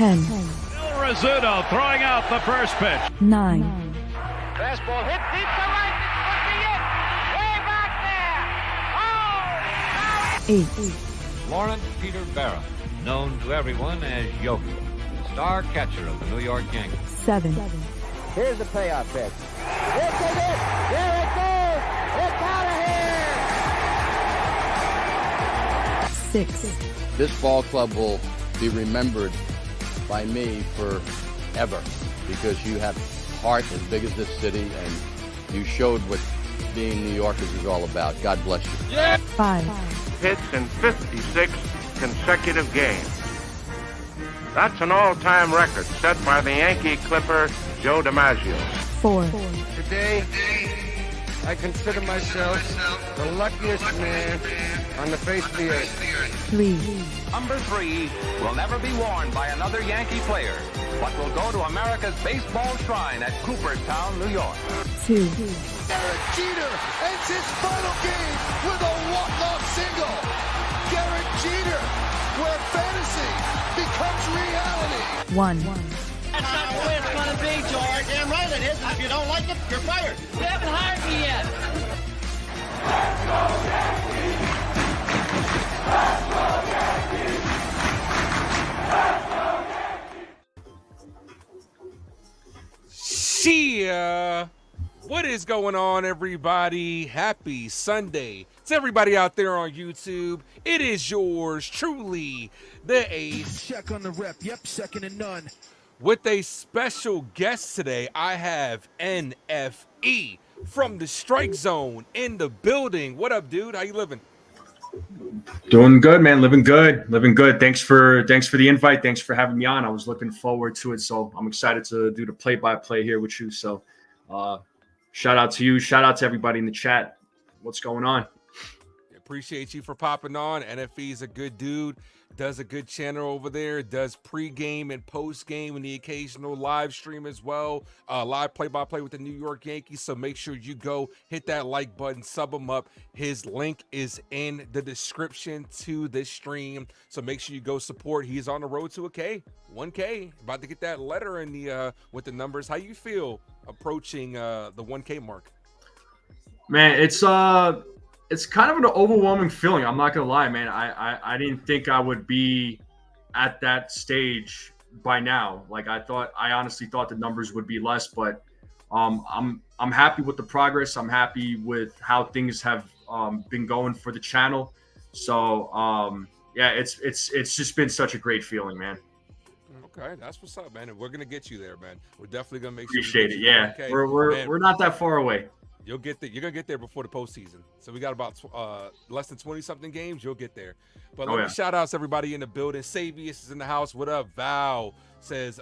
10. Bill Rizzuto throwing out the first pitch. 9. Fastball hit deep to right. This could be it. Way back there. Oh! 8. Lawrence Peter Barra, known to everyone as Yogi, star catcher of the New York Yankees. 7. Here's the payoff pitch. This is it. There it goes. It's out of here. 6. This ball club will be remembered by me forever because you have heart as big as this city and you showed what being New Yorkers is all about. God bless you. 5. Hits in 56 consecutive games. That's an all-time record set by the Yankee Clipper Joe DiMaggio. 4. Today, I consider myself the luckiest man on the face of the earth. 3. Number 3 will never be worn by another Yankee player, but will go to America's baseball shrine at Cooperstown, New York. 2. Derek Jeter ends his final game with a walk-off single. Derek Jeter, where fantasy becomes reality. 1. That's not the way it's going to be, George. Damn right it is. If you don't like it, you're fired. You haven't hired me yet. Chyeaaa! What is going on, everybody? Happy Sunday to everybody out there on YouTube. It is yours truly, the Ace. Check on the rep. Yep, second and none. With a special guest today, I have NFE from the Strike Zone in the building. What up, dude? How you living? Doing good, man. Living good. Thanks for the invite. Thanks for having me on. I was looking forward to it, so I'm excited to do the play-by-play here with you. So, shout out to you. Shout out to everybody in the chat. What's going on? Appreciate you for popping on. NFE is a good dude. Does a good channel over there. Does pregame and postgame and the occasional live stream as well. Live play-by-play with the New York Yankees. So make sure you go hit that like button, sub him up. His link is in the description to this stream. So make sure you go support. He's on the road to a K, 1K. About to get that letter in the with the numbers. How you feel approaching the 1K mark? Man, it's kind of an overwhelming feeling. I'm not gonna lie, man. I didn't think I would be at that stage by now. Like I honestly thought the numbers would be less, but I'm happy with the progress. I'm happy with how things have been going for the channel. So yeah, it's just been such a great feeling, man. Okay, that's what's up, man. And we're gonna get you there, man. We're definitely gonna make Appreciate sure. it. Yeah, okay. we're not that far away. You'll get there. You're gonna get there before the postseason. So we got about less than 20-something games. You'll get there. But let me shout out to everybody in the building. Savius is in the house. What up? Val says,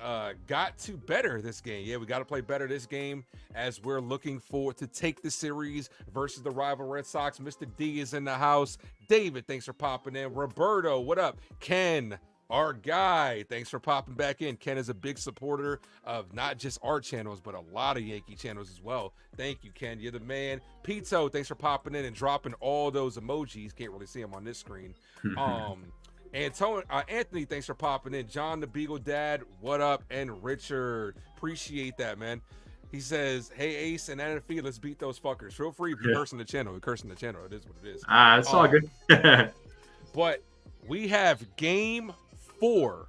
got to better this game. Yeah, we got to play better this game as we're looking forward to take the series versus the rival Red Sox. Mr. D is in the house. David, thanks for popping in. Roberto, what up? Ken, our guy, thanks for popping back in. Ken is a big supporter of not just our channels, but a lot of Yankee channels as well. Thank you, Ken. You're the man. Pizzo, thanks for popping in and dropping all those emojis. Can't really see them on this screen. Anthony, thanks for popping in. John the Beagle Dad, what up? And Richard, appreciate that, man. He says, hey, Ace and NFE, let's beat those fuckers. Feel free if you're cursing the channel. We're cursing the channel. It is what it is. It's all good. But we have game 4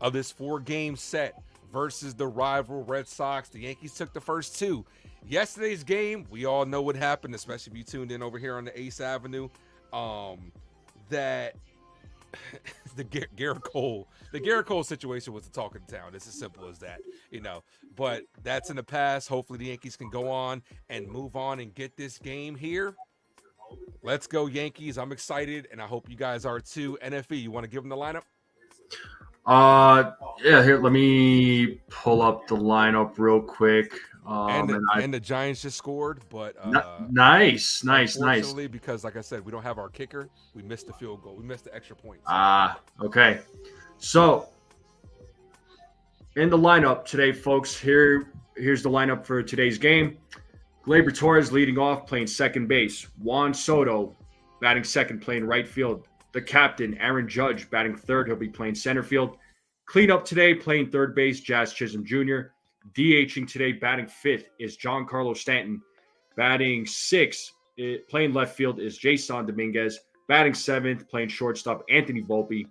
of this 4-game set versus the rival Red Sox. The Yankees took the first 2. Yesterday's game, we all know what happened, especially if you tuned in over here on the Ace Avenue. That the Garrett Cole situation was the talk of the town. It's as simple as that, you know. But that's in the past. Hopefully the Yankees can go on and move on and get this game here. Let's go Yankees. I'm excited, and I hope you guys are too. NFE, you want to give them the lineup? Yeah, here, let me pull up the lineup real quick. And the Giants just scored, but nice. Unfortunately, because like I said, we don't have our kicker. We missed the field goal. We missed the extra point. Okay. So in the lineup today, folks, here's the lineup for today's game. Gleyber Torres leading off, playing second base. Juan Soto batting second, playing right field. The captain, Aaron Judge, batting third. He'll be playing center field. Cleanup today, playing third base, Jazz Chisholm Jr. DHing today, batting fifth is Giancarlo Stanton. Batting sixth, playing left field is Jason Dominguez. Batting seventh, playing shortstop, Anthony Volpe.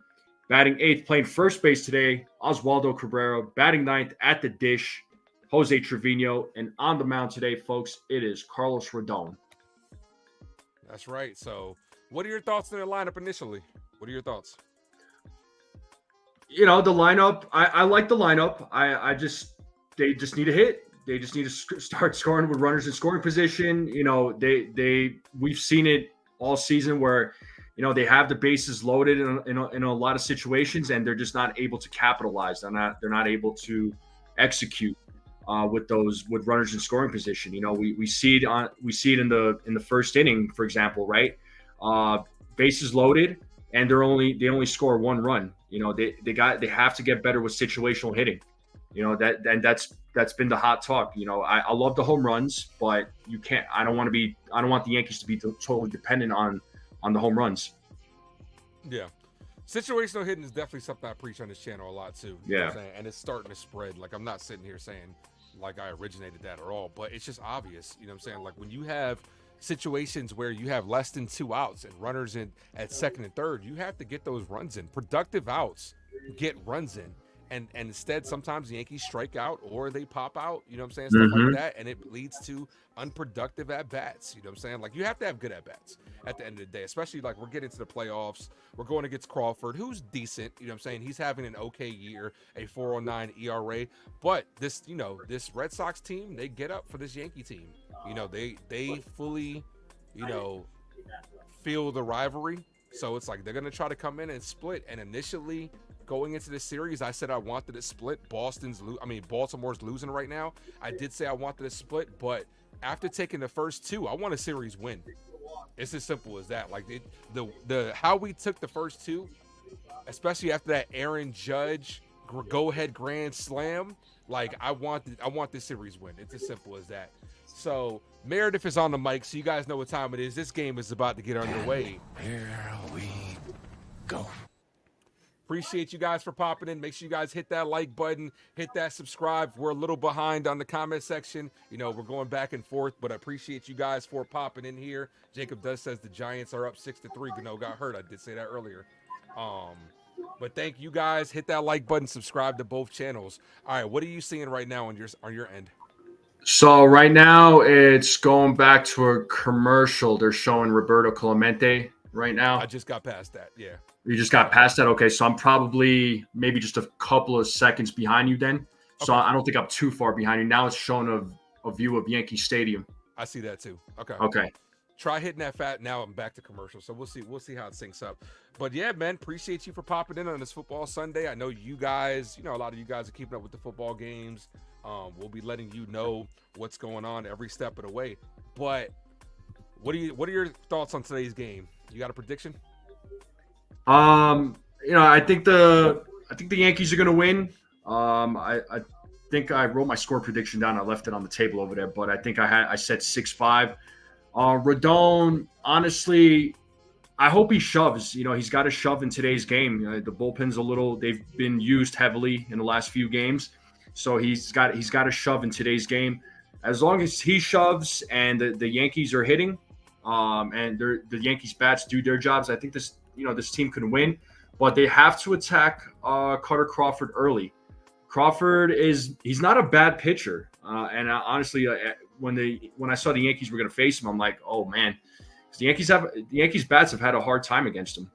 Batting eighth, playing first base today, Oswaldo Cabrera. Batting ninth at the dish, Jose Trevino. And on the mound today, folks, it is Carlos Rodon. That's right. So what are your thoughts on their lineup initially? What are your thoughts? The lineup, I like the lineup. They just need a hit. They just need to start scoring with runners in scoring position. We've seen it all season where, they have the bases loaded in a lot of situations, and they're just not able to capitalize. They're not able to execute with runners in scoring position. We see it in the first inning, for example, right? Bases loaded, and they only score one run. They have to get better with situational hitting. That's been the hot talk. I love the home runs, but you can't. I don't want the Yankees to be totally dependent on the home runs. Yeah, situational hitting is definitely something I preach on this channel a lot too. You know what I'm saying? And it's starting to spread. Like, I'm not sitting here saying like I originated that at all, but it's just obvious. You know what I'm saying? Like, when you have situations where you have less than 2 outs and runners in at second and third, you have to get those runs in. Productive outs get runs in. And instead, sometimes the Yankees strike out or they pop out, you know what I'm saying? Stuff like that. And it leads to unproductive at-bats, you know what I'm saying? Like, you have to have good at-bats at the end of the day, especially like we're getting to the playoffs. We're going against Crawford, who's decent, you know what I'm saying? He's having an okay year, a 4.09 ERA. But this Red Sox team, they get up for this Yankee team. They fully, feel the rivalry. So it's like they're going to try to come in and split. And initially, going into this series, I said I wanted it split. Baltimore's losing right now. I did say I wanted it split, but after taking the first 2, I want a series win. It's as simple as that. Like, the how we took the first 2, especially after that Aaron Judge go-ahead grand slam. Like, I want this series win. It's as simple as that. So Meredith is on the mic, so you guys know what time it is. This game is about to get underway. Here we go. Appreciate you guys for popping in. Make sure you guys hit that like button, hit that subscribe. We're a little behind on the comment section. We're going back and forth, but I appreciate you guys for popping in here. Jacob says the Giants are up 6-3. Gano got hurt. I did say that earlier. But thank you guys. Hit that like button, subscribe to both channels. All right, what are you seeing right now on your end? So right now it's going back to a commercial. They're showing Roberto Clemente right now. I just got past that. Yeah. You just got past that? Okay, so I'm probably maybe just a couple of seconds behind you then. So I don't think I'm too far behind you. Now it's showing a view of Yankee Stadium. I see that too. Okay. Try hitting that fat. Now I'm back to commercial. So we'll see how it syncs up. But yeah, man, appreciate you for popping in on this football Sunday. I know you guys, a lot of you guys are keeping up with the football games. We'll be letting you know what's going on every step of the way. But what are your thoughts on today's game? You got a prediction? I think the Yankees are going to win. I think I wrote my score prediction down. I left it on the table over there, but I think I said 6-5. Rodon, honestly, I hope he shoves. He's got to shove in today's game. The bullpen's they've been used heavily in the last few games, so he's got to shove in today's game. As long as he shoves and the Yankees are hitting, and the Yankees bats do their jobs, I think this team can win. But they have to attack Carter Crawford early. Crawford he's not a bad pitcher, and honestly, when I saw the Yankees were going to face him, I'm like, oh man, the Yankees bats have had a hard time against him.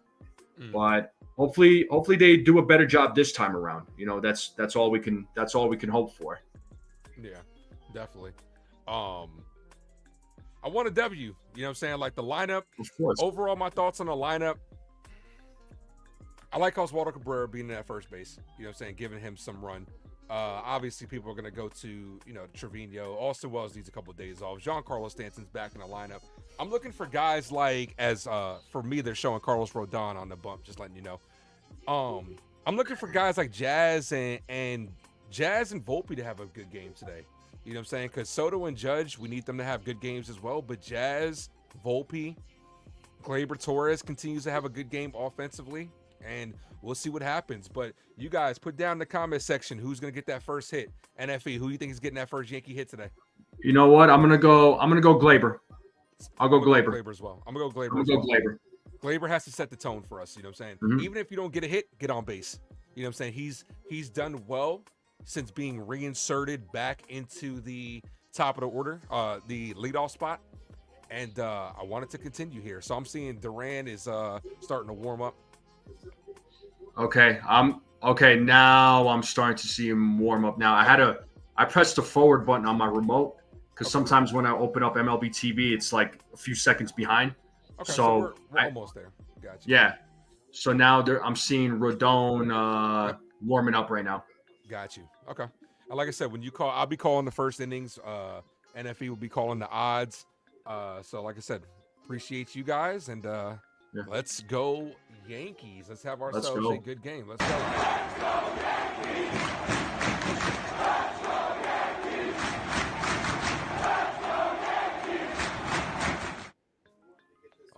But hopefully they do a better job this time around. That's all we can hope for. Yeah, definitely. I want a W. You know what I'm saying? Like the lineup. Of course. Overall, my thoughts on the lineup. I like Oswaldo Cabrera being at first base. You know what I'm saying? Giving him some run. Obviously, people are going to go to, Trevino. Austin Wells needs a couple of days off. Giancarlo Stanton's back in the lineup. I'm looking for guys like, for me, they're showing Carlos Rodon on the bump, just letting you know. I'm looking for guys like Jazz and Volpe to have a good game today. You know what I'm saying? Because Soto and Judge, we need them to have good games as well. But Jazz, Volpe, Gleyber Torres continues to have a good game offensively. and we'll see what happens. But you guys put down in the comment section who's going to get that first hit. NFE, who you think is getting that first Yankee hit today? You know what? I'm gonna go Glaber. I'll go Glaber. Glaber as well. I'm gonna go Glaber. I'm gonna go Glaber. Glaber has to set the tone for us. You know what I'm saying? Mm-hmm. Even if you don't get a hit, get on base. You know what I'm saying? He's done well since being reinserted back into the top of the order, the leadoff spot. And I want it to continue here. So I'm seeing Duran is starting to warm up. Okay. Now I'm starting to see him warm up. Now I pressed the forward button on my remote because sometimes when I open up MLB TV, it's like a few seconds behind. Okay, so we're almost there. Gotcha. Yeah. So now I'm seeing Rodon warming up right now. Got you. Okay. And like I said, when you call, I'll be calling the first innings. NFE will be calling the odds. So like I said, appreciate you guys, and let's go Yankees. Let's have ourselves a good game. Let's go.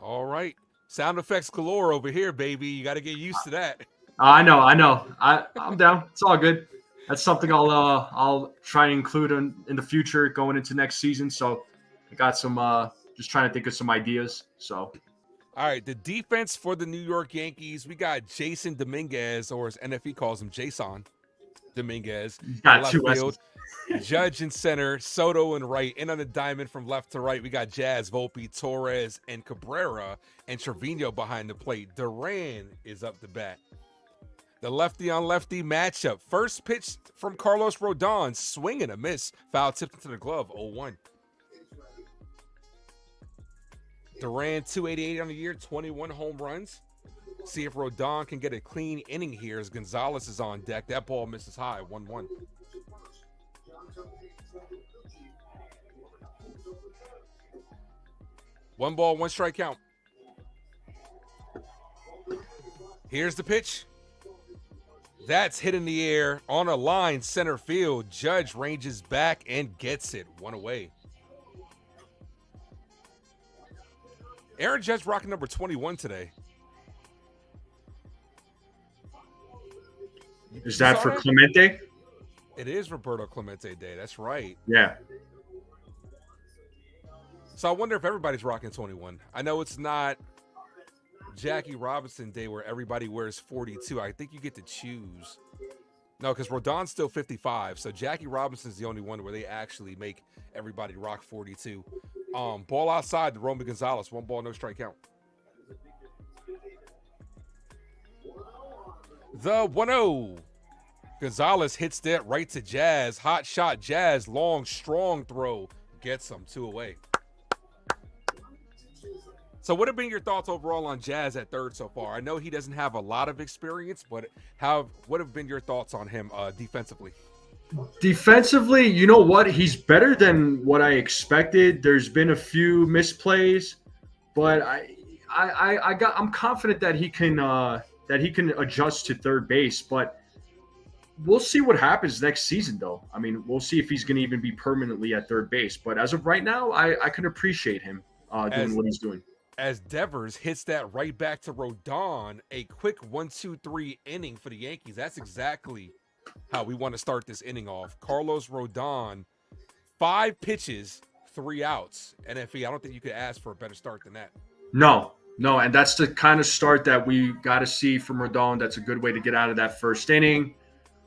All right. Sound effects galore over here, baby. You got to get used to that. I know. I'm down. It's all good. That's something I'll try and include in the future going into next season. So I got some just trying to think of some ideas. So all right, the defense for the New York Yankees, we got Jason Dominguez, or as NFE calls him, Jason Dominguez. Got two field. Judge in center, Soto in right, in on the diamond from left to right. We got Jazz, Volpe, Torres, and Cabrera, and Trevino behind the plate. Duran is up to bat. The lefty on lefty matchup. First pitch from Carlos Rodon, swing and a miss. Foul tipped into the glove, 0-1. Duran, 288 on the year, 21 home runs. See if Rodon can get a clean inning here as Gonzalez is on deck. That ball misses high, 1-1. One ball, one strike count. Here's the pitch. That's hit in the air on a line center field. Judge ranges back and gets it. One away. Aaron Judge rocking number 21 today. Is that for Clemente? It is Roberto Clemente Day. That's right. Yeah. So I wonder if everybody's rocking 21. I know it's not Jackie Robinson Day where everybody wears 42. I think you get to choose. No, because Rodon's still 55. So Jackie Robinson's the only one where they actually make everybody rock 42. Ball outside to Romy Gonzalez. One ball, no strike count. The 1-0. Gonzalez hits that right to Jazz. Hot shot, Jazz. Long, strong throw. Gets him 2 away. So what have been your thoughts overall on Jazz at third so far? I know he doesn't have a lot of experience, but what have been your thoughts on him defensively? Defensively, you know what? He's better than what I expected. There's been a few misplays, but I'm confident that he can adjust to third base. But we'll see what happens next season, though. I mean, we'll see if he's going to even be permanently at third base. But as of right now, I can appreciate him doing what he's doing. As Devers hits that right back to Rodon, a quick 1-2-3 inning for the Yankees. That's exactly how we want to start this inning off. Carlos Rodon, 5 pitches, 3 outs. NFE, I don't think you could ask for a better start than that. No, and that's the kind of start that we got to see from Rodon. That's a good way to get out of that first inning.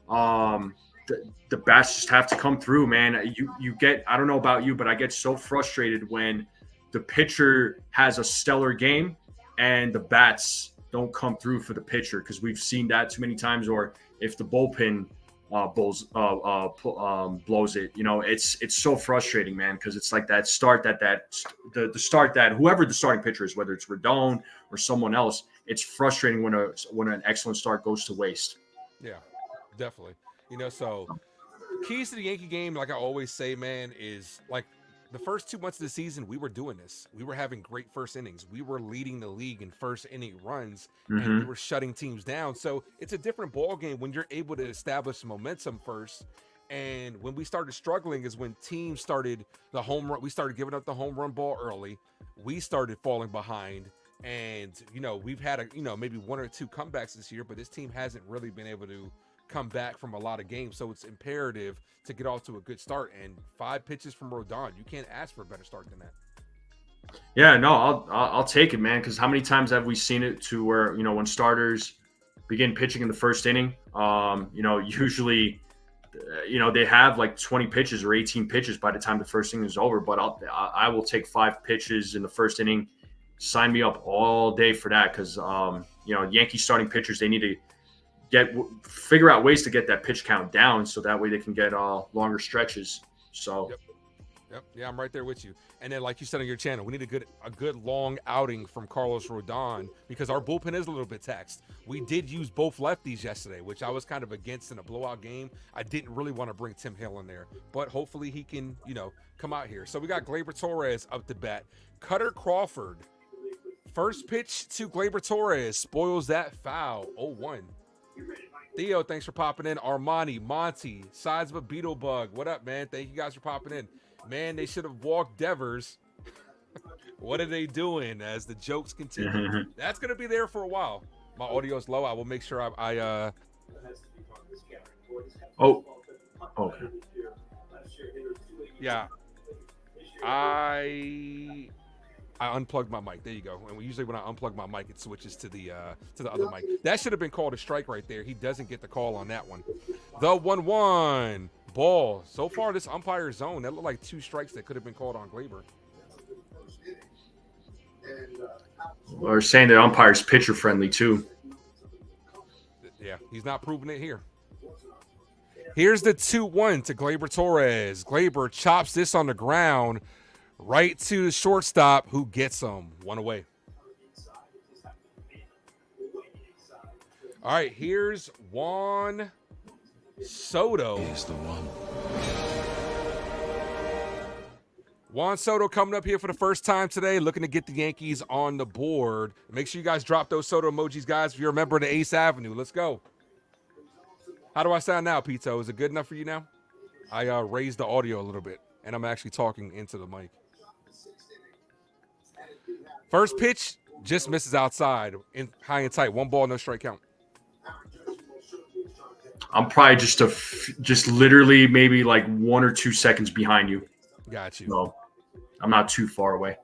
The bats just have to come through, man. You get, I don't know about you, but I get so frustrated when the pitcher has a stellar game and the bats don't come through for the pitcher, because we've seen that too many times. Or if the bullpen blows it, it's so frustrating, man, because it's like that start the start that whoever the starting pitcher is, whether it's Rodon or someone else, it's frustrating when an excellent start goes to waste. Yeah, definitely. So keys to the Yankee game, like I always say, man, is like the first 2 months of the season, we were doing this. We were having great first innings. We were leading the league in first inning runs, and we were shutting teams down. So it's a different ball game when you're able to establish momentum first. And when we started struggling is when teams started the home run. We started giving up the home run ball early. We started falling behind. And, you know, we've had, maybe 1 or 2 comebacks this year, but this team hasn't really been able to come back from a lot of games. So it's imperative to get off to a good start. And 5 pitches from Rodon, you can't ask for a better start than that. Yeah, no, I'll take it, man. Because how many times have we seen it to where, when starters begin pitching in the first inning, usually, they have like 20 pitches or 18 pitches by the time the first inning is over. But I will take 5 pitches in the first inning. Sign me up all day for that, because Yankee starting pitchers, they need to figure out ways to get that pitch count down, so that way they can get longer stretches. So. Yep. Yeah, I'm right there with you. And then, like you said on your channel, we need a good long outing from Carlos Rodon, because our bullpen is a little bit taxed. We did use both lefties yesterday, which I was kind of against in a blowout game. I didn't really want to bring Tim Hill in there, but hopefully he can, come out here. So we got Gleyber Torres up to bat. Cutter Crawford. First pitch to Gleyber Torres spoils that foul. 0-1. Theo, thanks for popping in. Armani, Monty, size of a beetle bug. What up, man? Thank you guys for popping in. Man, they should have walked Devers. What are they doing as the jokes continue? That's going to be there for a while. My audio's low. I will make sure I Oh. Okay. Yeah. I unplugged my mic. There you go. And usually when I unplug my mic, it switches to the other mic. That should have been called a strike right there. He doesn't get the call on that one. The 1-1 ball. So far, this umpire zone, that looked like 2 strikes that could have been called on Gleyber. We're saying that umpire's pitcher friendly too. Yeah, he's not proving it here. Here's the 2-1 to Gleyber Torres. Gleyber chops this on the ground right to the shortstop, who gets him. 1 away. All right, here's Juan Soto. He's the one. Juan Soto coming up here for the first time today, looking to get the Yankees on the board. Make sure you guys drop those Soto emojis, guys, if you're a member of the Ace Avenue. Let's go. How do I sound now, Pito? Is it good enough for you now? I raised the audio a little bit, and I'm actually talking into the mic. First pitch just misses outside, high and tight. 1 ball, no strike count. I'm probably just literally maybe like 1 or 2 seconds behind you. Got you. No, I'm not too far away.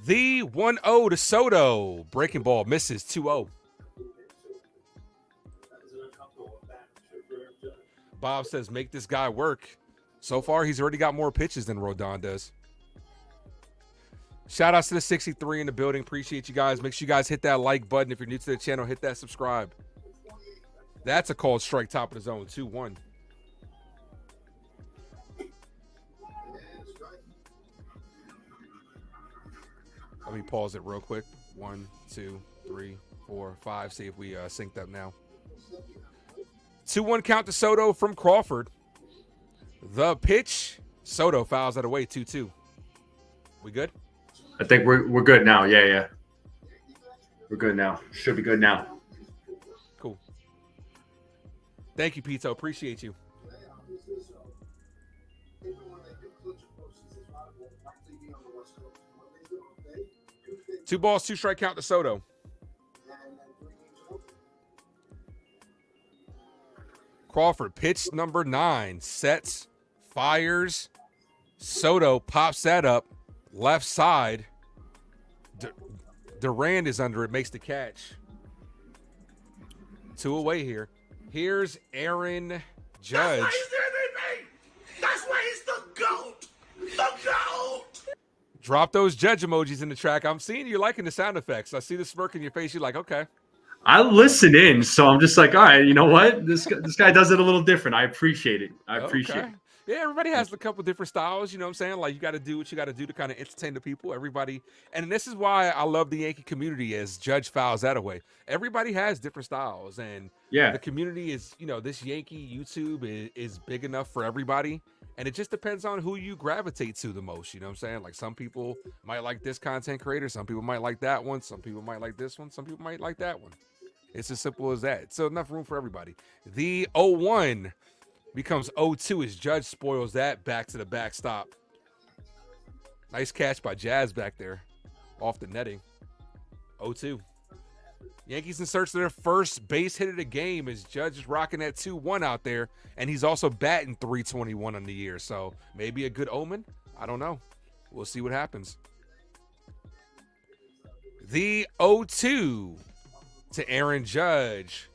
The 1-0 to Soto. Breaking ball misses. 2-0. Bob says, make this guy work. So far, he's already got more pitches than Rodon does. Shout outs to the 63 in the building. Appreciate you guys. Make sure you guys hit that like button. If you're new to the channel, hit that subscribe. That's a called strike, top of the zone. 2-1. Let me pause it real quick. 1, 2, 3, 4, 5. See if we synced up now. 2-1 count to Soto from Crawford. The pitch. Soto fouls that away. 2-2. We good? I think we're good now. Yeah. We're good now. Should be good now. Cool. Thank you, Pito. Appreciate you. Two balls, 2 strike count to Soto. Crawford, pitch number 9, sets, fires. Soto pops that up, left side. Durand is under it, makes the catch. 2 away here. Here's Aaron Judge. That's why he's the MVP. That's why he's the GOAT. The GOAT. Drop those Judge emojis in the track. I'm seeing you liking the sound effects. I see the smirk in your face. You're like, okay. I listen in, so I'm just like, all right, you know what? This guy does it a little different. I appreciate it. I appreciate it. Yeah, everybody has a couple different styles. You know what I'm saying? Like, you got to do what you got to do to kind of entertain the people. Everybody. And this is why I love the Yankee community as Judge fouls that away. Everybody has different styles. And yeah, the community is, this Yankee YouTube is big enough for everybody. And it just depends on who you gravitate to the most. You know what I'm saying? Like, some people might like this content creator. Some people might like that one. Some people might like this one. Some people might like that one. It's as simple as that. So enough room for everybody. The 0-1 becomes 0-2 as Judge spoils that back to the backstop. Nice catch by Jazz back there off the netting. 0-2. Yankees in search of their first base hit of the game as Judge is rocking that 2-1 out there, and he's also batting .321 on the year. So maybe a good omen. I don't know. We'll see what happens. The 0-2 to Aaron Judge.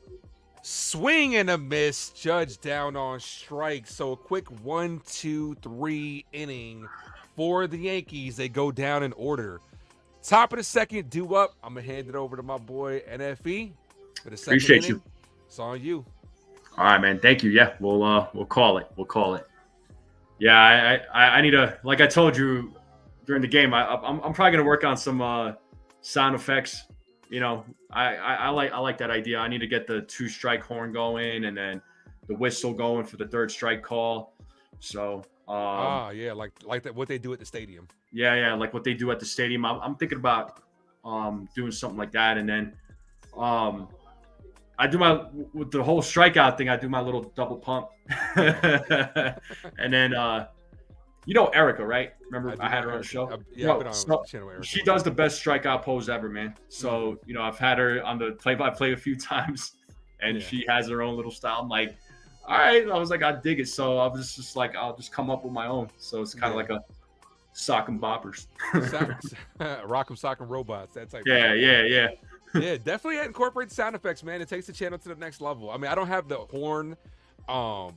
Swing and a miss. Judge down on strike. So a quick 1-2-3 inning for the Yankees. They go down in order. Top of the second, due up. I'm going to hand it over to my boy NFE for the second Appreciate inning. you. It's on you. All right, man. Thank you. Yeah, we'll call it. We'll call it. Yeah, I need to, like I told you during the game, I'm probably going to work on some sound effects. You know, I like that idea. I need to get the 2-strike horn going and then the whistle going for the 3rd strike call. So yeah, like that, what they do at the stadium. Yeah, like what they do at the stadium. I'm thinking about doing something like that, and then I do with the whole strikeout thing. I do my little double pump, and then you know Erica, right? Remember I had her on the show. Yeah, I've been on channel Erica. She does the best strikeout pose ever, man. So you know I've had her on the play-by-play a few times, and she has her own little style. I'm like, all right. I was like, I dig it. So I was just like, I'll just come up with my own. So it's kind of like a sock and boppers. Rock'em Sock'em Robots, that type. Yeah. Yeah, definitely incorporate sound effects, man. It takes the channel to the next level. I mean, I don't have the horn. I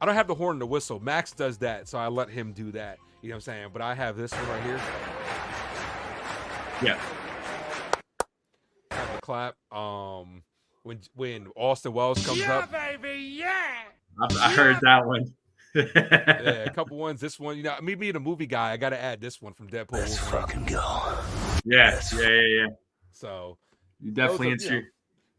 don't have the horn and the whistle. Max does that, so I let him do that. You know what I'm saying? But I have this one right here. Yeah. Have the clap. When Austin Wells comes up. Yeah, baby, yeah. I heard that one. Yeah, a couple ones. This one, you know, me being a movie guy, I got to add this one from Deadpool. Let's fucking go. Yeah. So you definitely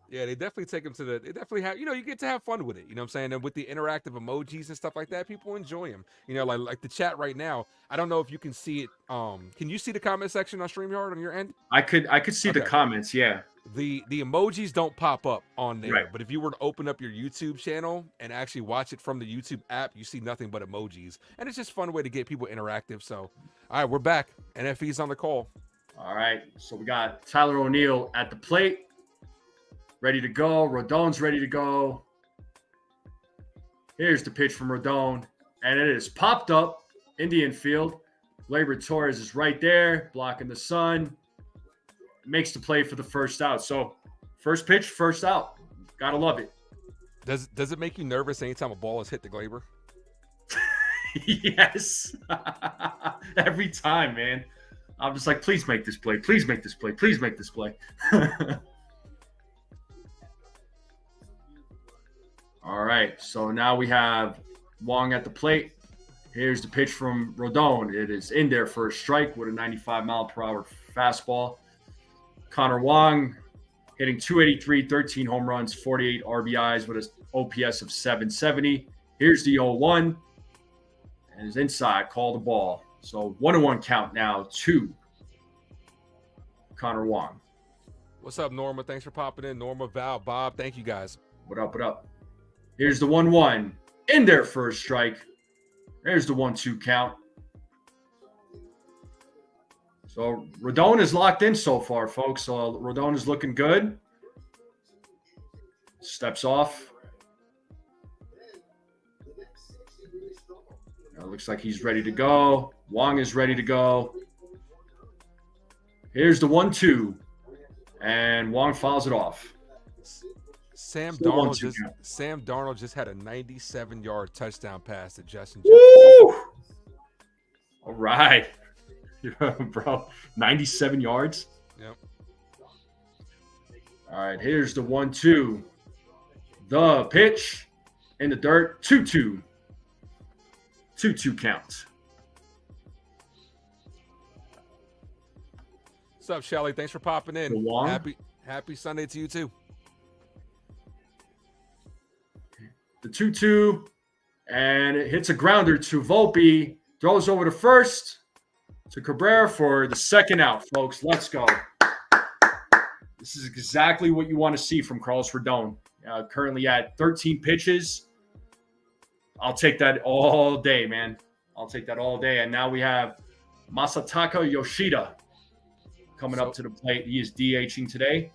yeah, they definitely take them to the. They definitely have, you know, you get to have fun with it. You know what I'm saying? And with the interactive emojis and stuff like that, people enjoy them. You know, like the chat right now. I don't know if you can see it. Can you see the comment section on StreamYard on your end? I could see the comments. Yeah. The emojis don't pop up on there, right. But if you were to open up your YouTube channel and actually watch it from the YouTube app, you see nothing but emojis, and it's just a fun way to get people interactive. So, all right, we're back. NFE's on the call. All right, so we got Tyler O'Neill at the plate, ready to go. Rodon's ready to go. Here's the pitch from Rodon, and it is popped up in the infield. Gleyber Torres is right there, blocking the sun. Makes the play for the first out. So first pitch, first out. Gotta love it. Does it make you nervous anytime a ball is hit the Gleyber? Yes. Every time, man. I'm just like, please make this play. Please make this play. Please make this play. All right. So now we have Wong at the plate. Here's the pitch from Rodon. It is in there for a strike with a 95-mile-per-hour fastball. Connor Wong hitting .283, 13 home runs, 48 RBIs with an OPS of 770. Here's the 0-1. And is inside. Call the ball. So 1-1 count now to Connor Wong. What's up, Norma? Thanks for popping in. Norma, Val, Bob, thank you guys. What up? Here's the 1-1. In there for a strike. There's the 1-2 count. So Rodon is locked in so far, folks. So Rodon is looking good. Steps off. Now it looks like he's ready to go. Wong is ready to go. Here's the 1-2. And Wong fouls it off. Sam Darnold just had a 97-yard touchdown pass to Justin Jefferson. Woo! All right. Bro, 97 yards. Yep. All right, here's the 1-2. The pitch in the dirt. 2-2. 2-2 count. What's up, Shelly? Thanks for popping in. Happy Sunday to you too. The 2-2, and it hits a grounder to Volpe. Throws over to first. To Cabrera for the second out, folks. Let's go. This is exactly what you want to see from Carlos Rodon. Currently at 13 pitches. I'll take that all day, man. I'll take that all day. And now we have Masataka Yoshida coming up to the plate. He is DHing today.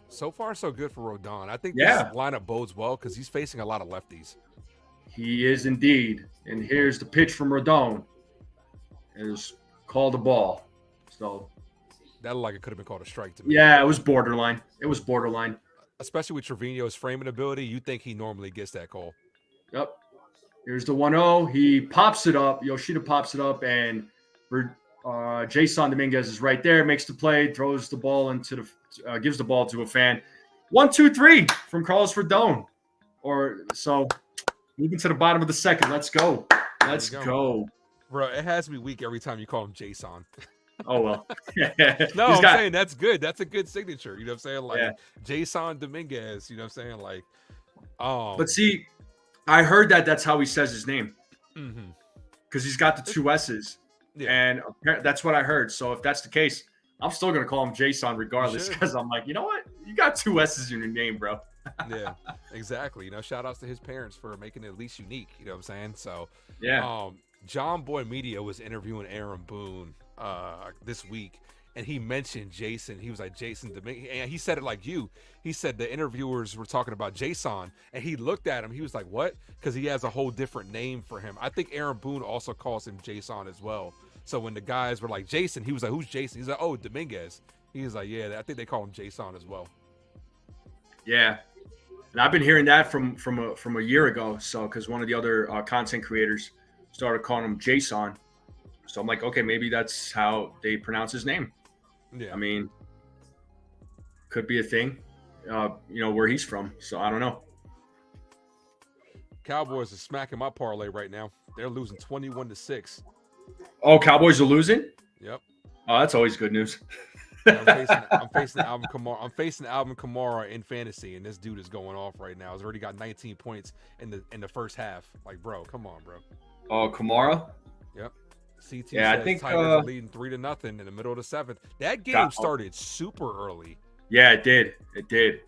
So far, so good for Rodon. I think Yeah. this lineup bodes well because he's facing a lot of lefties. He is indeed. And here's the pitch from Rodon. It was called a ball. So that looked like it could have been called a strike to me. Yeah, it was borderline. It was borderline. Especially with Trevino's framing ability, you think he normally gets that call. Yep. Here's the 1-0. He pops it up. Yoshida pops it up, and Jason Dominguez is right there, makes the play, throws the ball into the gives the ball to a fan. 1-2-3 from Carlos Rodon. So moving to the bottom of the second. Let's go. Let's go. Bro, it has me weak every time you call him Jason. Oh, well. No, I'm saying that's good. That's a good signature. You know what I'm saying? Like, yeah. Jason Dominguez, you know what I'm saying? Like, but see, I heard that's how he says his name. Because he's got the 2 S's. Yeah. And that's what I heard. So if that's the case, I'm still going to call him Jason regardless because I'm like, you know what? You got 2 S's in your name, bro. Yeah, exactly. You know, shout outs to his parents for making it at least unique. You know what I'm saying? So, yeah. John Boy Media was interviewing Aaron Boone this week, and he mentioned Jason. He was like, Jason Dominguez, and he said it like you. He said the interviewers were talking about Jason, and he looked at him. He was like, what? Because he has a whole different name for him. I think Aaron Boone also calls him Jason as well. So when the guys were like, Jason, he was like, who's Jason? He's like, oh, Dominguez. He was like, yeah, I think they call him Jason as well. Yeah. And I've been hearing that from a year ago. So, because one of the other content creators started calling him Jason. So I'm like, okay, maybe that's how they pronounce his name. Yeah. I mean, could be a thing, where he's from. So I don't know. Cowboys are smacking my parlay right now. They're losing 21-6. Oh, Cowboys are losing? Yep. Oh, that's always good news. I'm facing Alvin Kamara. I'm facing Alvin Kamara in fantasy, and this dude is going off right now. He's already got 19 points in the first half. Like, bro, come on, bro. Oh, Kamara? Yep. CT yeah, says I think Tigers are leading 3-0 in the middle of the 7th. That game started super early. Yeah, it did. It did.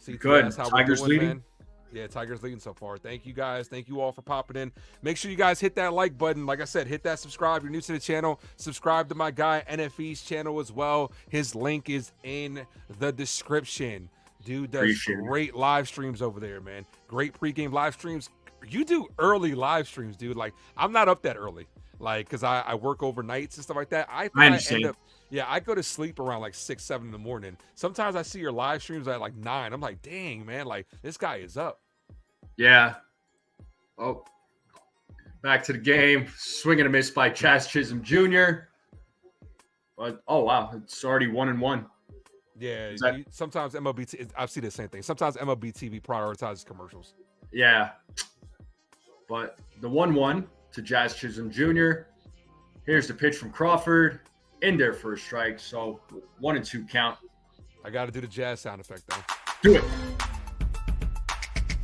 CT, good. That's how Tigers doing, leading. Man. Yeah, Tigers leading so far. Thank you guys. Thank you all for popping in. Make sure you guys hit that like button. Like I said, hit that subscribe. You're new to the channel. Subscribe to my guy NFE's channel as well. His link is in the description. Dude does great live streams over there, man. Great pregame live streams. You do early live streams, dude. Like, I'm not up that early. Like, because I work overnights and stuff like that. I understand. I go to sleep around like 6, 7 in the morning. Sometimes I see your live streams at like 9. I'm like, dang, man, like this guy is up. Yeah. Oh, back to the game. Swing and a miss by Chas Chisholm Jr. But oh wow, it's already 1-1. Yeah. Sometimes MLB, I see the same thing. Sometimes MLB TV prioritizes commercials. Yeah. But the 1-1 to Chas Chisholm Jr. Here's the pitch from Crawford. In there for a strike, so 1-2 count. I got to do the jazz sound effect though. Do it.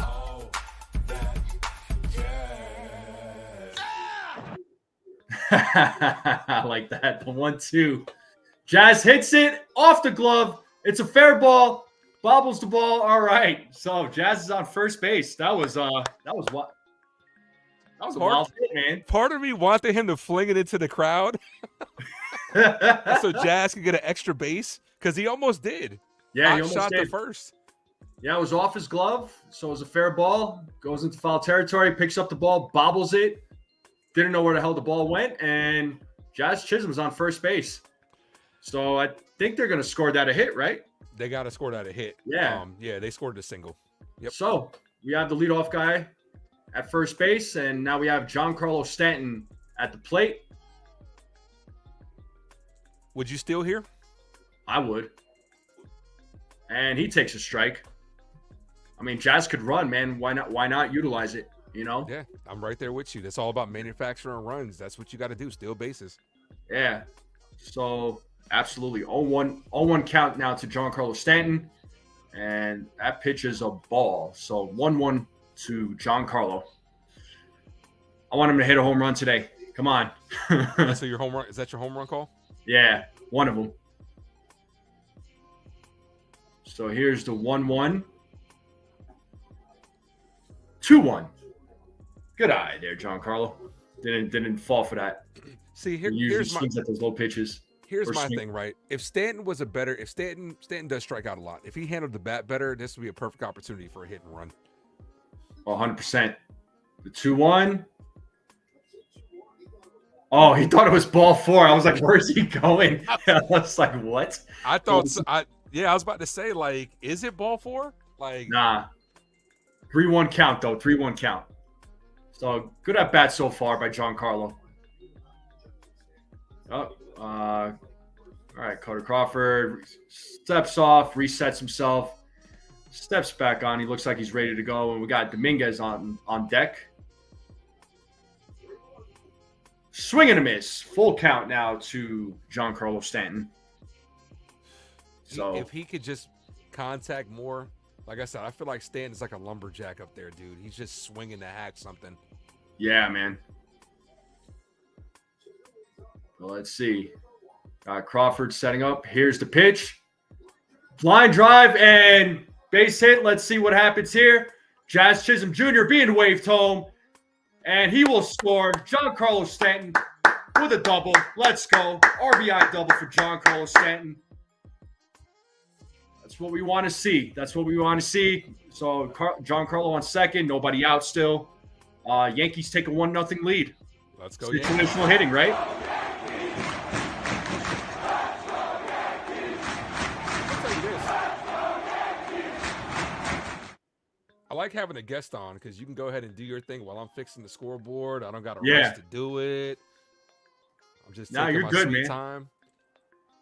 Oh, that I like that. The 1-2. Jazz hits it off the glove. It's a fair ball. Bobbles the ball. All right. So Jazz is on first base. That was what. That was a wild hit, man. Part of me wanted him to fling it into the crowd. So Jazz could get an extra base because he almost did. Yeah, he almost shot did. the first. Yeah, it was off his glove, so it was a fair ball. Goes into foul territory, picks up the ball, bobbles it. Didn't know where the hell the ball went, and Chas Chisholm's on first base. So I think they're going to score that a hit, right? They got to score that a hit. Yeah. Yeah, they scored a single. Yep. So we have the leadoff guy at first base, and now we have Giancarlo Stanton at the plate. Would you steal here? I would. And he takes a strike. I mean, Jazz could run, man. Why not utilize it, you know? Yeah, I'm right there with you. That's all about manufacturing runs. That's what you got to do, steal bases. Yeah. So, absolutely. 0-1 count now to Giancarlo Stanton. And that pitch is a ball. So, 1-1 to Giancarlo. I want him to hit a home run today. Come on. So your home run, is that your home run call? Yeah, one of them. So here's the 1-1. 2-1. Good eye there, Giancarlo. didn't fall for that. See, here's my swings at those low pitches. Here's my thing, right? If Stanton does strike out a lot. If he handled the bat better, this would be a perfect opportunity for a hit and run. 100%. The 2-1. Oh, he thought it was ball 4. I was like, where's he going? I was like, what? I thought I was about to say, like, is it ball 4? Like, nah. 3-1 count, though. 3-1 count. So, good at bat so far by Giancarlo. All right, Carter Crawford steps off, resets himself, steps back on. He looks like he's ready to go, and we got Dominguez on deck. Swing and a miss. Full count now to Giancarlo Stanton. So if he could just contact more, like I said, I feel like Stanton's like a lumberjack up there, dude. He's just swinging to hack something. Yeah, man. Well, let's see. Crawford setting up. Here's the pitch. Line drive and base hit. Let's see what happens here. Jazz Chisholm Jr. being waved home. And he will score. Giancarlo Stanton with a double. Let's go. RBI double for Giancarlo Stanton. That's what we want to see. That's what we want to see. So Giancarlo on second. Nobody out still. Yankees take a 1-0 lead. Let's go. It's traditional hitting, right? I like having a guest on because you can go ahead and do your thing while I'm fixing the scoreboard. I don't got to rush to do it. I'm just taking my sweet time.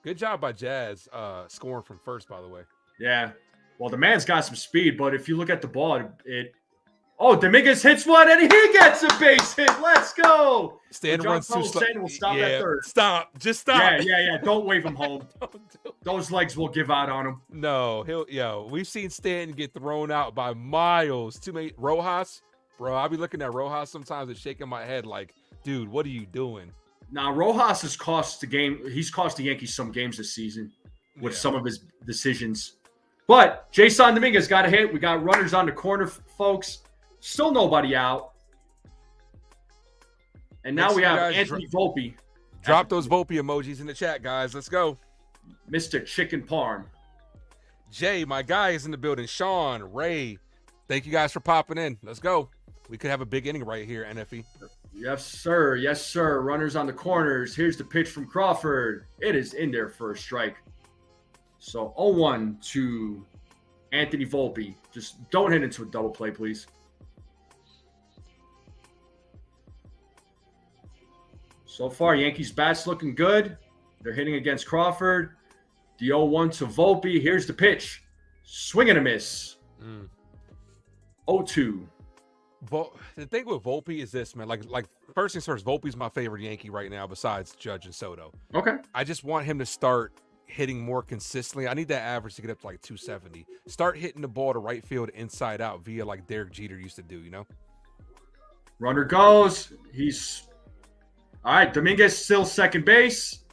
Good job by Jazz scoring from first, by the way. Yeah. Well, the man's got some speed, but if you look at the ball, Oh, Dominguez hits one, and he gets a base hit. Let's go. Stanton runs too slow. Will stop at third. Stop. Just stop. Yeah. Don't wave him home. Those legs will give out on him. No, we've seen Stanton get thrown out by miles. Rojas, bro, I'll be looking at Rojas sometimes and shaking my head like, dude, what are you doing? Now, Rojas has cost the game. He's cost the Yankees some games this season with some of his decisions. But Jason Dominguez got a hit. We got runners on the corner, folks. Still nobody out. And now we have Anthony Volpe. Drop those Volpe emojis in the chat, guys. Let's go. Mr. Chicken Parm. Jay, my guy, is in the building. Sean, Ray, thank you guys for popping in. Let's go. We could have a big inning right here, NFE. Yes, sir. Yes, sir. Runners on the corners. Here's the pitch from Crawford. It is in there for a strike. So 0-1 to Anthony Volpe. Just don't hit into a double play, please. So far, Yankees bats looking good. They're hitting against Crawford. The 0-1 to Volpe. Here's the pitch. Swing and a miss. 0-2. The thing with Volpe is this, man. Like first things first, Volpe's my favorite Yankee right now besides Judge and Soto. Okay. I just want him to start hitting more consistently. I need that average to get up to like 270. Start hitting the ball to right field inside out via like Derek Jeter used to do, you know? Runner goes. All right, Dominguez still second base.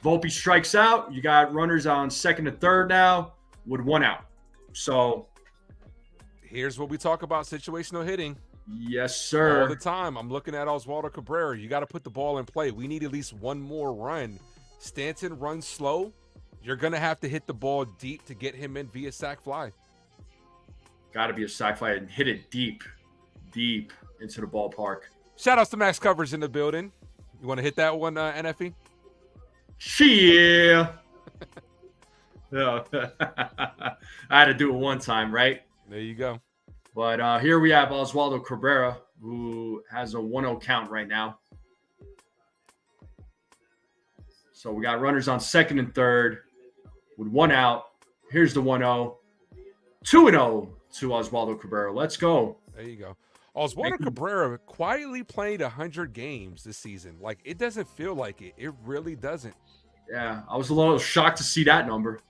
Volpe strikes out. You got runners on second and third now with 1 out. So here's what we talk about situational hitting. Yes, sir. All the time. I'm looking at Oswaldo Cabrera. You got to put the ball in play. We need at least one more run. Stanton runs slow. You're going to have to hit the ball deep to get him in via sac fly. Got to be a sac fly and hit it deep into the ballpark. Shout outs to Max Coverage in the building. You want to hit that one, NFE? Yeah. I had to do it one time, right? There you go. But here we have Oswaldo Cabrera, who has a 1-0 count right now. So we got runners on second and third with 1 out. Here's the 1-0. 2-0 to Oswaldo Cabrera. Let's go. There you go. Oswaldo Cabrera quietly played 100 games this season. Like, it doesn't feel like it. It really doesn't. Yeah, I was a little shocked to see that number.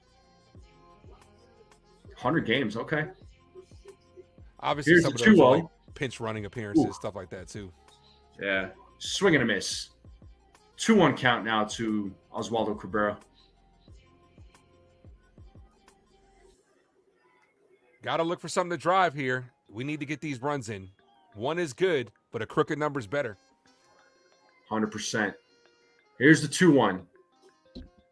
100 games, okay. Obviously, here's some of the those 2-0. are like pinch running appearances, stuff like that, too. Yeah, swing and a miss. 2-1 count now to Oswaldo Cabrera. Got to look for something to drive here. We need to get these runs in. 1 is good, but a crooked number is better. 100%. Here's the 2-1.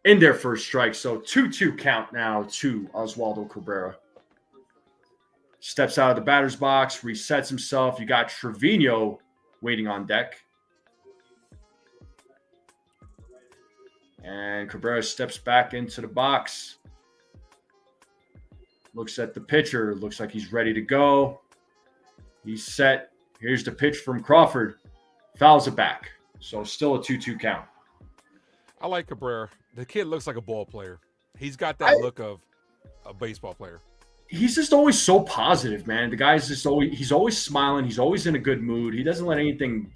In their first strike. So 2-2 count now to Oswaldo Cabrera. Steps out of the batter's box, resets himself. You got Trevino waiting on deck. And Cabrera steps back into the box. Looks at the pitcher. Looks like he's ready to go. He's set. Here's the pitch from Crawford. Fouls it back. So still a 2-2 count. I like Cabrera. The kid looks like a ball player. He's got that look of a baseball player. He's just always so positive, man. The guy's just he's always smiling. He's always in a good mood. He doesn't let anything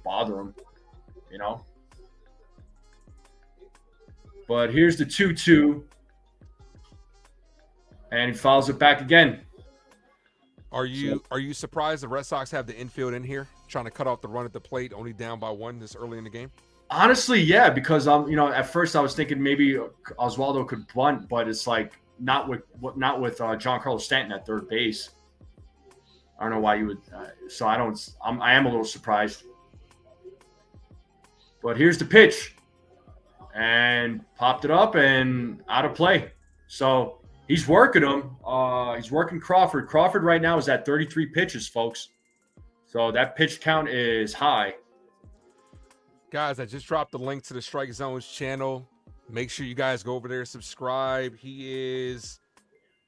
bother him, you know. But here's the 2-2. And he fouls it back again. Are you surprised the Red Sox have the infield in here trying to cut off the run at the plate, only down by 1 this early in the game? Honestly, yeah, because at first I was thinking maybe Oswaldo could bunt, but it's like not with Giancarlo Stanton at third base. I don't know why you would. So I am a little surprised. But here's the pitch, and popped it up and out of play. So he's working him. He's working Crawford. Crawford right now is at 33 pitches, folks. So that pitch count is high. Guys, I just dropped the link to the Strike Zones channel. Make sure you guys go over there, subscribe. He is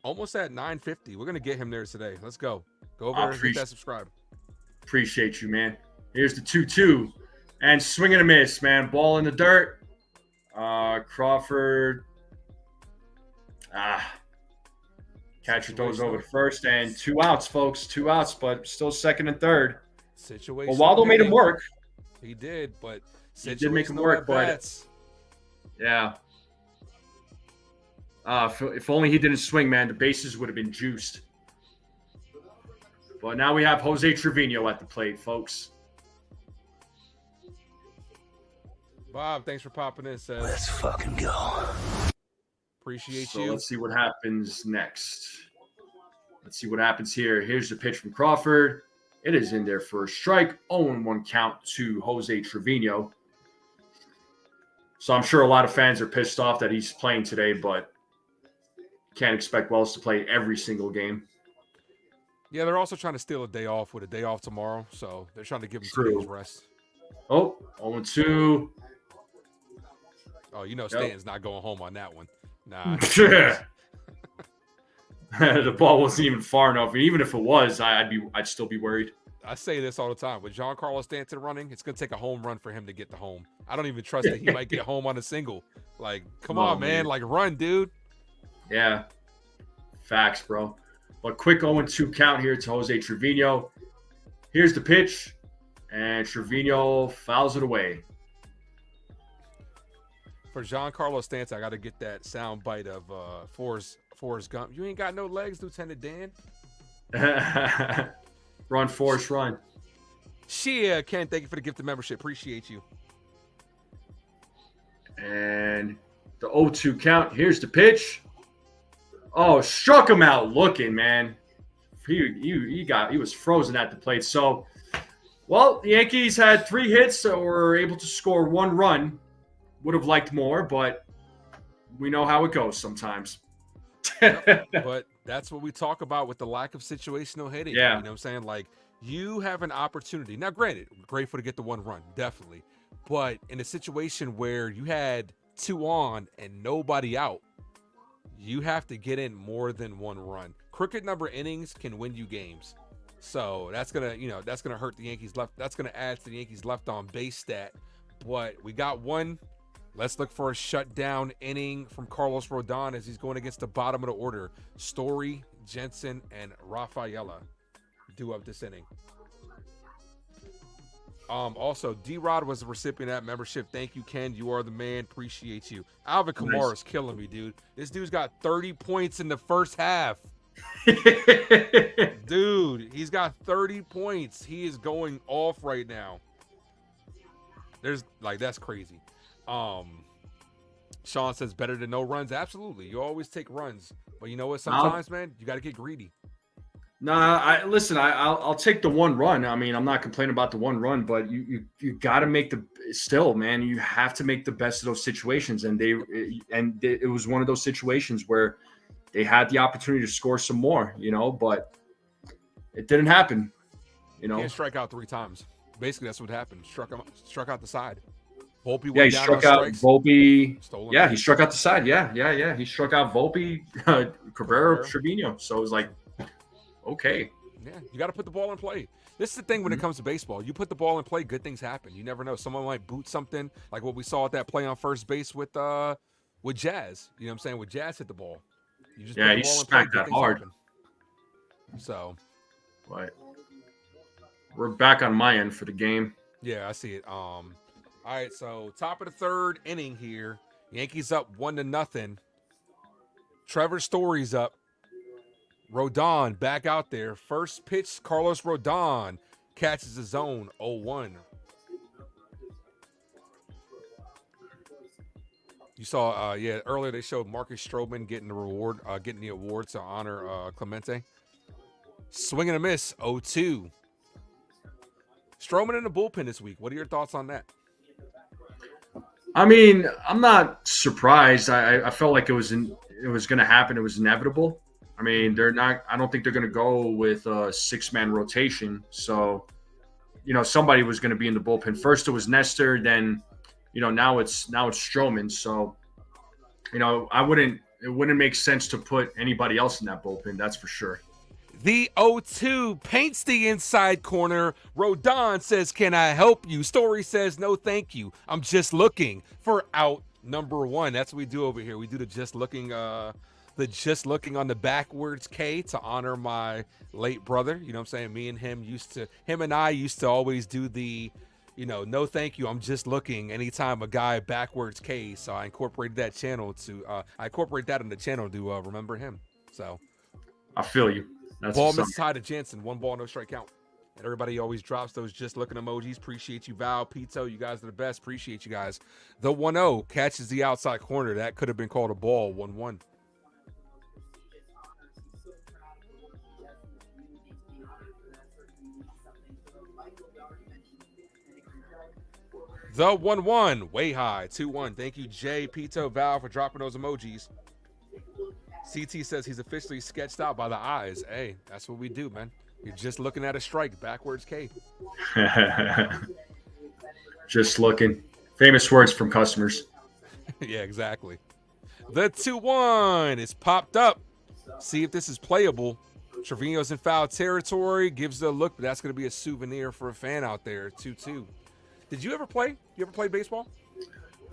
almost at 950. We're going to get him there today. Let's go. Go over there and hit that subscribe. Appreciate you, man. Here's the 2-2. And swing and a miss, man. Ball in the dirt. Crawford. Catcher throws over to first. And 2 outs, folks. 2 outs, but still second and third. Situation. Well, Waldo made him work. He did, but he did make him work, but yeah. If only he didn't swing, man, the bases would have been juiced. But now we have Jose Trevino at the plate, folks. Bob, thanks for popping in. Says, let's fucking go. Appreciate you. Let's see what happens next. Let's see what happens here. Here's the pitch from Crawford. It is in there for a strike. 0-1 count to Jose Trevino. So I'm sure a lot of fans are pissed off that he's playing today, but can't expect Wells to play every single game. Yeah, they're also trying to steal a day off with a day off tomorrow, so they're trying to give him 2 days rest. Oh, 0-2. Oh, Stanton's not going home on that one. Nah. The ball wasn't even far enough. Even if it was, I'd still be worried. I say this all the time. With Giancarlo Stanton running, it's going to take a home run for him to get the home. I don't even trust that he might get home on a single. Like, come on, man. Like, run, dude. Yeah. Facts, bro. But quick 0-2 count here to Jose Trevino. Here's the pitch. And Trevino fouls it away. For Giancarlo Stanton, I got to get that sound bite of Forrest Gump. You ain't got no legs, Lieutenant Dan. Run, Forrest, run. Chyeaaa, Ken, thank you for the gift of membership. Appreciate you. And the 0-2 count. Here's the pitch. Oh, struck him out looking, man. He was frozen at the plate. So, well, the Yankees had 3 hits, so were able to score 1 run. Would have liked more, but we know how it goes sometimes. But that's what we talk about with the lack of situational hitting. Yeah. You know what I'm saying? Like, you have an opportunity. Now, granted, grateful to get the 1 run, definitely. But in a situation where you had 2 on and nobody out, you have to get in more than 1 run. Crooked number innings can win you games. So that's gonna hurt the Yankees left. That's gonna add to the Yankees left on base stat. But we got 1. Let's look for a shutdown inning from Carlos Rodon as he's going against the bottom of the order. Story, Jensen, and Rafaela do up this inning. Also, D-Rod was the recipient of that membership. Thank you, Ken. You are the man. Appreciate you. Alvin Kamara is killing me, dude. This dude's got 30 points in the first half. Dude, he's got 30 points. He is going off right now. That's crazy. Sean says better than no runs. Absolutely. You always take runs. But you know what? Sometimes, man, you got to get greedy. I'll take the one run. I mean, I'm not complaining about the one run, but you got to make you have to make the best of those situations. And it was one of those situations where they had the opportunity to score some more, but it didn't happen. Can't strike out 3 times. Basically, that's what happened. Struck out the side. Volpe went he down struck out Volpe. Yeah, he struck out the side. Yeah. He struck out Volpe, Cabrera, Trevino. So it was like, okay. Yeah, you got to put the ball in play. This is the thing when it comes to baseball. You put the ball in play, good things happen. You never know. Someone might boot something, like what we saw at that play on first base with Jazz. You know what I'm saying? With Jazz hit the ball. You just put the he ball in play, smacked that hard. Happen. So, but we're back on my end for the game. Yeah, I see it. All right, so top of the 3rd inning here. Yankees up 1-0. Trevor Story's up. Rodon back out there. First pitch, Carlos Rodon catches the zone 0-1. You saw, earlier they showed Marcus Stroman getting the award to honor Clemente. Swing and a miss, 0-2. Stroman in the bullpen this week. What are your thoughts on that? I mean, I'm not surprised. I felt like it was going to happen. It was inevitable. I mean, I don't think they're going to go with a 6-man rotation. So, somebody was going to be in the bullpen. First it was Nestor, then, now it's Stroman. So, it wouldn't make sense to put anybody else in that bullpen. That's for sure. The 0-2 paints the inside corner. Rodon says, "Can I help you?" Story says, "No, thank you. I'm just looking for out number 1." That's what we do over here. We do the just looking on the backwards K to honor my late brother. You know what I'm saying? Me and him and I used to always do the, no thank you, I'm just looking anytime a guy backwards K. So I incorporated that in the channel to remember him. So I feel you. That's ball misses high to Jansen. 1 ball, no strike count. And everybody always drops those just looking emojis. Appreciate you, Val, Pito. You guys are the best. Appreciate you guys. The 1-0 catches the outside corner. That could have been called a ball. 1-1. The 1-1, way high, 2-1. Thank you, Jay, Pito, Val, for dropping those emojis. CT says he's officially sketched out by the eyes. Hey, that's what we do, man. You're just looking at a strike, backwards K. Just looking. Famous words from customers. Yeah, exactly. The 2-1 is popped up. See if this is playable. Trevino's in foul territory, gives it a look, but that's going to be a souvenir for a fan out there. 2-2. Did you ever play? You ever play baseball?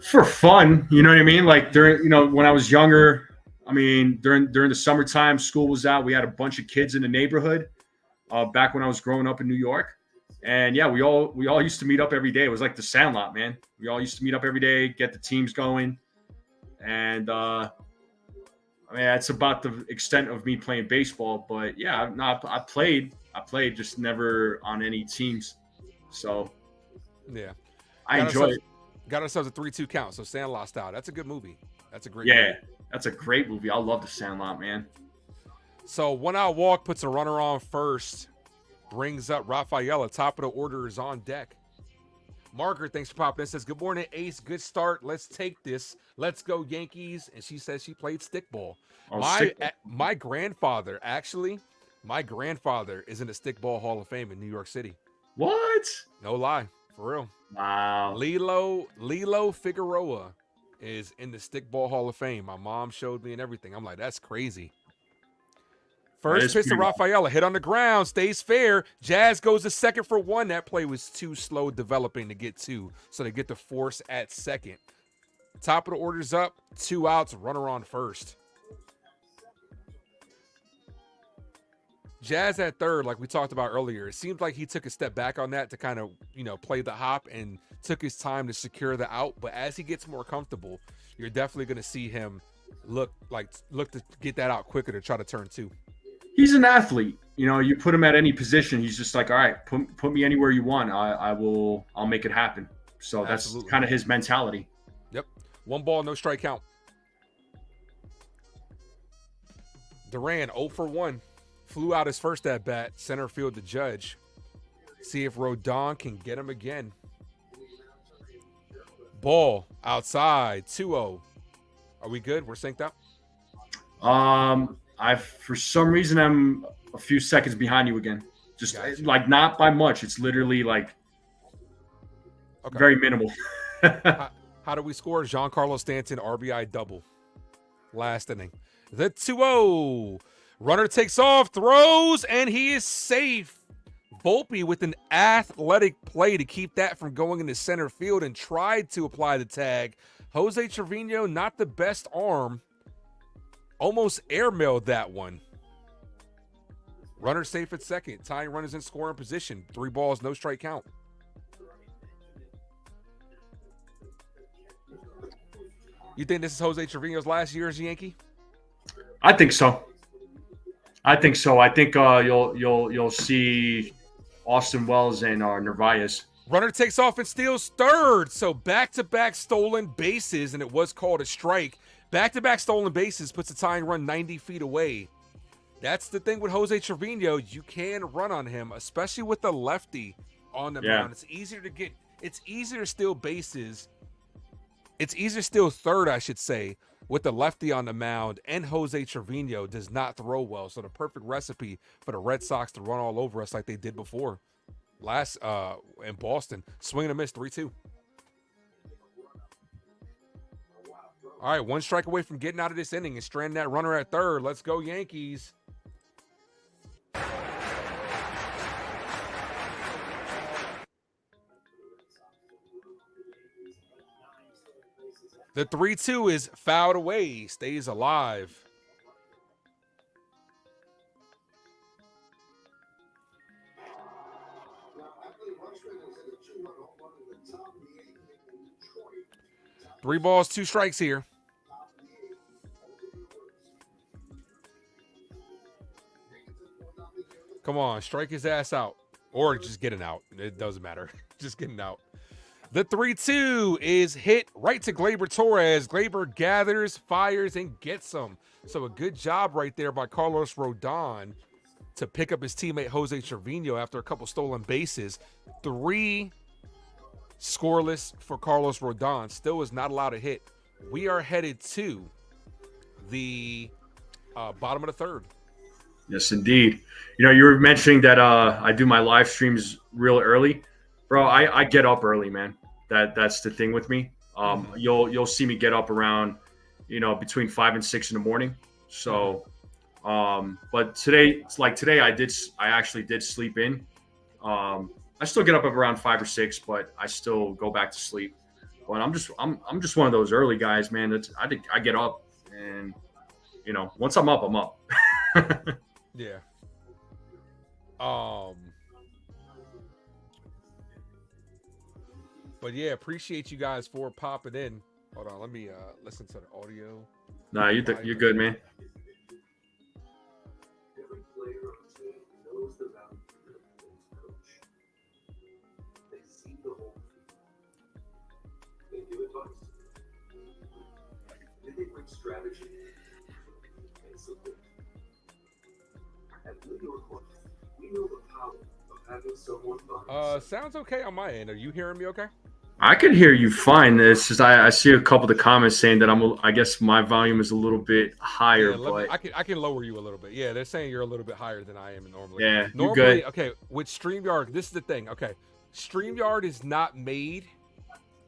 For fun, you know what I mean? Like during, when I was younger, I mean, during the summertime, school was out. We had a bunch of kids in the neighborhood back when I was growing up in New York. And yeah, we all used to meet up every day. It was like the Sandlot, man. We all used to meet up every day, get the teams going. And I mean, that's about the extent of me playing baseball. But yeah, I played, just never on any teams. So yeah, I enjoy it. Got ourselves a 3-2 count. So Sandlot style. That's a good movie. That's a great movie. That's a great movie. I love the Sandlot, man. So 1-out walk puts a runner on first. Brings up Rafaela. Top of the order is on deck. Margaret, thanks for popping in. Says, "Good morning, Ace. Good start. Let's take this. Let's go, Yankees." And she says she played stickball. My grandfather is in the Stickball Hall of Fame in New York City. What? No lie. For real. Wow. Lilo Figueroa is in the Stickball Hall of Fame. My mom showed me and everything. I'm like, that's crazy. First pitch to Rafaela, hit on the ground, stays fair. Jazz goes to second for 1. That play was too slow developing to get 2, so they get the force at second. Top of the order's up, 2 outs, runner on first. Jazz at third, like we talked about earlier. It seemed like he took a step back on that to kind of, play the hop and took his time to secure the out. But as he gets more comfortable, you're definitely going to see him look to get that out quicker to try to turn 2. He's an athlete. You put him at any position, he's just like, all right, put me anywhere you want. I'll make it happen. So that's kind of his mentality. Yep. 1 ball, no strike count. Duran 0 for 1. Flew out his first at bat, center field to Judge. See if Rodon can get him again. Ball outside, 2-0. Are we good? We're synced up? For some reason, I'm a few seconds behind you again. Just gotcha. Like not by much. It's literally like very minimal. How do we score? Giancarlo Stanton, RBI double. Last inning. The 2-0. Runner takes off, throws, and he is safe. Volpe with an athletic play to keep that from going into center field and tried to apply the tag. Jose Trevino, not the best arm. Almost airmailed that one. Runner safe at second. Tying runners in scoring position. 3 balls, no strike count. You think this is Jose Trevino's last year as a Yankee? I think so. I think you'll see Austin Wells and Narvaez. Runner takes off and steals third. So back-to-back stolen bases, and it was called a strike. Back-to-back stolen bases puts the tying run 90 feet away. That's the thing with Jose Trevino. You can run on him, especially with the lefty on the mound. It's easier to steal bases. It's easier to steal third, I should say, with the lefty on the mound, and Jose Trevino does not throw well. So the perfect recipe for the Red Sox to run all over us like they did before last in Boston. Swing and a miss, 3-2. All right, 1 strike away from getting out of this inning and stranding that runner at third. Let's go, Yankees. The 3-2 is fouled away, stays alive. Three balls, 2 strikes here. Come on, strike his ass out. Or just getting out. It doesn't matter. Just getting out. The 3-2 is hit right to Gleyber Torres. Gleyber gathers, fires, and gets him. So a good job right there by Carlos Rodon to pick up his teammate Jose Trevino after a couple stolen bases. 3 scoreless for Carlos Rodon. Still is not allowed to hit. We are headed to the bottom of the third. Yes, indeed. You know, you were mentioning that I do my live streams real early. Bro, I get up early, man. That's the thing with me. You'll see me get up around, between 5 and 6 in the morning. So, but today, I actually did sleep in. I still get up at around 5 or 6, but I still go back to sleep. But I'm just one of those early guys, man. I think I get up, and once I'm up, I'm up. Yeah. But yeah, appreciate you guys for popping in. Hold on, let me listen to the audio. Nah, you're good, man. Strategy and support. At New York Life, we know the power of having someone by. Sounds okay on my end. Are you hearing me okay? I can hear you fine. It's just I see a couple of the comments saying that I guess my volume is a little bit higher. Yeah, I can lower you a little bit. Yeah, they're saying you're a little bit higher than I am normally. Yeah, normally, you're good. Okay, with StreamYard, this is the thing. Okay, StreamYard is not made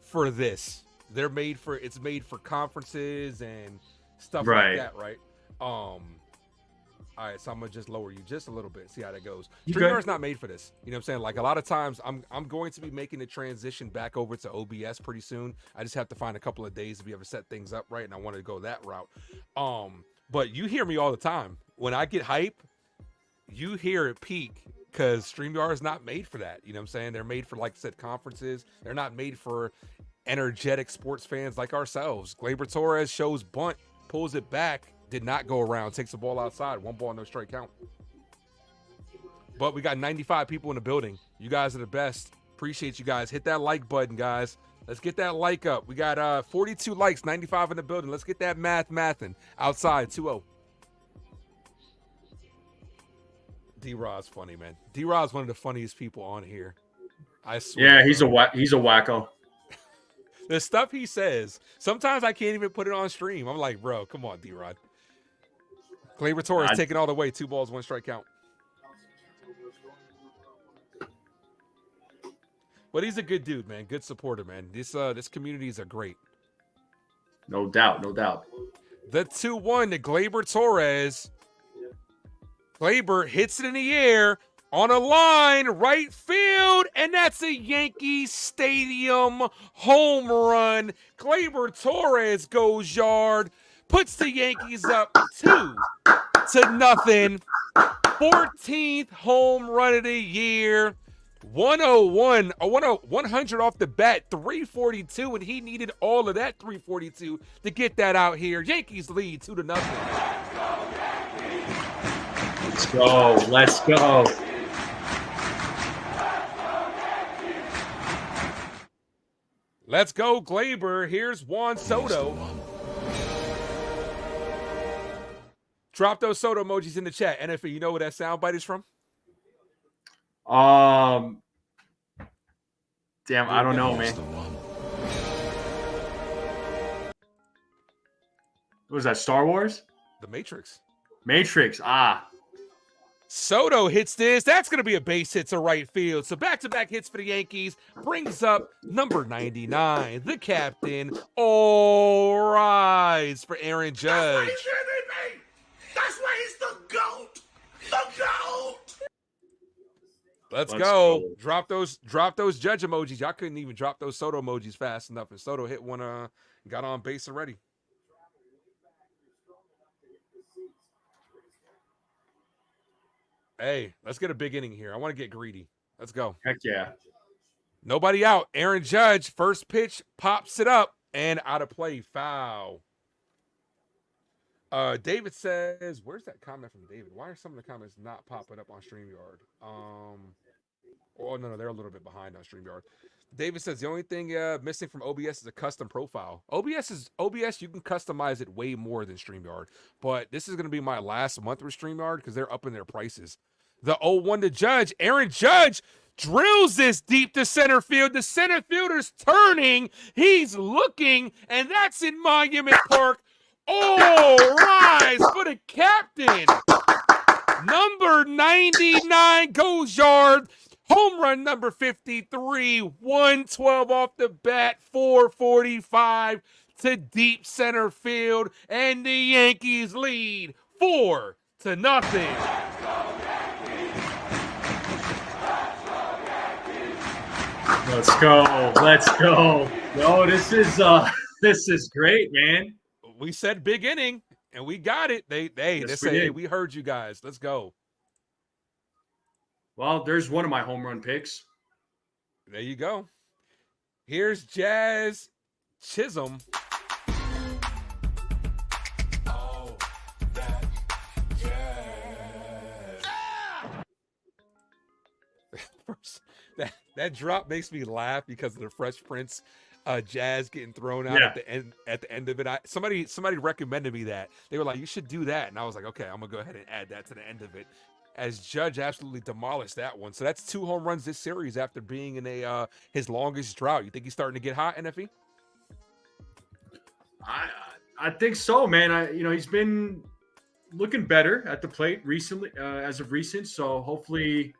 for this. It's made for conferences and stuff like that, right? All right, so I'm gonna just lower you just a little bit, see how that goes. StreamYard's not made for this. You know what I'm saying? Like a lot of times I'm going to be making the transition back over to OBS pretty soon. I just have to find a couple of days to be able to set things up right, and I wanted to go that route. But you hear me all the time. When I get hype, you hear it peak because StreamYard is not made for that. You know what I'm saying? They're made for, like I said, conferences. They're not made for energetic sports fans like ourselves. Gleyber Torres shows bunt, pulls it back, did not go around, takes the ball outside, 1 ball, no strike count. But we got 95 people in the building. You guys are the best. Appreciate you guys. Hit that like button, guys. Let's get that like up. We got 42 likes, 95 in the building. Let's get that mathing outside, 2-0. D-Rod's funny, man. D-Rod's one of the funniest people on here. I swear. Yeah, he's a wacko. The stuff he says, sometimes I can't even put it on stream. I'm like, bro, come on, D-Rod. Gleyber Torres taking all the way. 2 balls, 1 strike count. But he's a good dude, man. Good supporter, man. This communities are great. No doubt. The 2-1 to Gleyber Torres. Gleyber hits it in the air on a line, right field, and that's a Yankee Stadium home run. Gleyber Torres goes yard, puts the Yankees up 2-0. 14th home run of the year. 100 off the bat, 342, and he needed all of that 342 to get that out here. Yankees lead 2-0. Let's go. Let's go, Gleyber. Here's Juan Soto. Drop those Soto emojis in the chat. NFL, you know where that soundbite is from? Damn, I don't know, man. What was that, Star Wars? The Matrix. Soto hits this. That's going to be a base hit to right field. So back-to-back hits for the Yankees brings up number 99, the captain. All rise for Aaron Judge. That's why he's the GOAT. The GOAT. Let's go. Drop those Judge emojis. Y'all couldn't even drop those Soto emojis fast enough. And Soto hit one, got on base already. Hey, let's get a big inning here. I want to get greedy. Let's go. Heck yeah. Nobody out. Aaron Judge, first pitch, pops it up, and out of play, foul. David says, where's that comment from David? Why are some of the comments not popping up on StreamYard? Oh, no, they're a little bit behind on StreamYard. David says the only thing missing from OBS is a custom profile. OBS, you can customize it way more than StreamYard. But this is going to be my last month with StreamYard because they're upping their prices. The 0-1 to Judge. Aaron Judge drills this deep to center field. The center fielder's turning. He's looking, and that's in Monument Park. All rise for the captain. Number 99 goes yard. Home run number 53. 112 off the bat. 445 to deep center field. And the Yankees lead 4-0. Let's go. No, this is great, man. We said big inning, and we got it. They say, hey, we heard you guys. Let's go. Well, there's one of my home run picks. There you go. Here's Jazz Chisholm. Oh, that Jazz. First, that drop makes me laugh because of the Fresh Prince Jazz getting thrown out at the end of it. Somebody recommended me that. They were like, you should do that. And I was like, okay, I'm gonna go ahead and add that to the end of it. As Judge absolutely demolished that one. So that's 2 home runs this series after being in his longest drought. You think he's starting to get hot, NFE? I think so, man. He's been looking better at the plate recently, as of recent. So hopefully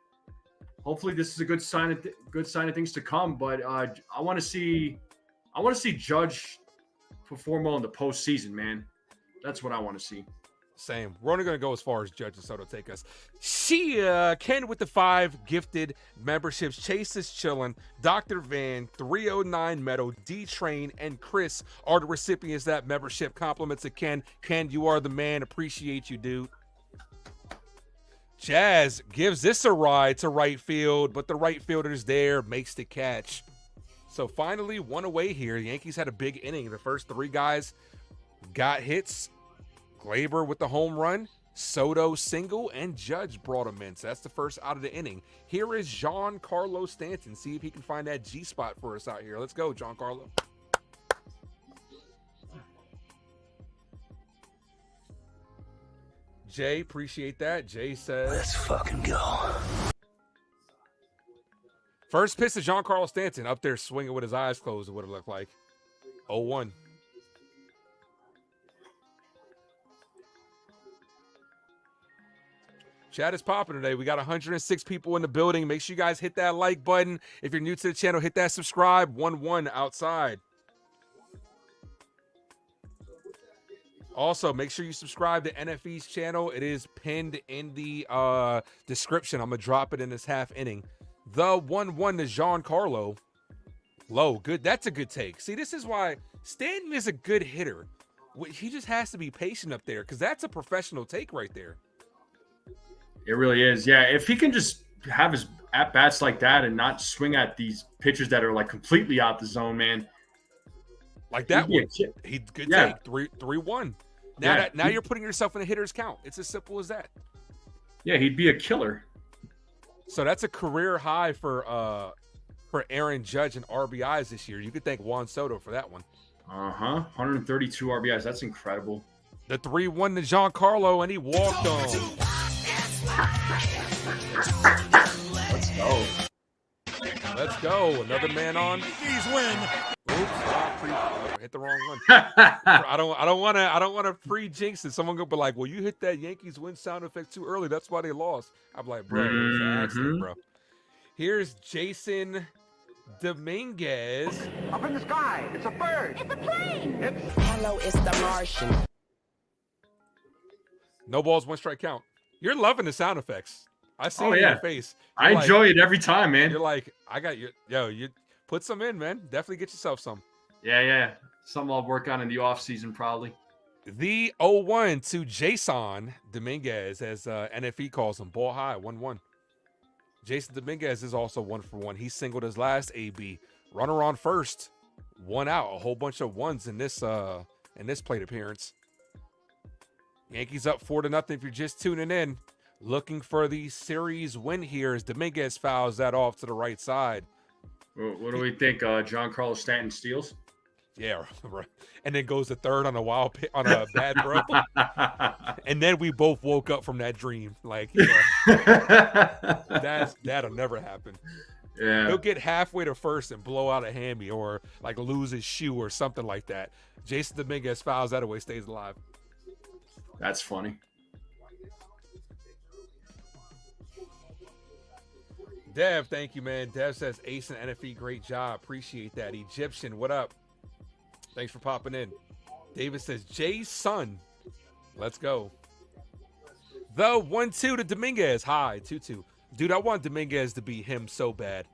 this is a good sign of things to come. But I want to see Judge perform well in the postseason, man. That's what I want to see. Same. We're only going to go as far as Judge and Soto take us. Chyeaaa, Ken with the 5 gifted memberships. Chase is chilling. Dr. Van, 309 Meadow, D-Train, and Chris are the recipients of that membership. Compliments to Ken. Ken, you are the man. Appreciate you, dude. Jazz gives this a ride to right field, but the right fielder's there, makes the catch. So finally, one away here. The Yankees had a big inning. The first 3 guys got hits. Gleyber with the home run, Soto single, and Judge brought him in. So that's the first out of the inning. Here is Giancarlo Stanton. See if he can find that G spot for us out here. Let's go, Giancarlo. Jay, appreciate that. Jay says, let's fucking go. First pitch to Giancarlo Stanton up there swinging with his eyes closed. What it looked like. 0-1. Chat is popping today. We got 106 people in the building. Make sure you guys hit that like button. If you're new to the channel, hit that subscribe. 1-1 outside. Also, make sure you subscribe to NFE's channel. It is pinned in the description. I'm going to drop it in this half inning. The 1-1 to Giancarlo. Low. Good. That's a good take. See, this is why Stanton is a good hitter. He just has to be patient up there because that's a professional take right there. It really is. Yeah, if he can just have his at-bats like that and not swing at these pitchers that are like completely out the zone, man. Like that one. He good take. 3-1. Now you're putting yourself in a hitter's count. It's as simple as that. Yeah, he'd be a killer. So that's a career high for Aaron Judge and RBIs this year. You could thank Juan Soto for that one. 132 RBIs. That's incredible. The 3-1 to Giancarlo, and he walked on. Let's go. Let's go. Another man on. Yankees win. Oops, hit the wrong one. I don't want to pre-jinx it. Someone go be like, "Well, you hit that Yankees win sound effect too early. That's why they lost." I'm like, "Bro, it was an accident, bro." Here's Jason Dominguez. Up in the sky. It's a bird. It's a plane. Hello, it's the Martian. No balls, 1 strike count. You're loving the sound effects. I see it in your face. I enjoy it every time, man. You're like, I got you. Yo, you put some in, man. Definitely get yourself some. Yeah. Something I'll work on in the off season, probably. The 0-1 to Jason Dominguez, as NFE calls him. Ball high, 1-1. Jason Dominguez is also 1-for-1. He singled his last AB. Runner on first. 1 out. A whole bunch of ones in this plate appearance. Yankees up 4-0 if you're just tuning in. Looking for the series win here as Dominguez fouls that off to the right side. What do we think? Giancarlo Stanton steals? Yeah, right. And then goes to third on a bad throw. And then we both woke up from that dream. Like, that'll never happen. Yeah. He'll get halfway to first and blow out a hammy or like lose his shoe or something like that. Jason Dominguez fouls that away, stays alive. That's funny. Dev, thank you, man. Dev says Ace and NFE, great job. Appreciate that. Egyptian, what up? Thanks for popping in. David says Jay's son. Let's go. The 1-2 to Dominguez. High 2-2. Dude, I want Dominguez to be him so bad.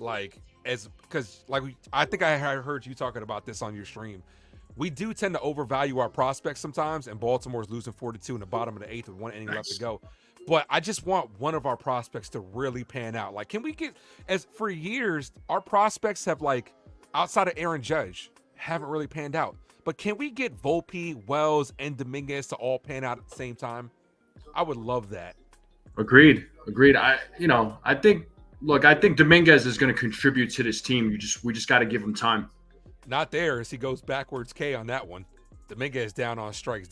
I think I heard you talking about this on your stream. We do tend to overvalue our prospects sometimes, and Baltimore's losing 4-2 in the bottom of the 8th with 1 inning left to go. But I just want one of our prospects to really pan out. Like, can we get, as for years, our prospects have, like, outside of Aaron Judge, haven't really panned out. But can we get Volpe, Wells, and Dominguez to all pan out at the same time? I would love that. Agreed. I think Dominguez is going to contribute to this team. We just got to give him time. Not there as he goes backwards K on that one. Dominguez down on strikes.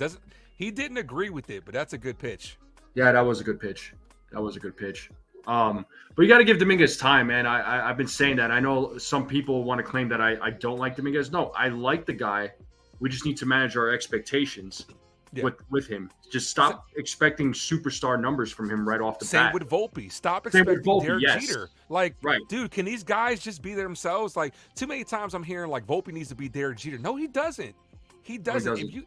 He didn't agree with it, but that's a good pitch. Yeah, that was a good pitch. But you got to give Dominguez time, man. I've been saying that. I know some people want to claim that I don't like Dominguez. No, I like the guy. We just need to manage our expectations with him. Just stop expecting superstar numbers from him right off the bat. Same with Volpe. Stop expecting Derek Jeter. Like, dude, can these guys just be themselves? Like, too many times I'm hearing like Volpe needs to be Derek Jeter. No, he doesn't. He doesn't.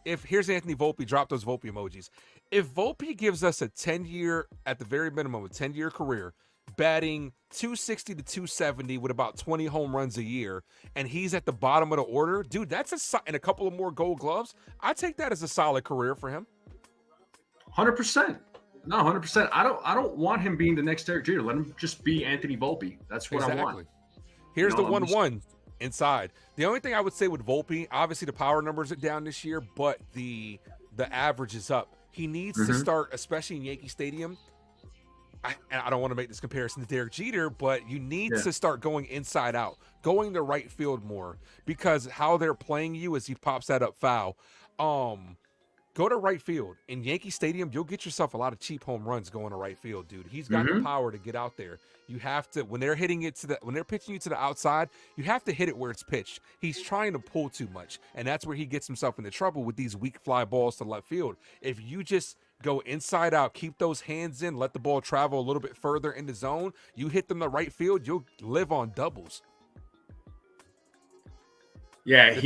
If here's Anthony Volpe, drop those Volpe emojis. If Volpe gives us a 10-year, at the very minimum, a 10-year career, batting 260 to 270 with about 20 home runs a year, and he's at the bottom of the order, dude, and a couple of more Gold Gloves, I take that as a solid career for him. 100%. No, 100%. I don't want him being the next Derek Jeter. Let him just be Anthony Volpe. That's what I want. Here's the 1-1 inside. The only thing I would say with Volpe, obviously the power numbers are down this year, but the average is up. He needs to start, especially in Yankee Stadium. I don't want to make this comparison to Derek Jeter, but you need to start going inside out, going to right field more, because how they're playing you as he pops that up foul. Go to right field. In Yankee Stadium, you'll get yourself a lot of cheap home runs going to right field, dude. He's got the power to get out there. You have to, when they're pitching you to the outside, you have to hit it where it's pitched. He's trying to pull too much, and that's where he gets himself into trouble with these weak fly balls to left field. If you just go inside out, keep those hands in, let the ball travel a little bit further in the zone, you hit them to right field, you'll live on doubles. Yeah,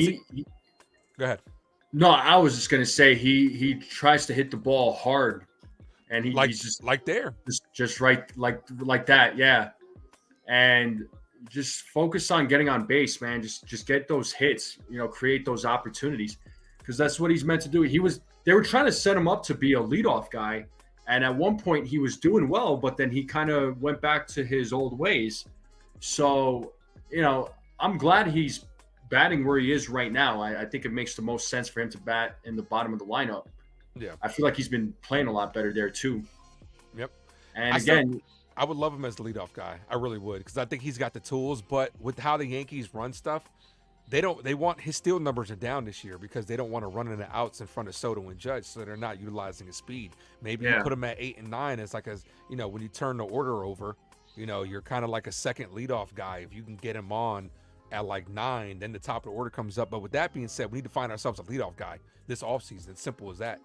go ahead. No, I was just gonna say he tries to hit the ball hard, and he's just like there, just right like that, yeah. And just focus on getting on base, man. Just get those hits, create those opportunities, because that's what he's meant to do. They were trying to set him up to be a leadoff guy, and at one point he was doing well, but then he kind of went back to his old ways. So, I'm glad he's batting where he is right now. I think it makes the most sense for him to bat in the bottom of the lineup. Yeah. I feel like he's been playing a lot better there too. Yep. And I would love him as the leadoff guy. I really would, because I think he's got the tools, but with how the Yankees run stuff, they want his steal numbers are down this year because they don't want to run in the outs in front of Soto and Judge, so they're not utilizing his speed. Maybe you put him at 8 and 9 as when you turn the order over, you're kind of like a second leadoff guy. If you can get him on at like 9, then the top of the order comes up. But with that being said, we need to find ourselves a leadoff guy this offseason. It's simple as that.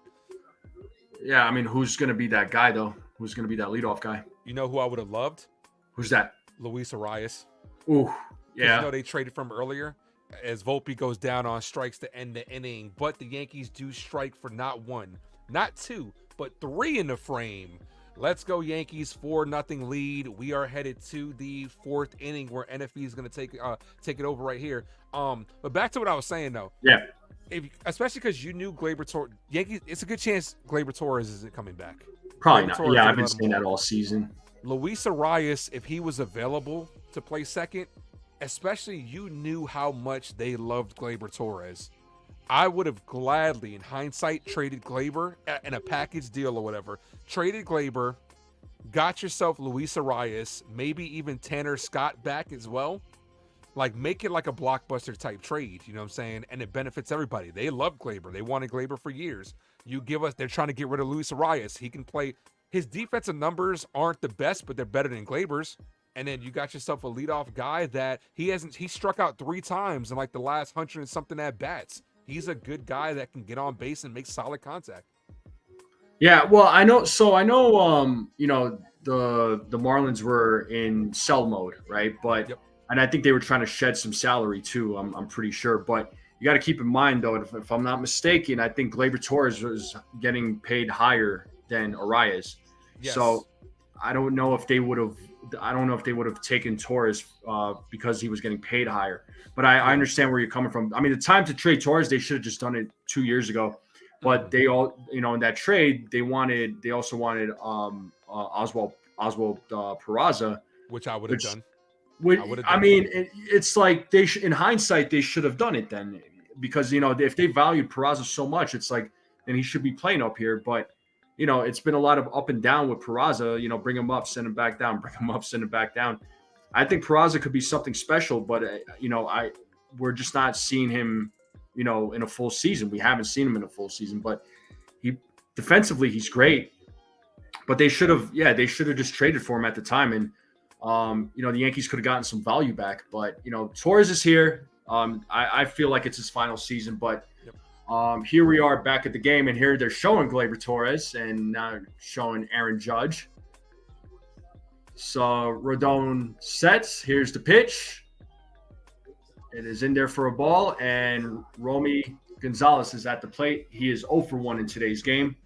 Yeah, I mean, who's going to be that guy, though? Who's going to be that leadoff guy? You know who I would have loved? Who's that? Luis Arias. Ooh, yeah. They traded from earlier as Volpe goes down on strikes to end the inning. But the Yankees do strike for not 1, not 2, but 3 in the frame. Let's go Yankees, 4-0 lead. We are headed to the 4th inning where NFE is going to take it over right here. But back to what I was saying though. Yeah. Especially because you knew Gleyber Torres. Yankees, it's a good chance Gleyber Torres isn't coming back. Probably not. Yeah, I've been saying that all season. Luis Arias, if he was available to play second, especially you knew how much they loved Gleyber Torres. I would have gladly, in hindsight, traded Gleyber in a package deal or whatever. Traded Gleyber, got yourself Luis Arias, maybe even Tanner Scott back as well. Like, make it like a blockbuster type trade, you know what I'm saying? And it benefits everybody. They love Gleyber. They wanted Gleyber for years. They're trying to get rid of Luis Arias. He can play. His defensive numbers aren't the best, but they're better than Gleyber's. And then you got yourself a leadoff guy that he struck out 3 times in like the last 100 and something at bats. He's a good guy that can get on base and make solid contact. Yeah, well, I know. So I know, the Marlins were in sell mode, right? But and I think they were trying to shed some salary too. I'm pretty sure. But you got to keep in mind though, if I'm not mistaken, I think Gleyber Torres was getting paid higher than Arias. Yes. So I don't know if they would have taken Torres because he was getting paid higher. But I understand where you're coming from. I mean, the time to trade Torres, they should have just done it 2 years ago. But they all, in that trade, they also wanted Oswald Peraza, which I would have done. It's like in hindsight, they should have done it then, because if they valued Peraza so much, it's like then he should be playing up here. But it's been a lot of up and down with Peraza. Bring him up, send him back down, bring him up, send him back down. I think Peraza could be something special, but we're just not seeing him, in a full season. We haven't seen him in a full season, but defensively he's great. But they should have just traded for him at the time, and the Yankees could have gotten some value back. But Torres is here. I feel like it's his final season, but here we are back at the game, and here they're showing Gleyber Torres and now showing Aaron Judge. So Rodon sets. Here's the pitch. It is in there for a ball, and Romy Gonzalez is at the plate. He is 0 for 1 in today's game.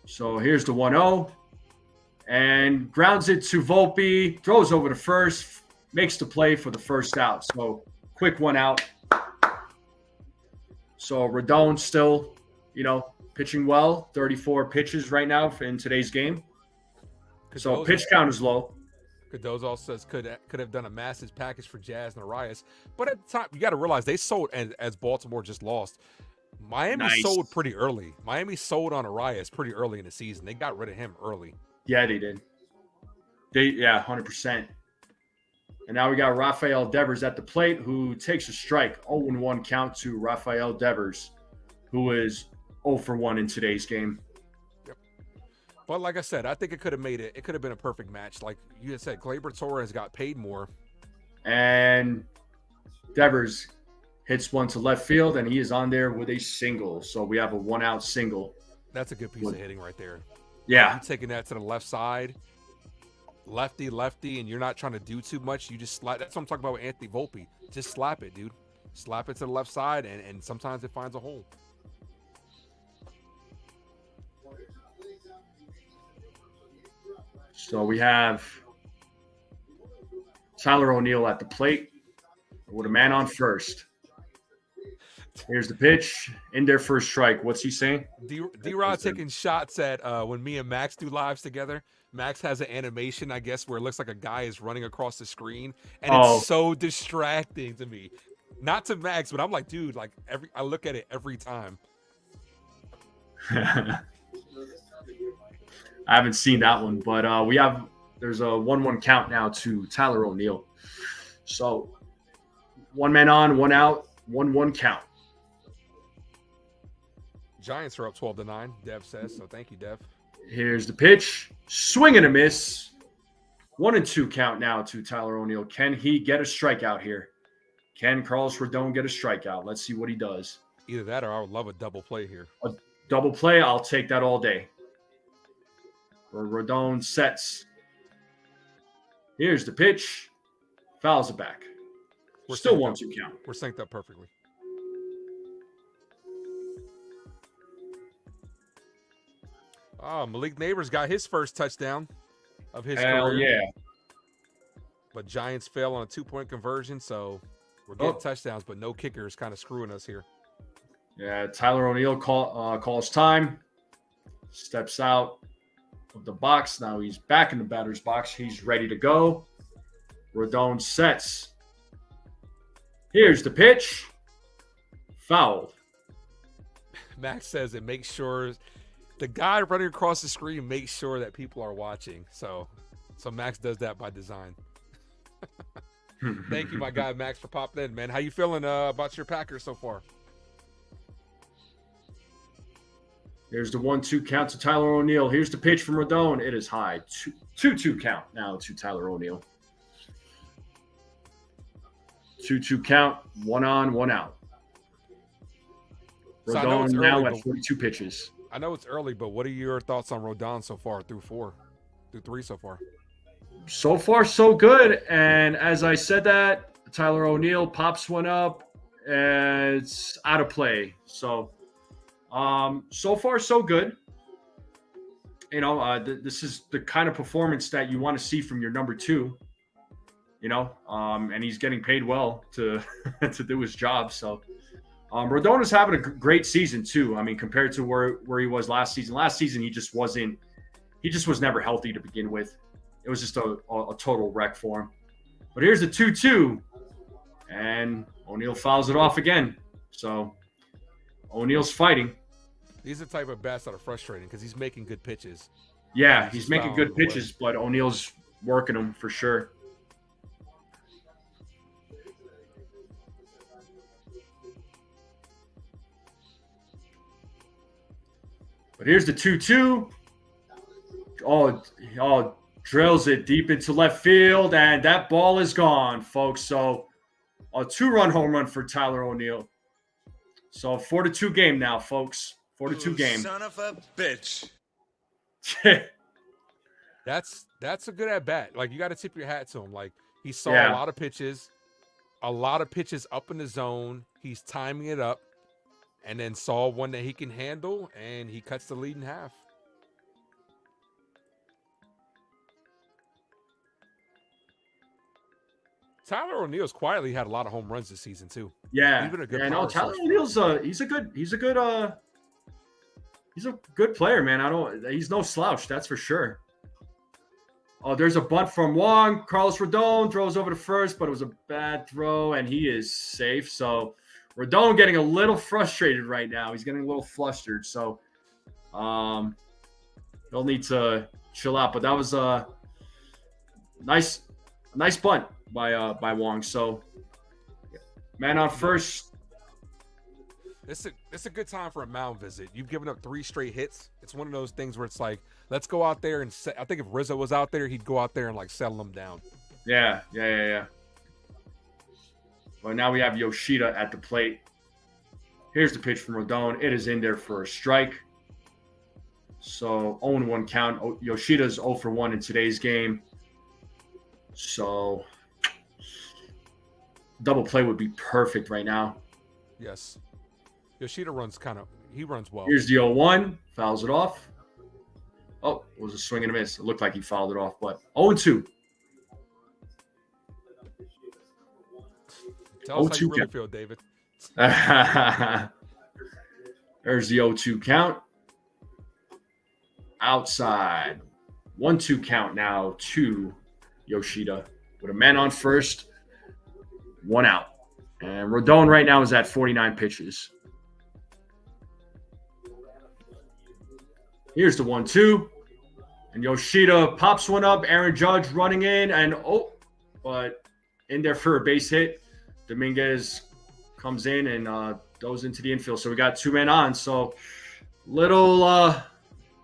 So here's the 1-0, and grounds it to Volpe, throws over to first, makes the play for the first out. So quick 1 out. So Rodon still, pitching well, 34 pitches right now in today's game. So pitch count is low. Cardozo says could have done a massive package for Jazz and Arias. But at the time, you got to realize they sold, as Baltimore just lost. Miami sold pretty early. Miami sold on Arias pretty early in the season. They got rid of him early. Yeah, they did. 100%. And now we got Rafael Devers at the plate, who takes a strike. 0-1 count to Rafael Devers, who is 0 for 1 in today's game. Yep. But like I said, I think it could have made it. It could have been a perfect match. Like you had said, Gleyber Torres got paid more. And Devers hits one to left field, and he is on there with a single. So we have a 1-out single. That's a good piece of hitting right there. Yeah. You're taking that to the left side, lefty, and you're not trying to do too much. You just slap. That's what I'm talking about with Anthony Volpe. Just slap it, dude. Slap it to the left side, and sometimes it finds a hole. So we have Tyler O'Neill at the plate with a man on first. Here's the pitch. In there for a strike. What's he saying? D-Rod taking shots at when me and Max do lives together. Max has an animation, I guess, where it looks like a guy is running across the screen, and it's so distracting to me. Not to Max, but I'm like, dude, like I look at it every time. I haven't seen that one, but there's a 1-1 count now to Tyler O'Neill. So 1 man on, 1 out, 1-1 count. Giants are up 12-9, Dev says, so thank you, Dev. Here's the pitch. Swing and a miss. 1-2 count now to Tyler O'Neill. Can he get a strikeout here? Can Carlos Rodon get a strikeout? Let's see what he does. Either that or I would love a double play here. A double play, I'll take that all day. Rodon sets. Here's the pitch. Fouls it back. We're still 1-2 count. We're synced up perfectly. Oh, Malik Neighbors got his first touchdown of his career. Hell yeah. But Giants fail on a 2-point conversion, so we're getting touchdowns, but no kickers, kind of screwing us here. Yeah, Tyler O'Neill calls time, steps out of the box. Now he's back in the batter's box. He's ready to go. Rodon sets. Here's the pitch. Fouled. Max says it makes sure the guy running across the screen makes sure that people are watching. So Max does that by design. Thank you, my guy Max, for popping in, man. How you feeling about your Packers so far? There's the 1-2 count to Tyler O'Neill. Here's the pitch from Rodon. It is high. 2-2 count now to Tyler O'Neill. 2-2 count. 1 on, 1 out. Rodon now at 42 pitches. I know it's early, but what are your thoughts on Rodon so far through 3 so far? So far, so good. And as I said that, Tyler O'Neill pops one up. And it's out of play. So far, so good. You know, this is the kind of performance that you want to see from your number 2. You know, and he's getting paid well to to do his job. So Rodon is having a great season too. I mean, compared to where he was last season. Last season, he just was never healthy to begin with. It was just a total wreck for him. But here's the 2-2, and O'Neill fouls it off again. So O'Neill's fighting. These are the type of bats that are frustrating because he's making good pitches. Yeah, he's making good pitches, but O'Neill's working them for sure. But here's the 2-2. Oh, drills it deep into left field, and that ball is gone, folks. So a 2-run home run for Tyler O'Neill. So 4-2 game now, folks. 4-2 game. Son of a bitch. That's a good at bat. Like, you got to tip your hat to him. Like, he saw a lot of pitches up in the zone. He's timing it up, and then saw one that he can handle, and he cuts the lead in half. Tyler O'Neill's quietly had a lot of home runs this season too. Yeah, even a good. Tyler O'Neill's he's a good player, man. He's no slouch, that's for sure. Oh, there's a bunt from Wong. Carlos Rodon throws over to first, but it was a bad throw, and he is safe. So Rodon getting a little frustrated right now. He's getting a little flustered. So he'll need to chill out. But that was a nice bunt. by Wong. So man on first. It's a good time for a mound visit. You've given up 3 straight hits. It's one of those things where it's like, let's go out there and I think if Rizzo was out there, he'd go out there and like settle them down. Yeah. Well, now we have Yoshida at the plate. Here's the pitch from Rodon. It is in there for a strike. So 0-1 count. Yoshida's 0 for 1 in today's game. So double play would be perfect right now. Yes. Yoshida runs he runs well. Here's the 0-1. Fouls it off. Oh, it was a swing and a miss. It looked like he fouled it off, but 0-2. Tell us how you really feel, David. There's the 0-2 count. Outside. 1-2 count now to Yoshida with a man on first, 1 out. And Rodon right now is at 49 pitches. Here's the 1-2. And Yoshida pops one up. Aaron Judge running in. And, but in there for a base hit. Dominguez comes in and goes into the infield. So we got 2 men on. So little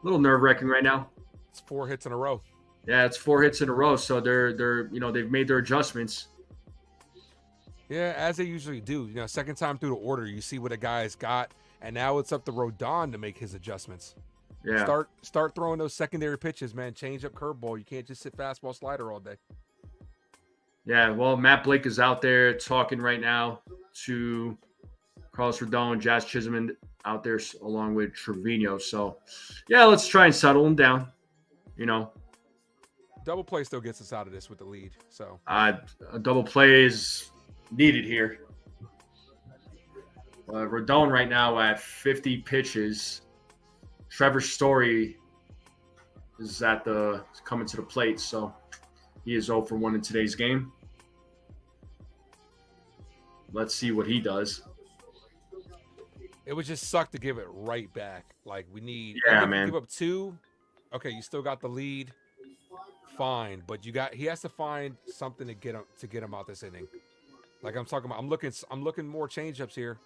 nerve-wracking right now. It's 4 hits in a row. Yeah, it's 4 hits in a row. So they're they've made their adjustments. Yeah, as they usually do. Second time through the order, you see what a guy's got, and now it's up to Rodon to make his adjustments. Yeah. Start throwing those secondary pitches, man. Change up curveball. You can't just sit fastball slider all day. Yeah, well, Matt Blake is out there talking right now to Carlos Rodon, Jazz Chisholm out there along with Trevino. So, yeah, let's try and settle him down. Double play still gets us out of this with the lead. So a double play is needed here. Rodon right now at 50 pitches. Trevor Story is coming to the plate, so he is 0 for 1 in today's game. Let's see what he does. It would just suck to give it right back. Like we need. Yeah, man. Give up 2. Okay, you still got the lead. Fine, but he has to find something to get him out this inning. Like I'm talking about, I'm looking more changeups here.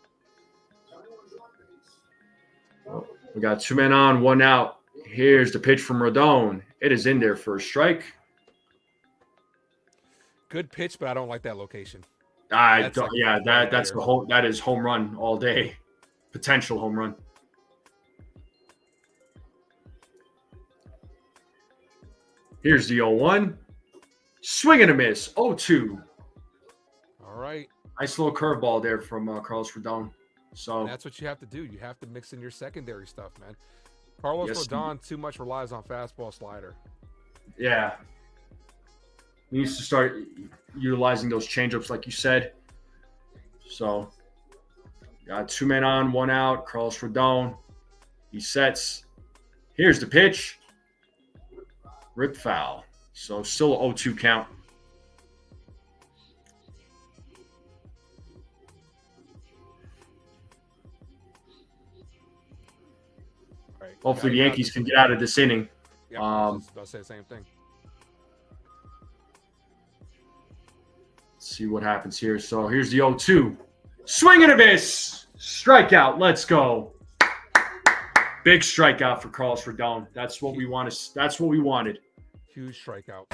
We got 2 men on, 1 out. Here's the pitch from Rodon. It is in there for a strike. Good pitch, but I don't like that location. That is home run all day. Potential home run. Here's the 0-1. Swing and a miss. 0-2. All right. Nice little curveball there from Carlos Rodon. So and that's what you have to do. You have to mix in your secondary stuff, man. Carlos Rodon too much relies on fastball slider. Yeah. He needs to start utilizing those changeups like you said. So got 2 men on, 1 out. Carlos Rodon. He sets. Here's the pitch. Rip foul. So still a 0-2 count. Right. Hopefully the Yankees can get out of this inning. Yeah, I was about to say the same thing. Let's see what happens here. So here's the 0-2. Swing and a miss. Strikeout. Let's go. Big strikeout for Carlos Rodon. That's what we wanted. That's what we wanted. Huge strikeout.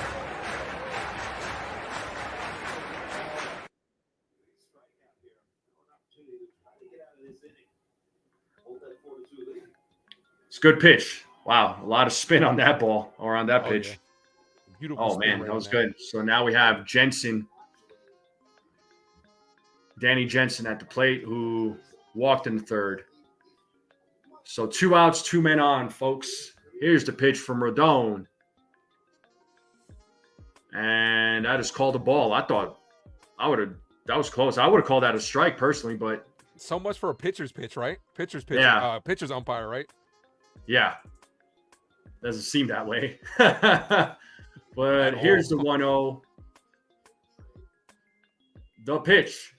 It's a good pitch. Wow, a lot of spin on that ball or on that pitch. Yeah. Beautiful. Oh man, that was good. So now we have Danny Jensen at the plate, who walked in the third. So 2 outs, 2 men on, folks. Here's the pitch from Rodon. And that is called a ball. I thought that was close. I would have called that a strike personally, but. So much for a pitcher's pitch, right? Pitcher's pitch. Yeah. Pitcher's umpire, right? Yeah. Doesn't seem that way. But here's the 1-0. The pitch.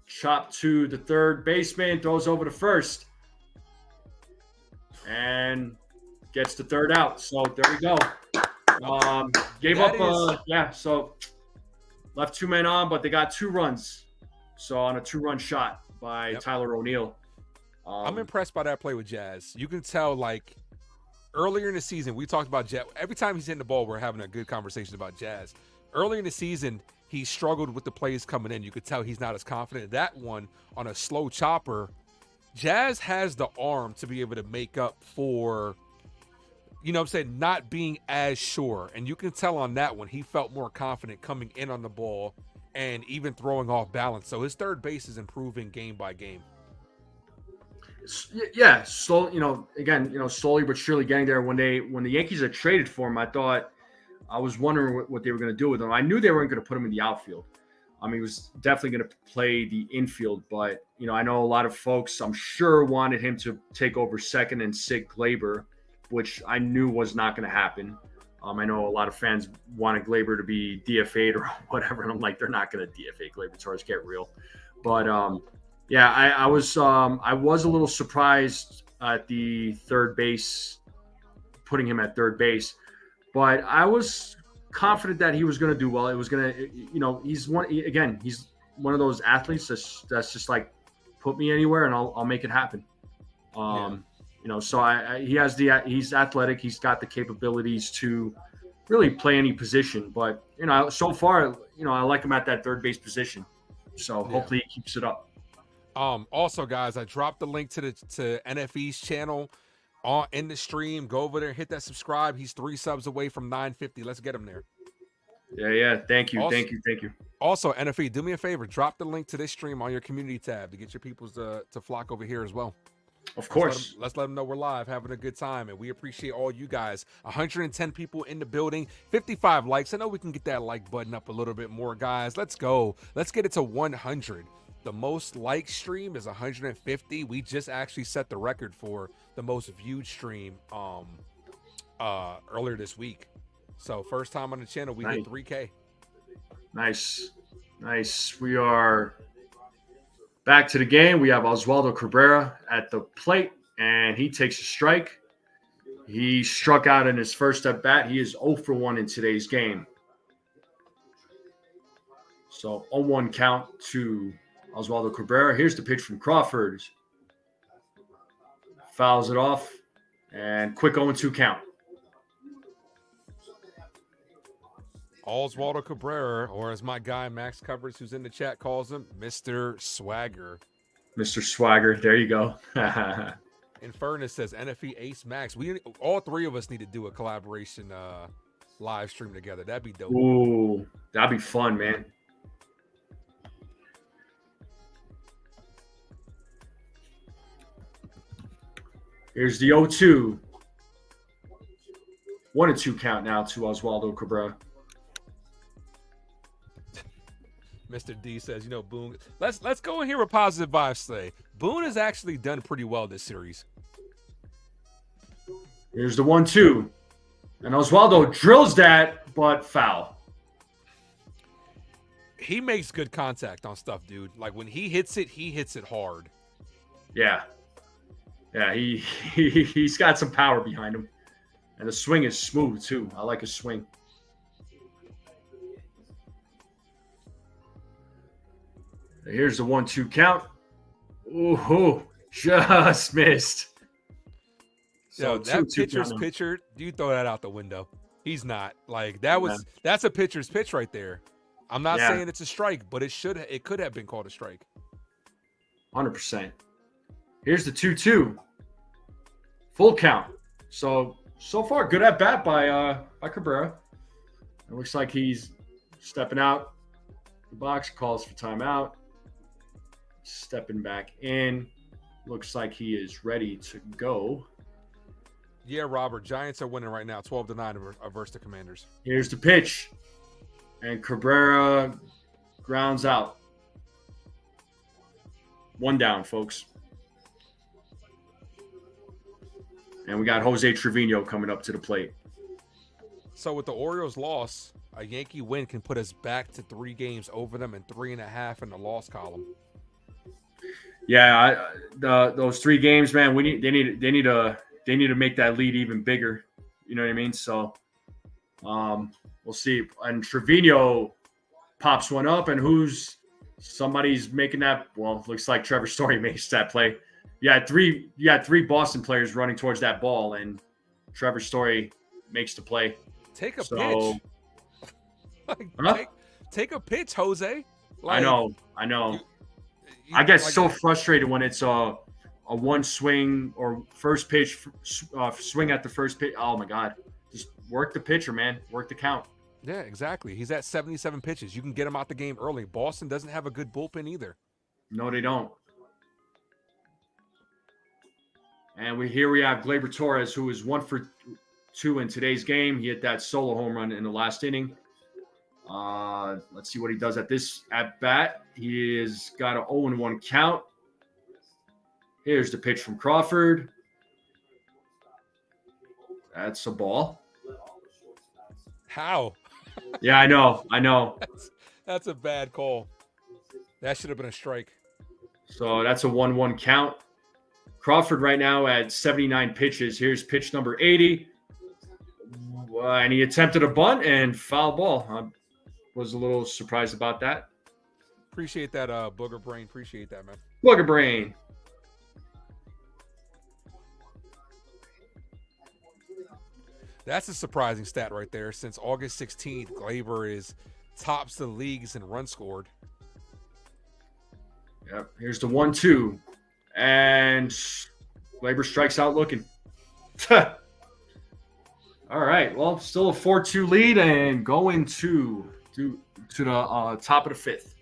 Chop to the third baseman, throws over to first. And gets the third out. So there we go. Gave up. So left 2 men on, but they got 2 runs. So on a 2-run shot by Tyler O'Neill. I'm impressed by that play with Jazz. You can tell, like, earlier in the season, we talked about Jazz. Every time he's hitting the ball, we're having a good conversation about Jazz. Earlier in the season, he struggled with the plays coming in. You could tell he's not as confident. That one, on a slow chopper, Jazz has the arm to be able to make up for, you know what I'm saying, not being as sure. And you can tell on that one, he felt more confident coming in on the ball and even throwing off balance. So his third base is improving game by game. Yeah, so slowly but surely getting there. When the Yankees had traded for him, I was wondering what they were going to do with him. I knew they weren't going to put him in the outfield. I mean, he was definitely going to play the infield, but I know a lot of folks, I'm sure, wanted him to take over second and sit Glaber, which I knew was not going to happen. I know a lot of fans wanted Glaber to be DFA'd or whatever, and I'm like, they're not going to DFA Glaber. Torres, get real. But yeah, I was a little surprised at the third base, putting him at third base, but I was confident that he was going to do well. It was going to, he's one of those athletes that's just like, put me anywhere and I'll make it happen. So he's athletic. He's got the capabilities to really play any position, but so far, I like him at that third base position. So hopefully he keeps it up. Also, guys, I dropped the link to NFE's channel in the stream. Go over there, hit that subscribe. He's 3 subs away from 950. Let's get him there. Yeah. Thank you. Also, thank you. Also, NFE, do me a favor. Drop the link to this stream on your community tab to get your peoples to flock over here as well. Of course. Let's let them know we're live, having a good time, and we appreciate all you guys. 110 people in the building, 55 likes. I know we can get that like button up a little bit more, guys. Let's go. Let's get it to 100. The most liked stream is 150. We just actually set the record for the most viewed stream earlier this week. So first time on the channel, we hit 3K. Nice. We are back to the game. We have Oswaldo Cabrera at the plate, and he takes a strike. He struck out in his first at bat. He is 0 for 1 in today's game. So 0-1 count to Oswaldo Cabrera. Here's the pitch from Crawford. Fouls it off, and quick 0-2 count. Oswaldo Cabrera, or as my guy Max Covers, who's in the chat, calls him, Mr. Swagger. Mr. Swagger, there you go. Infernus says NFE Ace Max. We all 3 of us need to do a collaboration live stream together. That'd be dope. Ooh, that'd be fun, man. Here's the 0-2. 1-2 count now to Oswaldo Cabrera. Mr. D says, Boone. Let's go in here with positive vibes today. Boone has actually done pretty well this series. Here's the 1-2. And Oswaldo drills that, but foul. He makes good contact on stuff, dude. Like when he hits it hard. Yeah. Yeah, he's got some power behind him. And the swing is smooth, too. I like his swing. Here's the 1-2 count. Ooh, just missed. So that pitcher's pitcher, you throw that out the window. He's not. Like that's a pitcher's pitch right there. I'm not saying it's a strike, but it could have been called a strike. 100%. Here's the 2-2. Full count. So far, good at bat by Cabrera. It looks like he's stepping out the box, calls for timeout. Stepping back in. Looks like he is ready to go. Yeah, Robert. Giants are winning right now, 12-9 versus the Commanders. Here's the pitch. And Cabrera grounds out. 1 down, folks. And we got Jose Trevino coming up to the plate. So with the Orioles' loss, a Yankee win can put us back to 3 games over them and 3.5 in the loss column. Yeah, those 3 games, man. They need to make that lead even bigger. You know what I mean? So, we'll see. And Trevino pops one up, and somebody's making that. Well, looks like Trevor Story makes that play. You had three Boston players running towards that ball, and Trevor Story makes the play. Take a pitch. Take a pitch, Jose. I know. I get so frustrated when it's a one swing or first pitch swing at the first pitch. Oh my God. Just work the pitcher, man. Work the count. Yeah, exactly. He's at 77 pitches. You can get him out the game early. Boston doesn't have a good bullpen either. No, they don't. And we have Gleyber Torres, who is 1 for 2 in today's game. He hit that solo home run in the last inning. Let's see what he does at bat. He has got an 0-1 count. Here's the pitch from Crawford. That's a ball. How? Yeah, I know. That's a bad call. That should have been a strike. So that's a 1-1 count. Crawford right now at 79 pitches. Here's pitch number 80. And he attempted a bunt and foul ball. I was a little surprised about that. Appreciate that, Booger Brain. Appreciate that, man. Booger Brain. That's a surprising stat right there. Since August 16th, Gleyber tops the leagues in runs scored. Yep. Here's the 1-2. And Gleyber strikes out looking. All right. Well, still a 4-2 lead and going to the top of the fifth.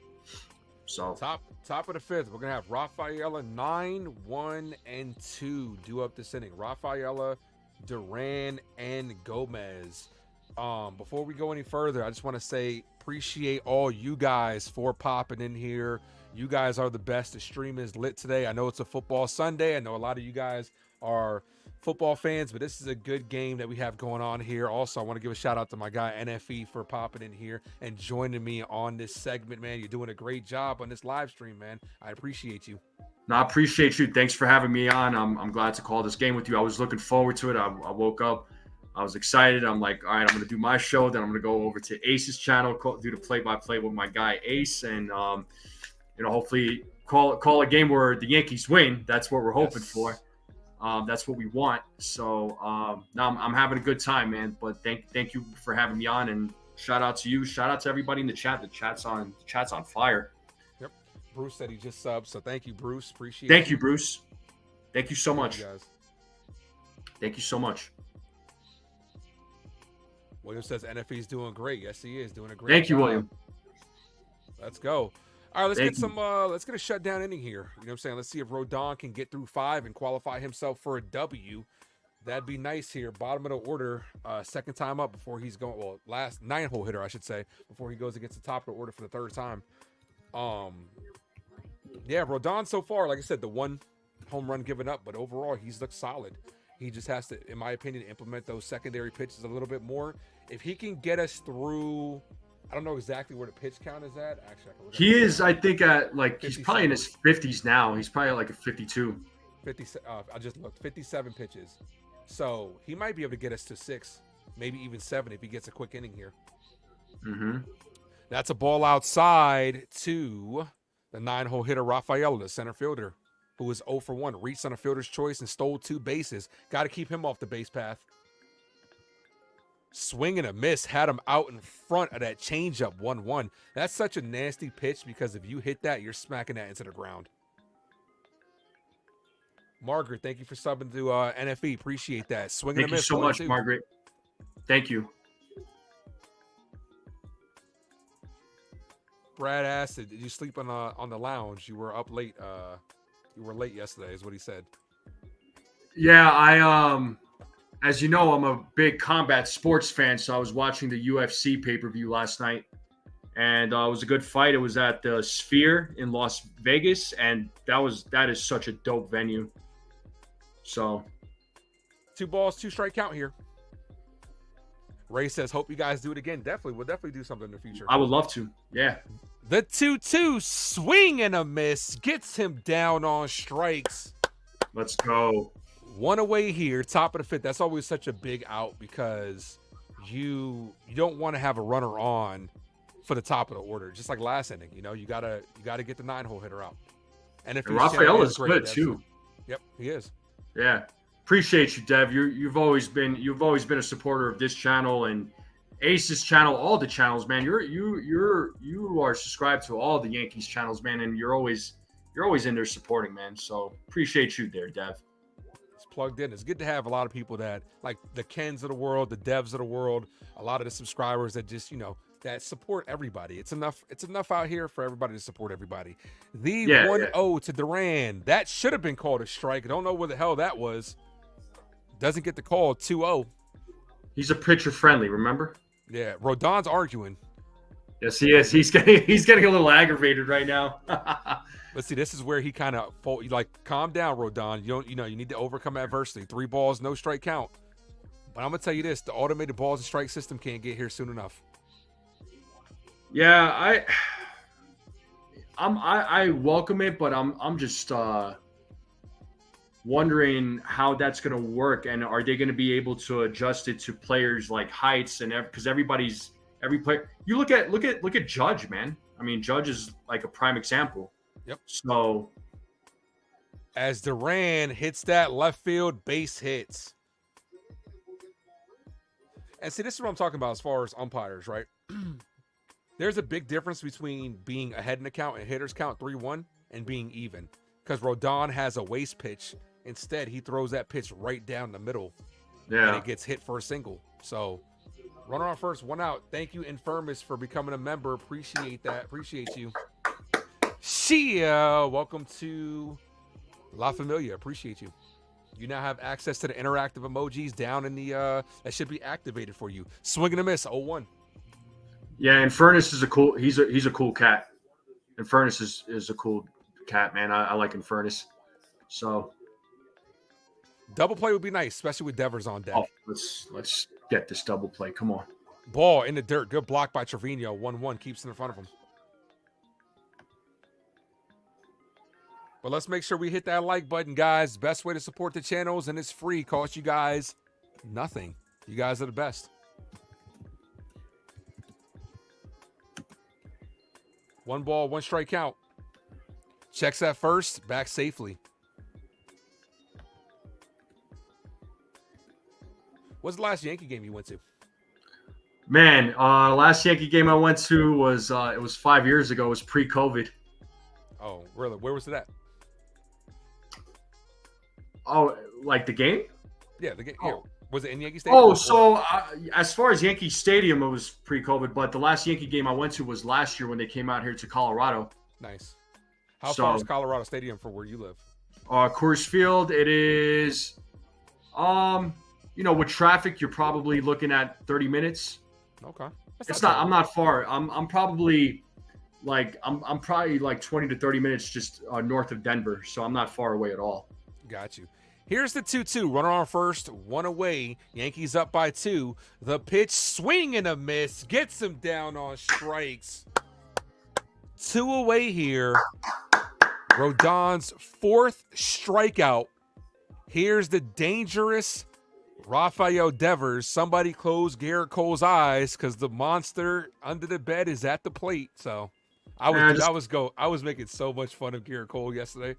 So top of the fifth, we're gonna have Rafaela 9-1-2 due up this inning. Rafaela, Duran, and Gomez. Before we go any further, I just want to say appreciate all you guys for popping in here. You guys are the best. The stream is lit today. I know it's a football Sunday. I know a lot of you guys are football fans, but this is a good game that we have going on here. Also, I want to give a shout out to my guy NFE for popping in here and joining me on this segment, man. You're doing a great job on this live stream, man. I appreciate you. No, I appreciate you. Thanks for having me on. I'm glad to call this game with you. I was looking forward to it. I woke up. I was excited. I'm like, all right, I'm going to do my show. Then I'm going to go over to Ace's channel, do the play-by-play with my guy Ace, and hopefully call a game where the Yankees win. That's what we're hoping for. That's what we want. So now I'm having a good time, man. But thank you for having me on, and shout out to you. Shout out to everybody in the chat. The chat's on fire. Yep. Bruce said he just subbed, so thank you, Bruce. Appreciate it. Thank you, Bruce. Thank you so much. Guys. Thank you so much. William says NFE's doing great. Yes, he is doing a great job. Thank you, William. Let's go. All right, let's get a shutdown inning here. You know what I'm saying? Let's see if Rodon can get through 5 and qualify himself for a W. That'd be nice here. Bottom of the order, second time up before he's going. Well, last 9-hole hitter, I should say, before he goes against the top of the order for the third time. Yeah, Rodon so far, like I said, the one home run given up, but overall he's looked solid. He just has to, in my opinion, implement those secondary pitches a little bit more. If he can get us through, I don't know exactly where the pitch count is at. Actually, he is, I think, at he's probably in his 50s now. He's probably like a 52. 50. I just looked, 57 pitches. So he might be able to get us to 6, maybe even 7 if he gets a quick inning here. Mm-hmm. That's a ball outside to the 9-hole hitter, Rafaela, the center fielder, who was 0 for 1, reached center fielder's choice and stole 2 bases. Got to keep him off the base path. Swing and a miss, had him out in front of that changeup 1-1. That's such a nasty pitch because if you hit that, you're smacking that into the ground. Margaret, thank you for subbing to NFE. Appreciate that. Swing and a miss. Thank you so much, Margaret. Thank you. Brad asked, did you sleep on the lounge? You were up late. You were late yesterday, is what he said. Yeah, I as you know, I'm a big combat sports fan, so I was watching the UFC pay-per-view last night, and it was a good fight. It was at the Sphere in Las Vegas, and that is such a dope venue. So, 2 balls, 2 strike count here. Ray says, hope you guys do it again. Definitely. We'll definitely do something in the future. I would love to. Yeah. The 2-2 swing and a miss gets him down on strikes. Let's go. 1 away here, top of the 5th. That's always such a big out because you don't want to have a runner on for the top of the order, just like last inning. You know, you gotta get the 9-hole hitter out. And if Rafael is good too. Yep, he is. Yeah, appreciate you, Dev. You've always been a supporter of this channel and Ace's channel, all the channels, man. You are subscribed to all the Yankees channels, man, and you're always in there supporting, man. So appreciate you there, Dev. It's plugged in. It's good to have a lot of people that like the Kens of the world, the Devs of the world, a lot of the subscribers that just, you know, that support everybody. It's enough out here for everybody to support everybody. The 1-0 to Duran. That should have been called a strike. I don't know what the hell that was. Doesn't get the call. 2-0. He's a pitcher friendly, remember? Yeah, Rodon's arguing. Yes, he is. He's getting a little aggravated right now. Let's see. This is where he kind of like, calm down, Rodon. You need to overcome adversity. 3 balls, no strike count. But I'm gonna tell you this: the automated balls and strike system can't get here soon enough. Yeah, I welcome it, but I'm just wondering how that's going to work, and are they going to be able to adjust it to players like heights and because every player. You look at Judge, man. I mean, Judge is like a prime example. Yep. So as Duran hits that left field, base hits. And see, this is what I'm talking about as far as umpires, right? There's a big difference between being ahead in the count and hitters count 3-1 and being even. Because Rodon has a waste pitch. Instead, he throws that pitch right down the middle. Yeah. And it gets hit for a single. So, runner on first, 1 out. Thank you, Infirmus, for becoming a member. Appreciate that. Appreciate you. Chyeaaa, welcome to La Familia. Appreciate you. You now have access to the interactive emojis down in the that should be activated for you. Swing and a miss, 0-1. Yeah, and Furnace is he's a cool cat. And Furnace is a cool cat, man. I like Furnace. So double play would be nice, especially with Devers on deck. Oh, let's get this double play. Come on. Ball in the dirt. Good block by Trevino. 1-1 keeps it in front of him. But let's make sure we hit that like button, guys. Best way to support the channels, and it's free. Costs you guys nothing. You guys are the best. 1 ball, 1 strike count. Checks at first, back safely. What's the last Yankee game you went to? Man, last Yankee game I went to was it was 5 years ago. It was pre-COVID. Oh, really? Where was it at? Oh, like the game? Yeah, the game. Oh. Yeah. Was it in Yankee Stadium? Oh, so as far as Yankee Stadium, it was pre-COVID, but the last Yankee game I went to was last year when they came out here to Colorado. Nice. How far is Colorado Stadium for where you live? Coors Field, it is, with traffic, you're probably looking at 30 minutes. Okay. I'm not far. I'm probably like 20 to 30 minutes just north of Denver, so I'm not far away at all. Got you. Here's the 2-2. Runner on first, 1 away. Yankees up by 2. The pitch, swing and a miss. Gets him down on strikes. 2 away here. Rodon's 4th strikeout. Here's the dangerous Rafael Devers. Somebody close Garrett Cole's eyes because the monster under the bed is at the plate. So I was making so much fun of Garrett Cole yesterday.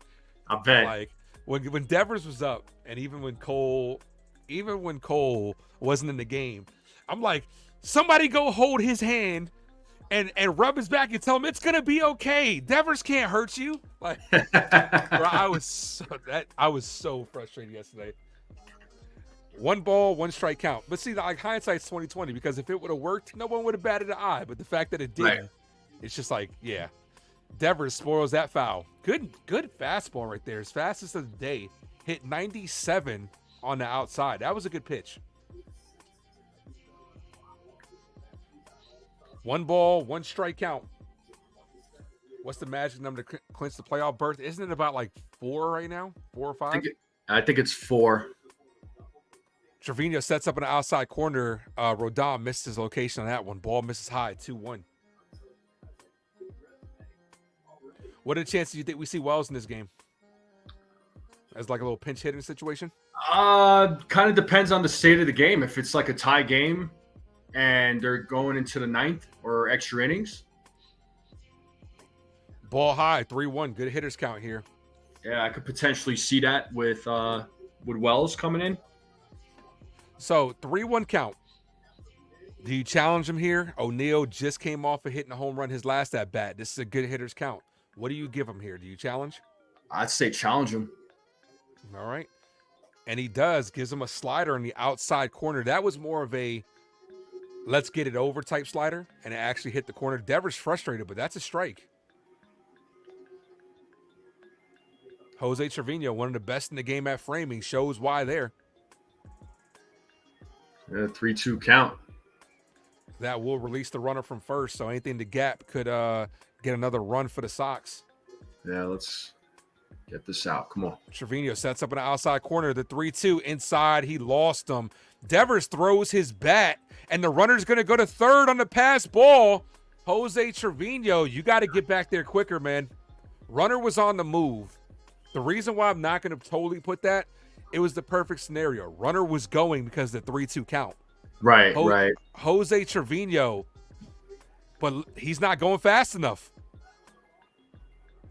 I bet. Like, when Devers was up, and even when Cole wasn't in the game, I'm like, somebody go hold his hand and rub his back and tell him it's gonna be okay. Devers can't hurt you. Like, bro, I was so frustrated yesterday. 1 ball, 1 strike count. But see, like, hindsight's 20/20, because if it would have worked, no one would have batted an eye. But the fact that it didn't, right. It's just like, yeah. Devers spoils that foul. Good fastball right there. His fastest of the day. Hit 97 on the outside. That was a good pitch. 1 ball, 1 strike count. What's the magic number to clinch the playoff berth? Isn't it about like 4 right now? 4 or 5? I think it's 4. Trevino sets up in the outside corner. Rodon missed his location on that one. Ball misses high. 2-1. What are the chances you think we see Wells in this game? As like a little pinch hitting situation? Kind of depends on the state of the game. If it's like a tie game, and they're going into the 9th or extra innings. Ball high, 3-1. Good hitters count here. Yeah, I could potentially see that with Wells coming in. So 3-1 count. Do you challenge him here? O'Neill just came off of hitting a home run his last at bat. This is a good hitters count. What do you give him here? Do you challenge? I'd say challenge him. All right. And he does. Gives him a slider in the outside corner. That was more of a let's get it over type slider, and it actually hit the corner. Devers frustrated, but that's a strike. Jose Trevino, one of the best in the game at framing, shows why there. Yeah, 3-2 count. That will release the runner from first, so anything to gap could get another run for the Sox. Yeah, let's get this out. Come on. Trevino sets up an outside corner. The 3-2 inside. He lost him. Devers throws his bat, and the runner's going to go to third on the pass ball. Jose Trevino, you got to get back there quicker, man. Runner was on the move. The reason why I'm not going to totally put that, it was the perfect scenario. Runner was going because of the 3-2 count. Right, right. Jose Trevino, but he's not going fast enough.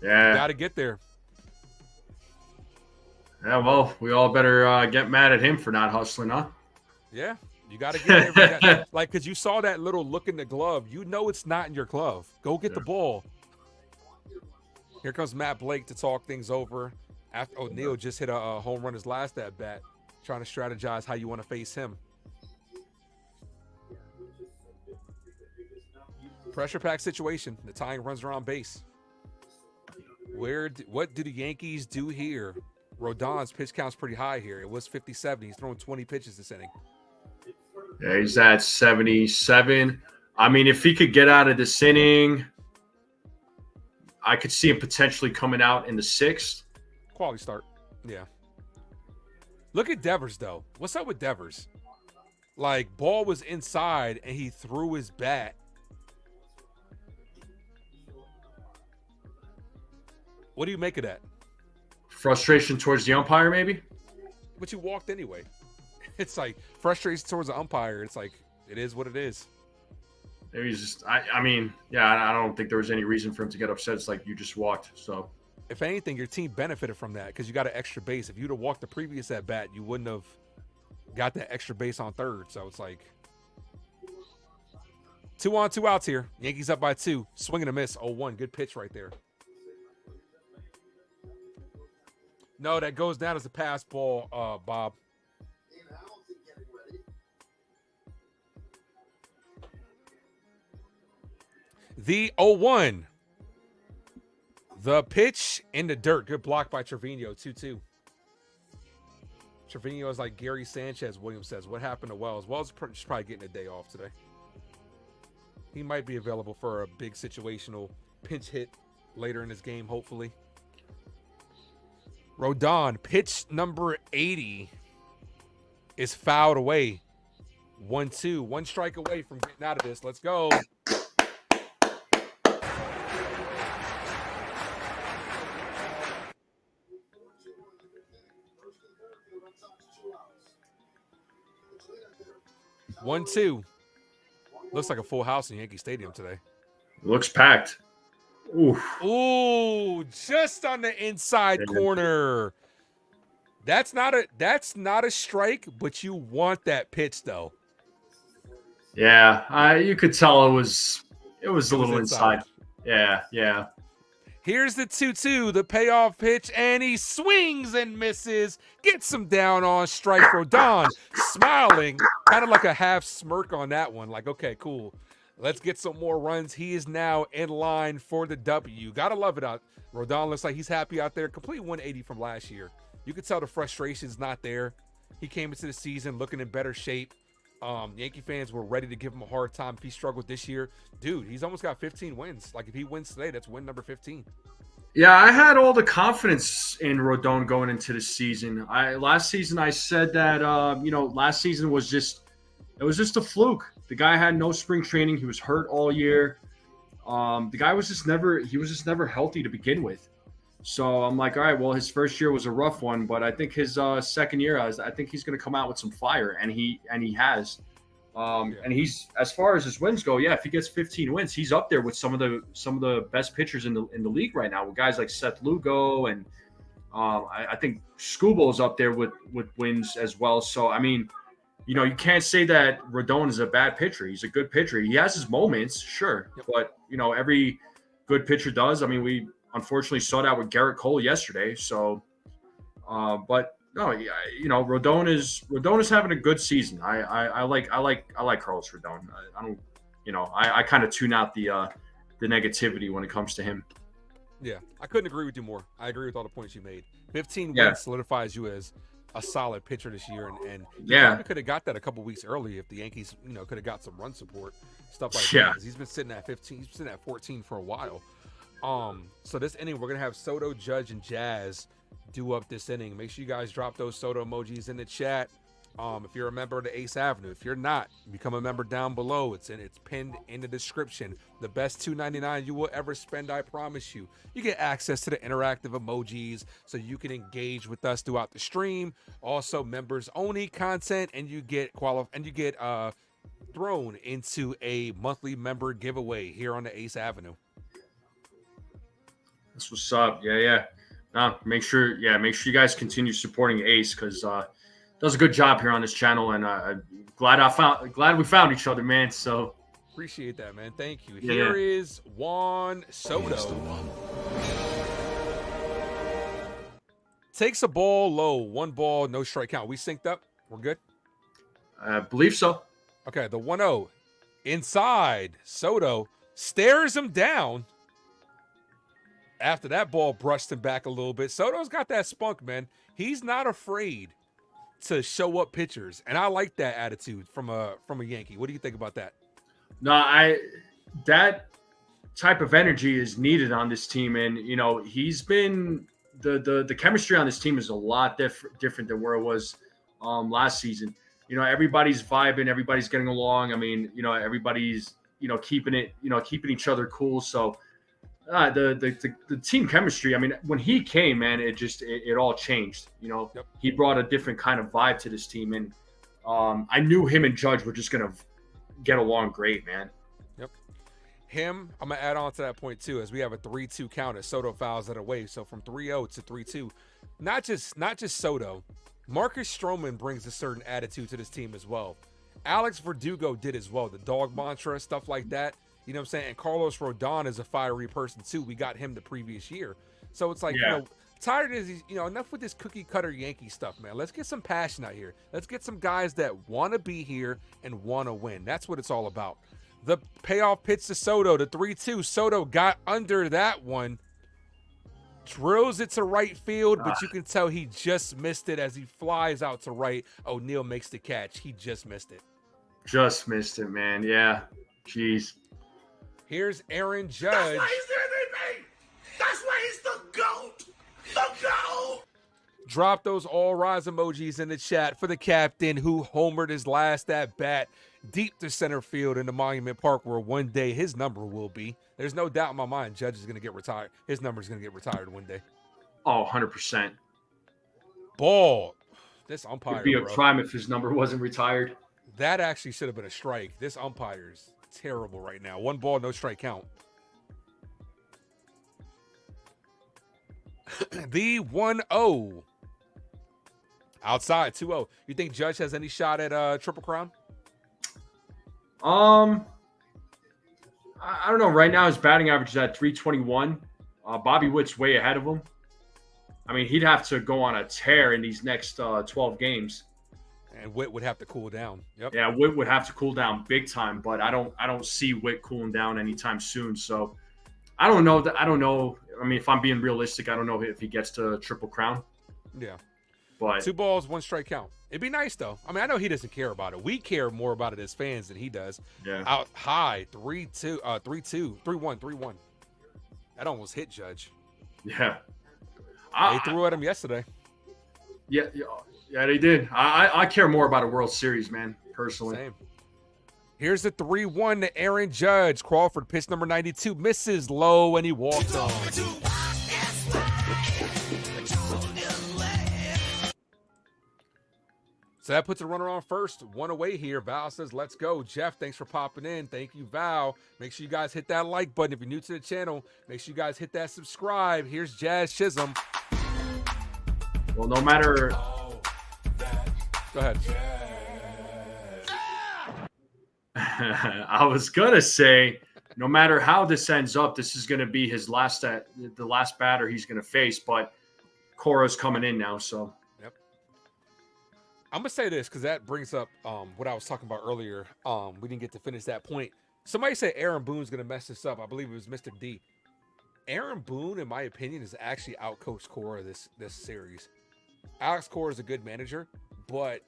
Yeah. Got to get there. Yeah, well, we all better get mad at him for not hustling, huh? Yeah, you got to get there. Like, because you saw that little look in the glove. You know it's not in your glove. Go get the ball. Here comes Matt Blake to talk things over. After O'Neill just hit a home run his last at bat, trying to strategize how you want to face him. Pressure pack situation. The tying runs around base. What do the Yankees do here? Rodon's pitch count's pretty high here. It was 57. He's throwing 20 pitches this inning. Yeah, he's at 77. I mean, if he could get out of this inning, I could see him potentially coming out in the 6th. Quality start. Yeah. Look at Devers, though. What's up with Devers? Like, ball was inside, and he threw his bat. What do you make of that? Frustration towards the umpire, maybe? But you walked anyway. It's like frustration towards the umpire. It's like, it is what it is. Maybe he's just, I mean, yeah, I don't think there was any reason for him to get upset. It's like you just walked, so. If anything, your team benefited from that because you got an extra base. If you'd have walked the previous at bat, you wouldn't have got that extra base on third. So it's like 2 on, 2 outs here. Yankees up by 2. Swing and a miss. 0-1. Good pitch right there. No, that goes down as a pass ball, Bob. The 0-1. The pitch in the dirt. Good block by Trevino. 2-2. Trevino is like Gary Sanchez, Williams says. What happened to Wells? Wells is probably getting a day off today. He might be available for a big situational pinch hit later in this game, hopefully. Rodon, pitch number 80 is fouled away. 1-2. 1 strike away from getting out of this. Let's go. One, 2. Looks like a full house in Yankee Stadium today. Looks packed. Ooh, just on the inside corner. That's not a strike, but you want that pitch though. Yeah, you could tell it was a little inside. Yeah. Here's the 2-2, the payoff pitch, and he swings and misses. Gets him down on strike. Rodon smiling, kind of like a half smirk on that one. Like, okay, cool. Let's get some more runs. He is now in line for the W. Gotta love it out. Rodon looks like he's happy out there. Complete 180 from last year. You could tell the frustration's not there. He came into the season looking in better shape. Yankee fans were ready to give him a hard time if he struggled this year. Dude, he's almost got 15 wins. Like, if he wins today, that's win number 15. Yeah, I had all the confidence in Rodon going into the season. Last season I said that last season was just a fluke. The guy had no spring training. He was hurt all year. The guy was just never healthy to begin with. So I'm like, all right, well, his first year was a rough one, but I think his second year, I think he's going to come out with some fire, and he has. And he's, as far as his wins go, if he gets 15 wins, he's up there with some of the best pitchers in the league right now, with guys like Seth Lugo, and I think Skubal is up there with wins as well. So I mean, you can't say that Rodon is a bad pitcher. He's a good pitcher. He has his moments, sure, but every good pitcher does. I mean, we unfortunately saw that with Garrett Cole yesterday. So, but no, Rodon is having a good season. I like Carlos Rodon. I don't, I kind of tune out the negativity when it comes to him. Yeah, I couldn't agree with you more. I agree with all the points you made. 15 wins solidifies you as a solid pitcher this year, and you could have got that a couple weeks early if the Yankees, could have got some run support, stuff like that. He's been sitting at 15, he's been sitting at 14 for a while. So this inning, we're gonna have Soto, Judge, and Jazz do up this inning. Make sure you guys drop those Soto emojis in the chat. If you're a member of the Ace Avenue, if you're not, become a member down below. It's pinned in the description. The best $2.99 you will ever spend, I promise you. You get access to the interactive emojis so you can engage with us throughout the stream. Also, members only content, and you get thrown into a monthly member giveaway here on the Ace Avenue. That's what's up. Yeah. Make sure you guys continue supporting Ace, because does a good job here on this channel, and glad we found each other, man. So appreciate that, man. Thank you. Here is Juan Soto. Takes a ball low, 1 ball, no strike count. We synced up. We're good. I believe so. Okay, the 1-0 inside. Soto stares him down. After that ball brushed him back a little bit. Soto's got that spunk, man. He's not afraid to show up pitchers, and I like that attitude from a Yankee. What do you think about that? No, that type of energy is needed on this team, and he's been the chemistry on this team is a lot different than where it was last season. Everybody's vibing, everybody's getting along. I mean, everybody's keeping each other cool. So the team chemistry, I mean, when he came, man, it all changed. He brought a different kind of vibe to this team, and I knew him and Judge were just gonna get along great, man. Yep. I'm gonna add on to that point too, as we have a 3-2 count as Soto fouls it away. So from 3-0 to 3-2, not just Soto, Marcus Stroman brings a certain attitude to this team as well. Alex Verdugo did as well, the dog mantra, stuff like that. You know what I'm saying? And Carlos Rodon is a fiery person too. We got him the previous year. So it's like, tired of these, enough with this cookie cutter Yankee stuff, man. Let's get some passion out here. Let's get some guys that want to be here and want to win. That's what it's all about. The payoff pitch to Soto, the 3-2. Soto got under that one. Drills it to right field, but you can tell he just missed it as he flies out to right. O'Neal makes the catch. He just missed it. Just missed it, man. Yeah. Jeez. Here's Aaron Judge. That's why he's the MVP. That's why he's the GOAT. The GOAT. Drop those all rise emojis in the chat for the captain who homered his last at bat deep to center field in the Monument Park, where one day his number will be. There's no doubt in my mind Judge is going to get retired. His number is going to get retired one day. Oh, 100%. Ball. This umpire. It'd be a crime if his number wasn't retired. That actually should have been a strike. This umpire's terrible right now. 1 ball, no strike count. The 1-0. Outside, 2-0. You think Judge has any shot at Triple Crown? I don't know. Right now, his batting average is at 321. Bobby Witt's way ahead of him. I mean, he'd have to go on a tear in these next 12 games. And Witt would have to cool down. Yep. Yeah, Witt would have to cool down big time, but I don't see Witt cooling down anytime soon. So I don't know. I mean, if I'm being realistic, I don't know if he gets to Triple Crown. Yeah. But 2 balls, 1 strike count. It'd be nice though. I mean, I know he doesn't care about it. We care more about it as fans than he does. Yeah. Out high, 3-2, 3-2, 3-1. That almost hit Judge. Yeah. They threw at him yesterday. Yeah, they did. I care more about a World Series, man, personally. Same. Here's the 3-1 to Aaron Judge. Crawford, pitch number 92, misses low, and he walks on. So that puts a runner on first, 1 away here. Val says, let's go. Jeff, thanks for popping in. Thank you, Val. Make sure you guys hit that like button. If you're new to the channel, make sure you guys hit that subscribe. Here's Jazz Chisholm. Well, no matter... Go ahead. I was going to say, no matter how this ends up, this is going to be his last the last batter he's going to face, but Cora's coming in now, so... I'm going to say this because that brings up what I was talking about earlier. We didn't get to finish that point. Somebody said Aaron Boone's going to mess this up. I believe it was Mr. D. Aaron Boone, in my opinion, has actually outcoached Cora this series. Alex Cora is a good manager, but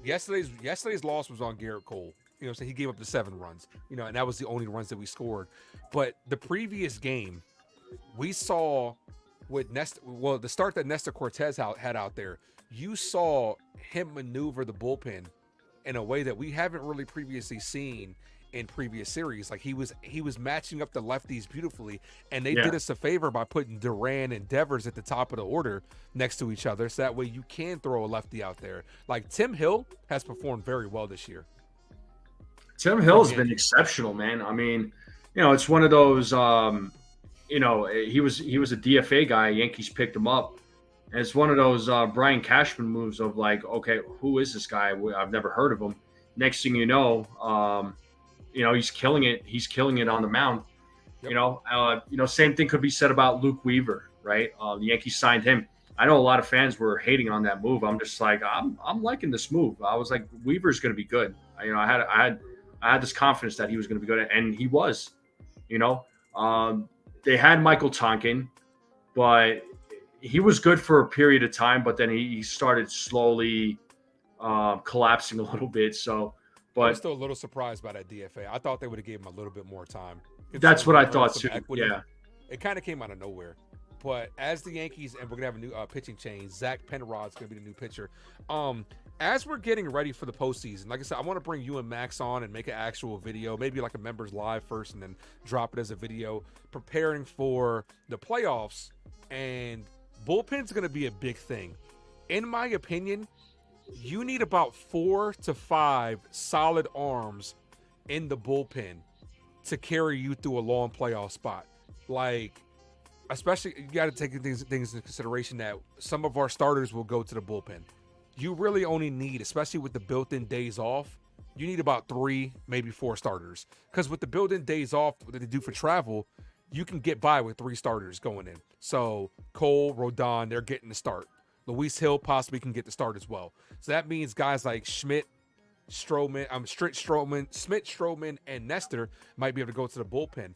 yesterday's loss was on Garrett Cole. You know, so he gave up the 7 runs, you know, and that was the only runs that we scored. But the previous game, we saw with the start that Nestor Cortez had out there, you saw him maneuver the bullpen in a way that we haven't really previously seen in previous series. Like he was matching up the lefties beautifully, and they did us a favor by putting Duran and Devers at the top of the order next to each other, so that way you can throw a lefty out there. Like Tim Hill has performed very well this year. Tim Hill's been exceptional, man. I mean, you know, it's one of those, you know, he was a DFA guy. Yankees picked him up. And it's one of those Brian Cashman moves of like, okay, who is this guy? I've never heard of him. Next thing you know, he's killing it. He's killing it on the mound. Yep. You know, same thing could be said about Luke Weaver, right? The Yankees signed him. I know a lot of fans were hating on that move. I'm just like, I'm liking this move. I was like, Weaver's going to be good. You know, I had this confidence that he was going to be good, and he was. You know, they had Michael Tonkin, but he was good for a period of time, but then he started slowly collapsing a little bit. So, but I'm still a little surprised by that DFA. I thought they would have gave him a little bit more time. That's what I thought too. Equity. Yeah, it kind of came out of nowhere. But as the Yankees, and we're gonna have a new pitching change. Zach Penrod's gonna be the new pitcher. As we're getting ready for the postseason, like I said, I want to bring you and Max on and make an actual video, maybe like a members live first, and then drop it as a video, preparing for the playoffs. And bullpen's going to be a big thing. In my opinion, you need about 4 to 5 solid arms in the bullpen to carry you through a long playoff spot. Like, especially, you got to take things into consideration that some of our starters will go to the bullpen. You really only need, especially with the built-in days off, you need about 3, maybe 4 starters. Because with the built-in days off that they do for travel, you can get by with 3 starters going in. So Cole, Rodon, they're getting the start. Luis Hill possibly can get the start as well. So that means guys like Schmidt, Stroman, and Nestor might be able to go to the bullpen.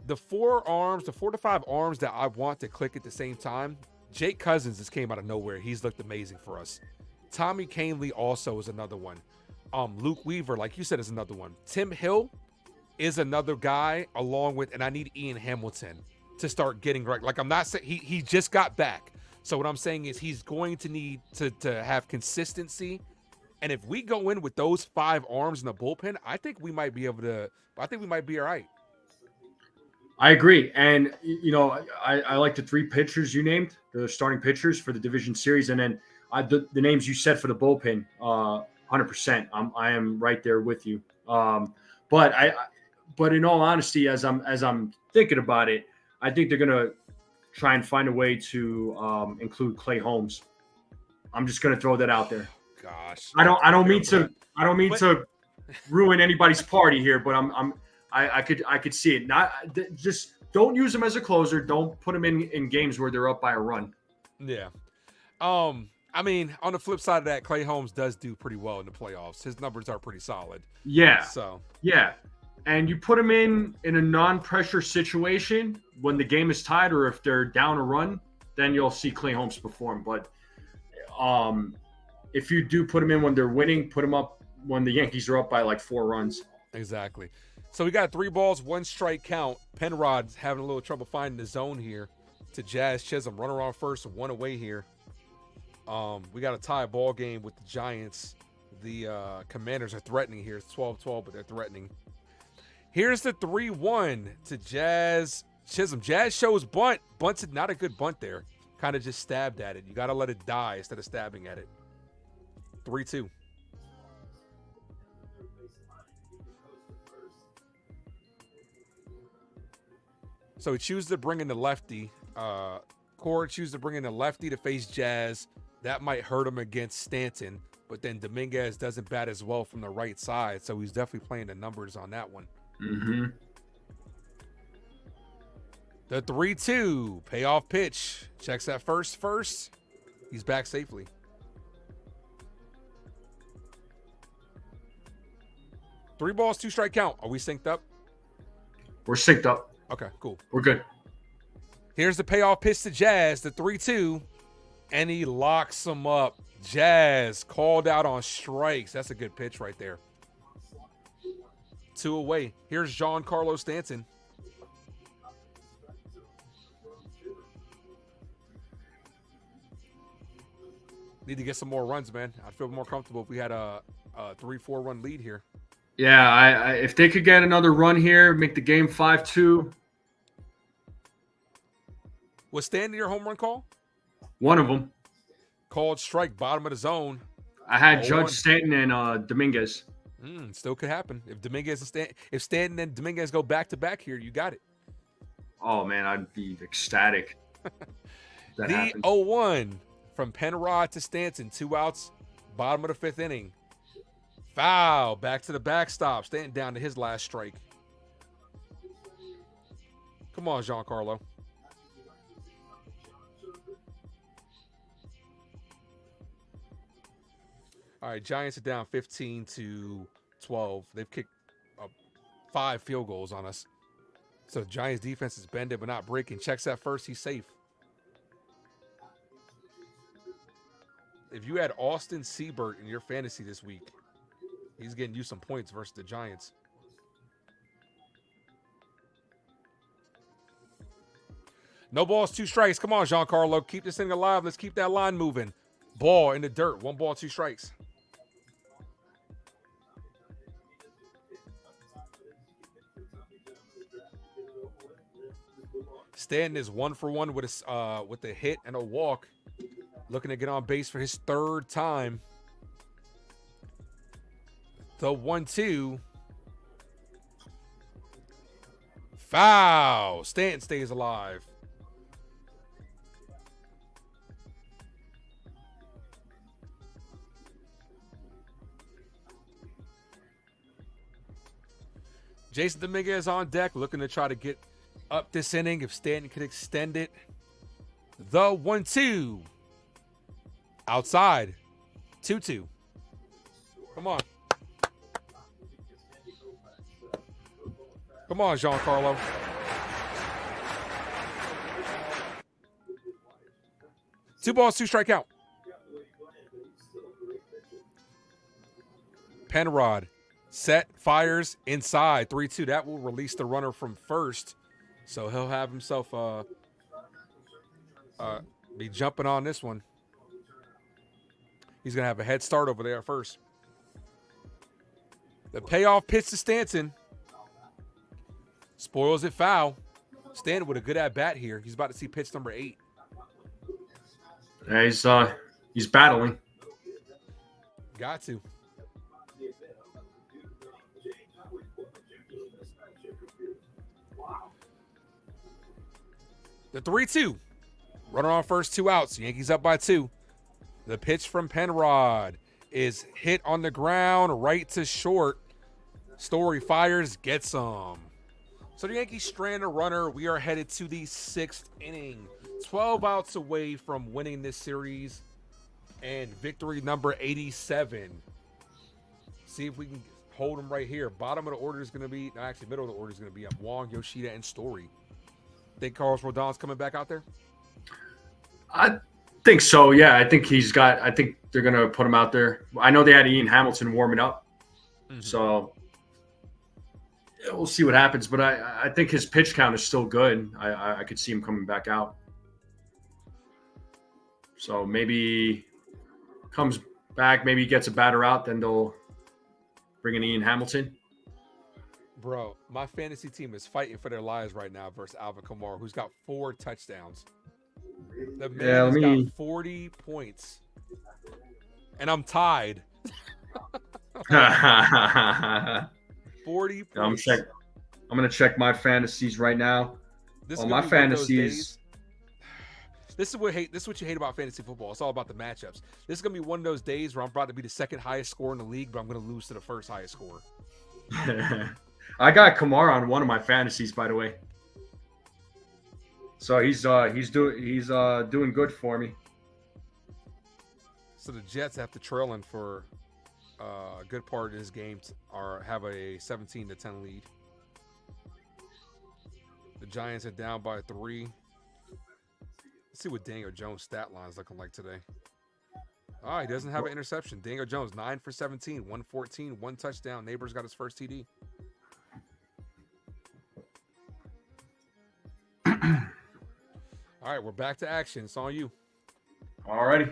The 4 to 5 arms that I want to click at the same time, Jake Cousins just came out of nowhere. He's looked amazing for us. Tommy Kahnle also is another one. Luke Weaver, like you said, is another one. Tim Hill is another guy, along with, and I need Ian Hamilton to start getting right. Like, I'm not saying he just got back. So what I'm saying is he's going to need to have consistency. And if we go in with those 5 arms in the bullpen, I think we might be able to, I think we might be all right. I agree. And, you know, I like the 3 pitchers you named, the starting pitchers for the division series. And then the names you said for the bullpen, 100%. I am right there with you. But in all honesty, as I'm thinking about it, I think they're gonna try and find a way to include Clay Holmes. I'm just gonna throw that out there. Gosh, I don't mean to ruin anybody's party here, but I could see it. Not just don't use him as a closer. Don't put him in games where they're up by a run. Yeah. I mean, on the flip side of that, Clay Holmes does do pretty well in the playoffs. His numbers are pretty solid. Yeah. So yeah. And you put him in a non-pressure situation when the game is tied, or if they're down a run, then you'll see Clay Holmes perform. But if you do put him in when they're winning, put him up when the Yankees are up by like 4 runs. Exactly. So we got 3 balls, 1 strike count. Penrod's having a little trouble finding the zone here to Jazz Chisholm. Runner on first, 1 away here. We got a tie ball game with the Giants. The Commanders are threatening here. It's 12-12, but they're threatening. Here's the 3-1 to Jazz Chisholm. Jazz shows bunt. Bunted, not a good bunt there. Kind of just stabbed at it. You got to let it die instead of stabbing at it. 3-2. So he chooses to bring in the lefty. Core chooses to bring in the lefty to face Jazz. That might hurt him against Stanton. But then Dominguez doesn't bat as well from the right side. So he's definitely playing the numbers on that one. Mm-hmm. The 3-2 payoff pitch. Checks that first. He's back safely. Three balls, 2 strike count. Are we synced up? We're synced up. Okay, cool. We're good. Here's the payoff pitch to Jazz, the 3-2, and he locks him up. Jazz called out on strikes. That's a good pitch right there. 2 away. Here's Giancarlo Stanton. Need to get some more runs, man. I'd feel more comfortable if we had a 3-4 run lead here. Yeah, I if they could get another run here, make the game 5-2. Was Stanton your home run call? One of them. Called strike, bottom of the zone. I had Judge Stanton and Dominguez. Still could happen. If Stanton and Dominguez go back to back here, you got it. Oh man, I'd be ecstatic. The 0-1 from Penrod to Stanton, 2 outs, bottom of the 5th inning. Foul, back to the backstop. Stanton down to his last strike. Come on, Giancarlo. All right, Giants are down 15-12. They've kicked 5 field goals on us. So Giants defense is bending but not breaking. Checks that first. He's safe. If you had Austin Seibert in your fantasy this week, he's getting you some points versus the Giants. No balls, 2 strikes. Come on, Giancarlo. Keep this thing alive. Let's keep that line moving. Ball in the dirt. 1 ball, 2 strikes. Stanton is 1 for 1 with a hit and a walk. Looking to get on base for his 3rd time. The 1-2. Foul. Stanton stays alive. Jason Dominguez on deck, looking to try to get up this inning if Stanton could extend it. The 1-2. Outside. 2-2. Come on. Come on, Giancarlo. Two balls, 2 strike count. Penrod. Set, fires, inside. 3-2. That will release the runner from first. So he'll have himself be jumping on this one. He's going to have a head start over there at first. The payoff pitch to Stanton. Spoils it foul. Stanton with a good at-bat here. He's about to see pitch number 8. Yeah, he's battling. Got to. The 3-2. Runner on first, 2 outs. Yankees up by 2. The pitch from Penrod is hit on the ground, right to short. Story fires, gets him. So the Yankees strand a runner. We are headed to the 6th inning. 12 outs away from winning this series. And victory number 87. See if we can hold them right here. Bottom of the order is going to be, no, actually middle of the order is going to be up Wong, Yoshida, and Story. Think Carlos Rodon's coming back out there? I think so, yeah. I think they're going to put him out there. I know they had Ian Hamilton warming up. Mm-hmm. So yeah, we'll see what happens. But I think his pitch count is still good. I could see him coming back out. So maybe comes back, maybe gets a batter out, then they'll bring in Ian Hamilton. Bro, my fantasy team is fighting for their lives right now versus Alvin Kamara, who's got 4 touchdowns. The man has got 40 points. And I'm tied. 40 points. I'm going to check my fantasies right now. This is my fantasies. This is what you hate about fantasy football. It's all about the matchups. This is gonna be one of those days where I'm about to be the second highest scorer in the league, but I'm gonna lose to the first highest scorer. I got Kamara on one of my fantasies, by the way. So he's doing good for me. So the Jets, after trailing for a good part of this game, have a 17-10 lead. The Giants are down by 3. Let's see what Daniel Jones' stat line is looking like today. He doesn't have an interception. Daniel Jones, 9 for 17, 114, 1 touchdown. Neighbors got his first TD. All right, we're back to action. It's on you. All righty.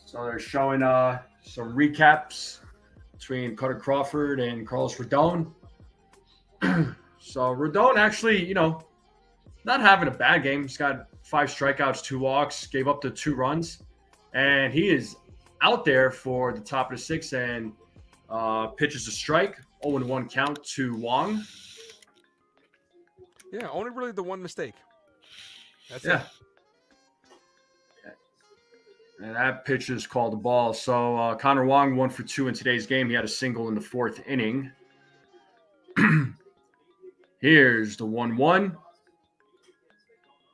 So they're showing some recaps between Cutter Crawford and Carlos Rodon. So Rodon actually, not having a bad game. He's got 5 strikeouts, 2 walks, gave up the 2 runs, and he is out there for the top of the 6th and pitches a strike, 0-1 count to Wong. Yeah, only really the one mistake. That's it. And that pitch is called the ball. So Connor Wong 1 for 2 in today's game. He had a single in the 4th inning. Here's the 1-1.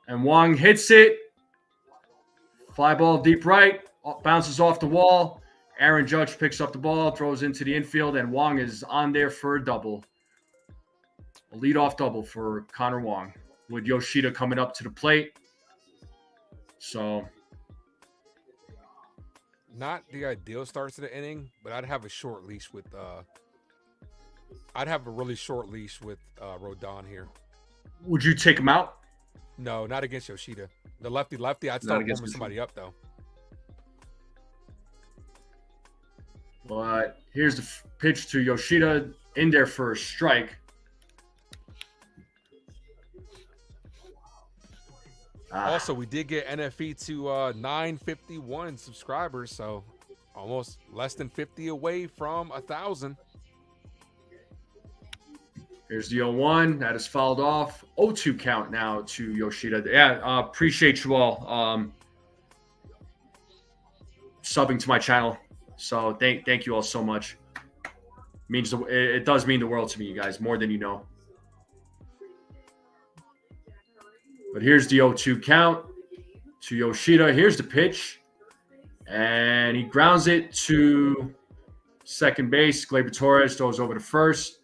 And Wong hits it. Fly ball deep right. Bounces off the wall. Aaron Judge picks up the ball, throws into the infield, and Wong is on there for a double. A leadoff double for Connor Wong with Yoshida coming up to the plate. So... not the ideal start to the inning, but I'd have a short leash with I'd have a really short leash with Rodon here. Would you take him out? No, not against Yoshida. The lefty, I'd start warming somebody up though. But here's the pitch to Yoshida in there for a strike. Also, we did get NFE to 951 subscribers, so almost less than 50 away from 1,000. Here's the 0-1. That is fouled off. 0-2 count now to Yoshida. Yeah, appreciate you all subbing to my channel. So thank you all so much. It does mean the world to me, you guys, more than you know. But here's the 0-2 count to Yoshida. Here's the pitch. And he grounds it to second base. Gleyber Torres throws over to first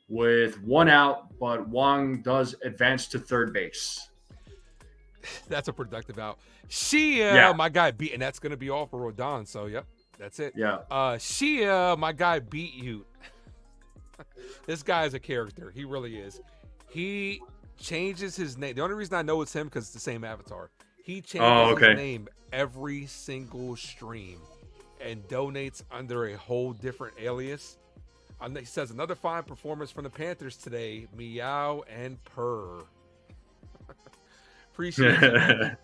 with 1 out, but Wong does advance to third base. That's a productive out. Chyeaaa, my guy beat, and that's going to be all for Rodon. So, yep, that's it. Yeah. Chyeaaa, my guy beat you. This guy is a character. He really is. He changes his name. The only reason I know it's him because it's the same avatar. He changes his name every single stream and donates under a whole different alias. He says another fine performance from the Panthers today. Meow and purr. Appreciate it.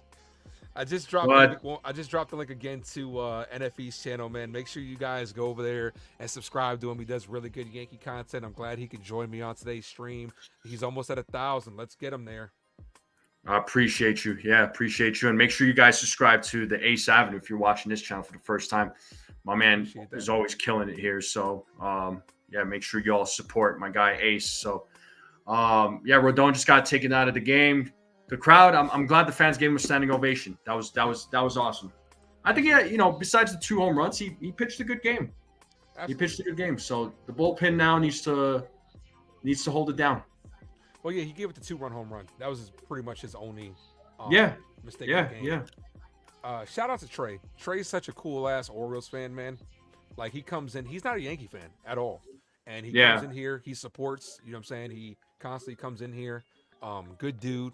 I just dropped the link again to NFE's channel, man. Make sure you guys go over there and subscribe to him. He does really good Yankee content. I'm glad he could join me on today's stream. He's almost at 1,000. Let's get him there. I appreciate you. Yeah, appreciate you. And make sure you guys subscribe to the Ace Avenue if you're watching this channel for the first time. My man is always killing it here. So, yeah, make sure you all support my guy Ace. So, yeah, Rodon just got taken out of the game. The crowd, I'm glad the fans gave him a standing ovation. That was awesome. I think, yeah, besides the 2 home runs, he pitched a good game. Absolutely. He pitched a good game. So the bullpen now needs to hold it down. Well, yeah, he gave it the 2-run home run. That was pretty much his only mistake in the game. Yeah. Shout out to Trey. Trey's such a cool ass Orioles fan, man. Like, he comes in, he's not a Yankee fan at all. And he comes in here, he supports, you know what I'm saying? He constantly comes in here. Good dude.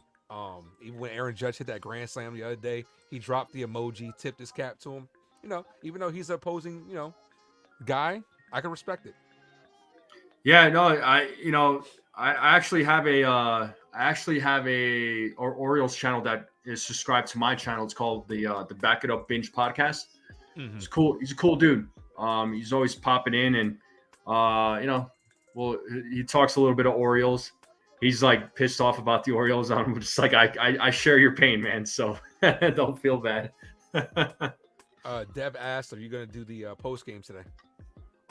Even when Aaron Judge hit that grand slam the other day, he dropped the emoji, tipped his cap to him. Even though he's an opposing, guy, I can respect it. Yeah, no, I actually have a Orioles channel that is subscribed to my channel. It's called the Back It Up Binge Podcast. Mm-hmm. It's cool. He's a cool dude. He's always popping in and Well, he talks a little bit of Orioles. He's like pissed off about the Orioles. I'm just like, I share your pain, man. So don't feel bad. Dev asked, are you going to do the post game today?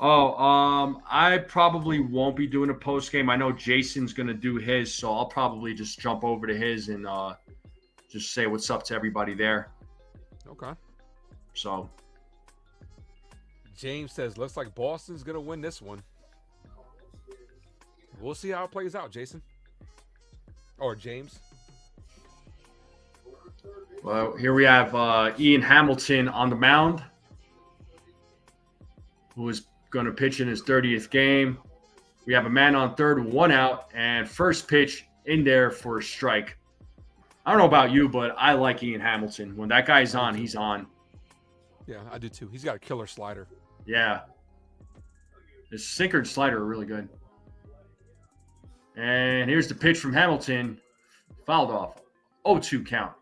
I probably won't be doing a post game. I know Jason's going to do his, so I'll probably just jump over to his and just say what's up to everybody there. Okay. So James says, looks like Boston's going to win this one. We'll see how it plays out, Jason. Or James. Well, here we have Ian Hamilton on the mound, who is going to pitch in his 30th game. We have a man on third, 1 out, and first pitch in there for a strike. I don't know about you, but I like Ian Hamilton. When that guy's on, he's on. Yeah, I do too. He's got a killer slider. Yeah. His sinker and slider are really good. And here's the pitch from Hamilton. Fouled off. 0-2 count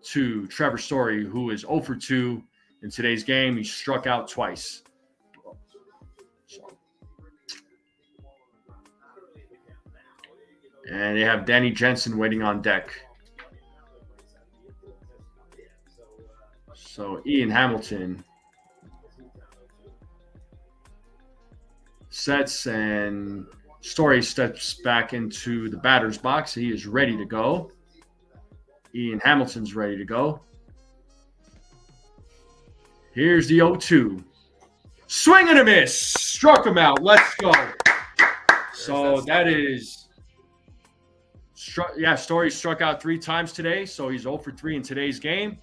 to Trevor Story, who is 0 for 2 in today's game. He struck out twice. And they have Danny Jensen waiting on deck. So Ian Hamilton sets, and Story steps back into the batter's box. He is ready to go. Ian Hamilton's ready to go. Here's the 0-2. Swing and a miss. Struck him out. Let's go. So that is... Story struck out 3 times today, so he's 0 for 3 in today's game.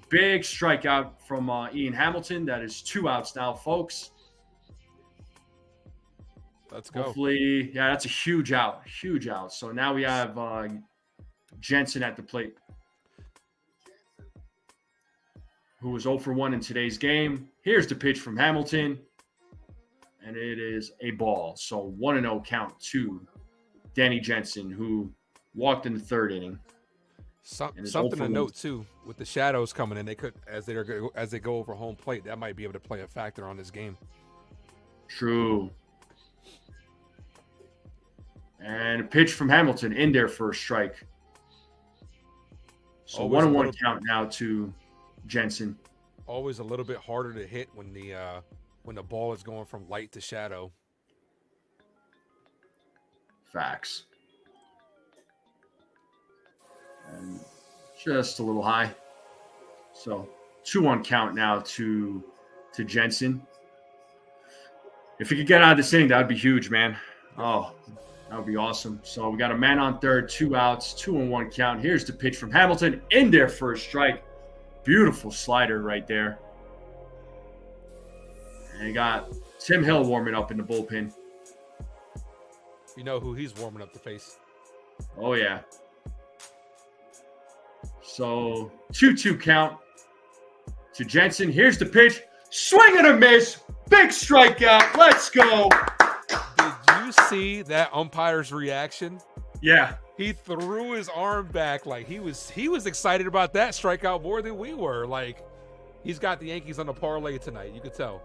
Big strikeout from Ian Hamilton. That is 2 outs now, folks. Let's go. Hopefully, yeah, that's a huge out. Huge out. So now we have Jensen at the plate, who was 0 for 1 in today's game. Here's the pitch from Hamilton, and it is a ball. So 1-0 count to Danny Jensen, who walked in the 3rd inning. Something to note too, with the shadows coming in, they could as they go over home plate, that might be able to play a factor on this game. True. And a pitch from Hamilton in there for a strike. So 1-1 count now to Jensen. Always a little bit harder to hit when the ball is going from light to shadow. Facts. And just a little high. So 2-1 count now to Jensen. If he could get out of this inning, that would be huge, man. Oh, that would be awesome. So we got a man on third, 2 outs, 2-1 count. Here's the pitch from Hamilton in there for a strike. Beautiful slider right there. And you got Tim Hill warming up in the bullpen. You know who he's warming up to face. Oh, yeah. So 2-2 count to Jensen. Here's the pitch. Swing and a miss. Big strikeout. Let's go. Did you see that umpire's reaction? Yeah. He threw his arm back like he was excited about that strikeout more than we were. Like, he's got the Yankees on the parlay tonight. You could tell.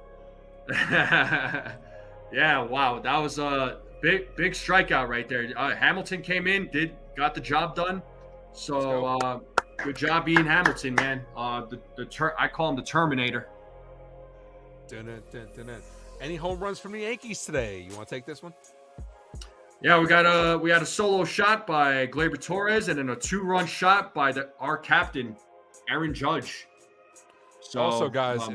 Yeah, wow. That was a big strikeout right there. Hamilton came in, got the job done. So good job, Ian Hamilton, man. I call him the Terminator. Any home runs from the Yankees today? You want to take this one? Yeah, we had a solo shot by Gleyber Torres, and then a 2-run shot by our captain, Aaron Judge. So, also, guys,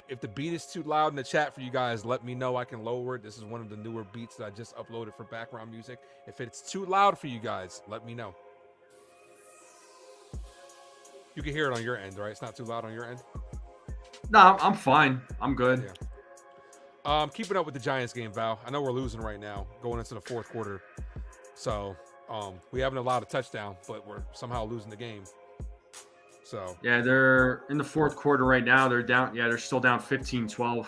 if the beat is too loud in the chat for you guys, let me know. I can lower it. This is one of the newer beats that I just uploaded for background music. If it's too loud for you guys, let me know. You can hear it on your end, right? It's not too loud on your end? No, I'm fine. I'm good. Yeah. Keeping up with the Giants game, Val. I know we're losing right now, going into the 4th quarter. So we haven't allowed a touchdown, but we're somehow losing the game. So yeah, they're in the 4th quarter right now. They're down. Yeah, they're still down 15-12.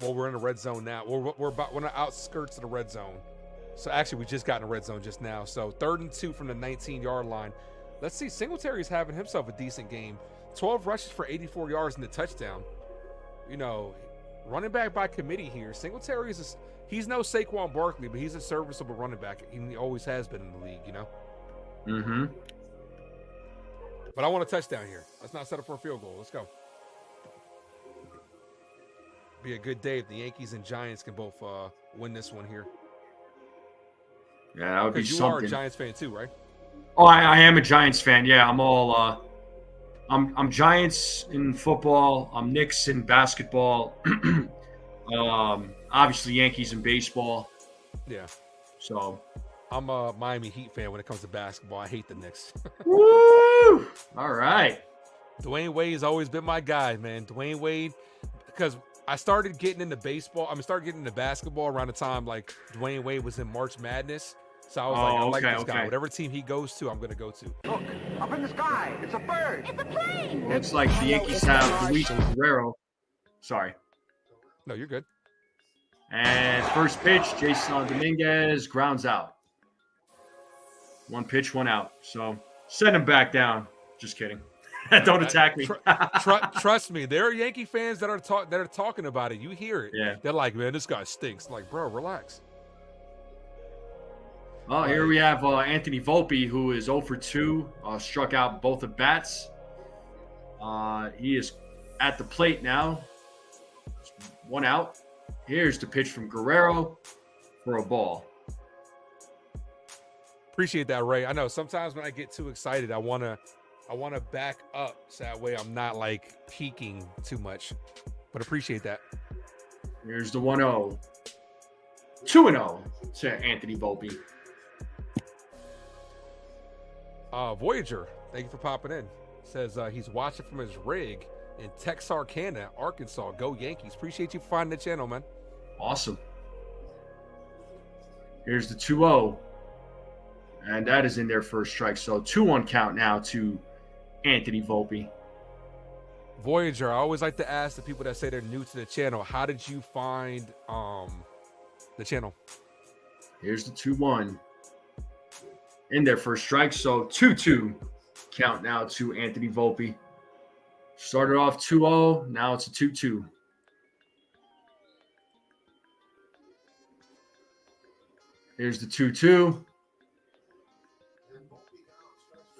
Well, we're in the red zone now. We're on the outskirts of the red zone. So actually, we just got in the red zone just now. So 3rd and 2 from the 19-yard line. Let's see. Singletary's having himself a decent game. 12 rushes for 84 yards and a touchdown. You know, running back by committee here. Singletary he's no Saquon Barkley, but he's a serviceable running back. He always has been in the league, you know. Mm-hmm. But I want a touchdown here. Let's not set up for a field goal. Let's go. Be a good day if the Yankees and Giants can both win this one here. Yeah, that would be something. You are a Giants fan too, right? Oh, I am a Giants fan. Yeah, I'm all. I'm Giants in football. I'm Knicks in basketball. Obviously Yankees in baseball. Yeah. So I'm a Miami Heat fan when it comes to basketball. I hate the Knicks. Woo! All right. Dwayne Wade has always been my guy, man. Dwayne Wade, because I started getting into started getting into basketball around the time like Dwayne Wade was in March Madness. So I was I like this guy. Whatever team he goes to, I'm going to go to. Look, up in the sky. It's a bird. It's a plane. Looks like the Yankees have Luis Guerrero. Sorry. No, you're good. And first pitch, Jason Dominguez grounds out. One pitch, one out. So send him back down. Just kidding. Don't attack me. Trust me, there are Yankee fans that are talking about it. You hear it. Yeah. They're like, man, this guy stinks. I'm like, bro, relax. Oh, here we have Anthony Volpe, who is 0 for 2, struck out both at bats. He is at the plate now. One out. Here's the pitch from Guerrero for a ball. Appreciate that, Ray. I know sometimes when I get too excited, I wanna back up so that way I'm not like peaking too much. But appreciate that. Here's the 1-0. 2-0 to Anthony Volpe. Voyager, thank you for popping in. Says he's watching from his rig in Texarkana, Arkansas. Go Yankees. Appreciate you finding the channel, man. Awesome. Here's the 2-0. And that is in their first strike. So 2-1 count now to Anthony Volpe. Voyager, I always like to ask the people that say they're new to the channel, how did you find the channel? Here's the 2-1. In their first strike. So 2-2 count now to Anthony Volpe. Started off 2-0. Now it's a 2-2. Here's the 2-2.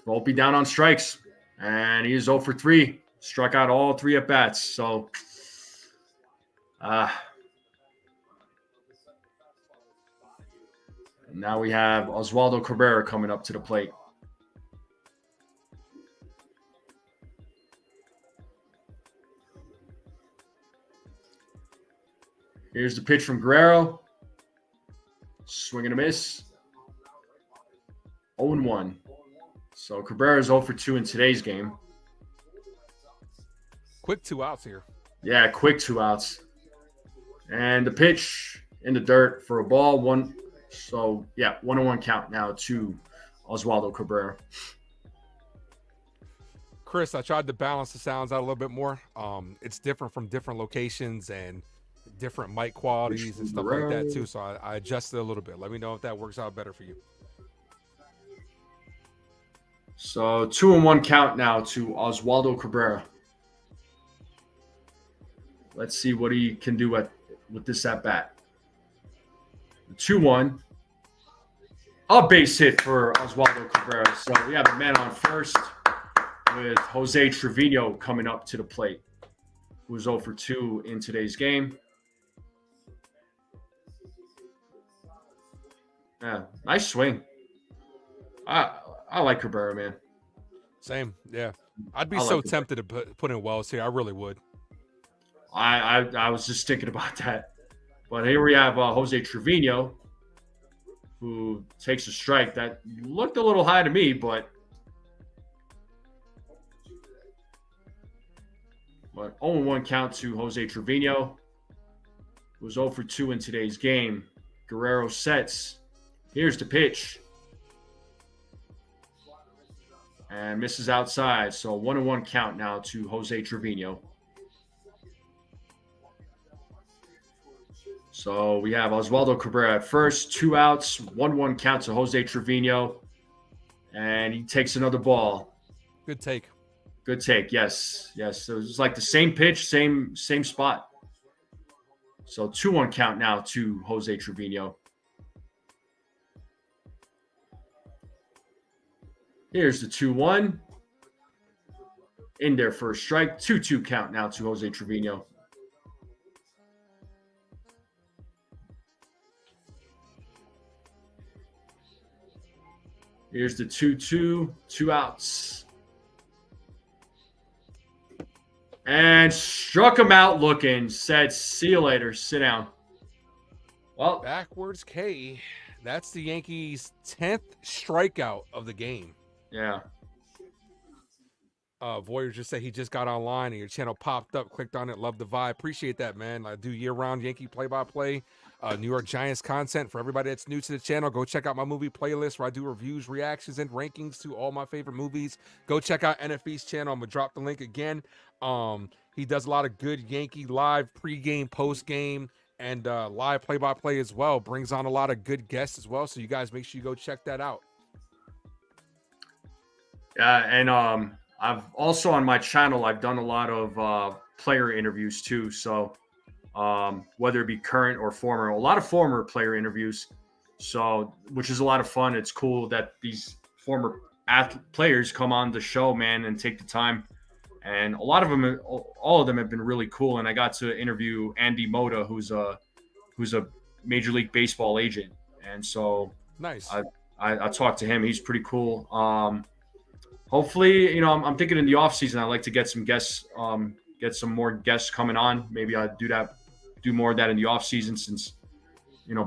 Volpe down on strikes. And he is 0 for 3. Struck out all 3 at bats. So now we have Oswaldo Cabrera coming up to the plate. Here's the pitch from Guerrero. Swing and a miss. 0-1. So Cabrera is 0 for 2 in today's game. Quick 2 outs here. Yeah, quick 2 outs. And the pitch in the dirt for a ball. 1. So, yeah, 1-1 count now to Oswaldo Cabrera. Chris, I tried to balance the sounds out a little bit more. It's different from different locations and different mic qualities and stuff like that, too. So I adjusted a little bit. Let me know if that works out better for you. So, 2-1 count now to Oswaldo Cabrera. Let's see what he can do with this at-bat. 2-1. A base hit for Oswaldo Cabrera. So we have a man on first with Jose Trevino coming up to the plate, who's 0 for 2 in today's game. Yeah, nice swing. I like Cabrera, man. Same, yeah. I'd be so tempted to put in Wells here. I really would. I was just thinking about that. But here we have Jose Trevino, who takes a strike that looked a little high to me, but 0-1 count to Jose Trevino, who's 0 for 2 in today's game. Guerrero sets. Here's the pitch. And misses outside. So 1-1 count now to Jose Trevino. So we have Oswaldo Cabrera at first, 2 outs, 1-1 count to Jose Trevino. And he takes another ball. Good take. Good take, yes. Yes. So it's like the same pitch, same spot. So 2-1 count now to Jose Trevino. Here's the 2-1. In there for a strike. 2-2 count now to Jose Trevino. Here's the 2-2. 2 outs. And struck him out looking. Said, see you later. Sit down. Well, backwards K. That's the Yankees' 10th strikeout of the game. Yeah. Voyeur just said he just got online and your channel popped up. Clicked on it. Love the vibe. Appreciate that, man. I do year-round Yankee play-by-play. New York Giants content for everybody that's new to the channel. Go check out my movie playlist where I do reviews, reactions, and rankings to all my favorite movies. Go check out NFE's channel. I'm gonna drop the link again. He does a lot of good Yankee live pregame, postgame, and live play-by-play as well. Brings on a lot of good guests as well. So you guys make sure you go check that out. Yeah, and I've also on my channel, I've done a lot of player interviews too. So whether it be current or former, a lot of former player interviews. So, which is a lot of fun. It's cool that these former players come on the show, man, and take the time. And a lot of them, all of them have been really cool. And I got to interview Andy Mota, who's a Major League Baseball agent. And so nice. I talked to him. He's pretty cool. Hopefully, I'm thinking in the off season, I'd like to get some guests, get some more guests coming on. Maybe I'd do more of that in the off season since,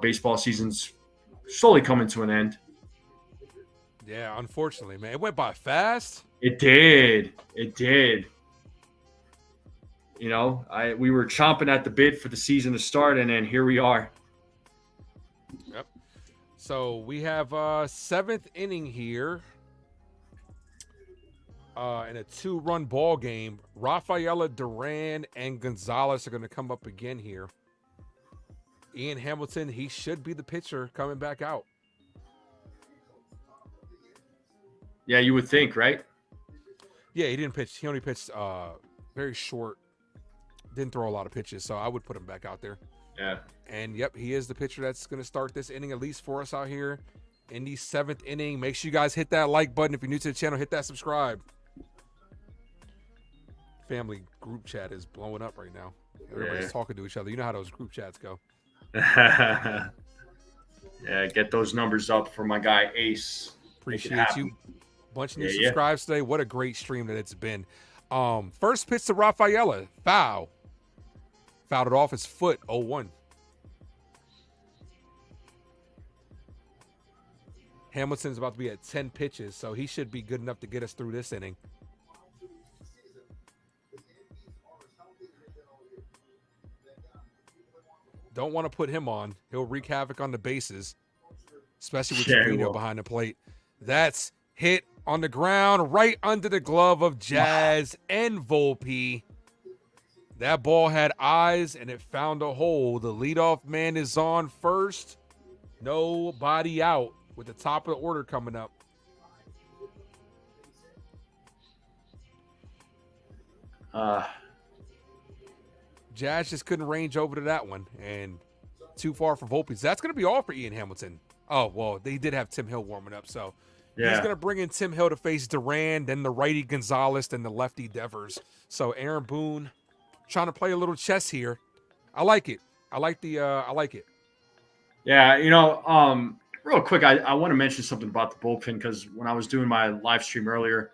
baseball season's slowly coming to an end. Yeah, unfortunately, man. It went by fast. It did. We were chomping at the bit for the season to start, and then here we are. Yep. So we have 7th inning here. In a 2-run ball game. Rafaela, Duran, and Gonzalez are going to come up again here. Ian Hamilton, he should be the pitcher coming back out. Yeah, you would think, right? Yeah, he didn't pitch. He only pitched very short. Didn't throw a lot of pitches, so I would put him back out there. Yeah. And, yep, he is the pitcher that's going to start this inning, at least for us out here in the 7th inning. Make sure you guys hit that like button. If you're new to the channel, hit that subscribe. Family group chat is blowing up right now. Everybody's talking to each other. You know how those group chats go. Yeah, get those numbers up for my guy Ace. Appreciate you. Bunch of new subscribes today. What a great stream that it's been. First pitch to Rafaela. Fouled it off his foot. 0-1. Hamilton's about to be at 10 pitches, so he should be good enough to get us through this inning. Don't want to put him on. He'll wreak havoc on the bases, especially with Trevino behind the plate. That's hit on the ground right under the glove of Jazz and Volpe. That ball had eyes, and it found a hole. The leadoff man is on first. Nobody out with the top of the order coming up. Jazz just couldn't range over to that one, and too far for Volpe. That's going to be all for Ian Hamilton. Oh, well, they did have Tim Hill warming up, so he's going to bring in Tim Hill to face Duran, then the righty Gonzalez, then the lefty Devers. So Aaron Boone trying to play a little chess here. I like it. I like it. Yeah, real quick, I want to mention something about the bullpen because when I was doing my live stream earlier,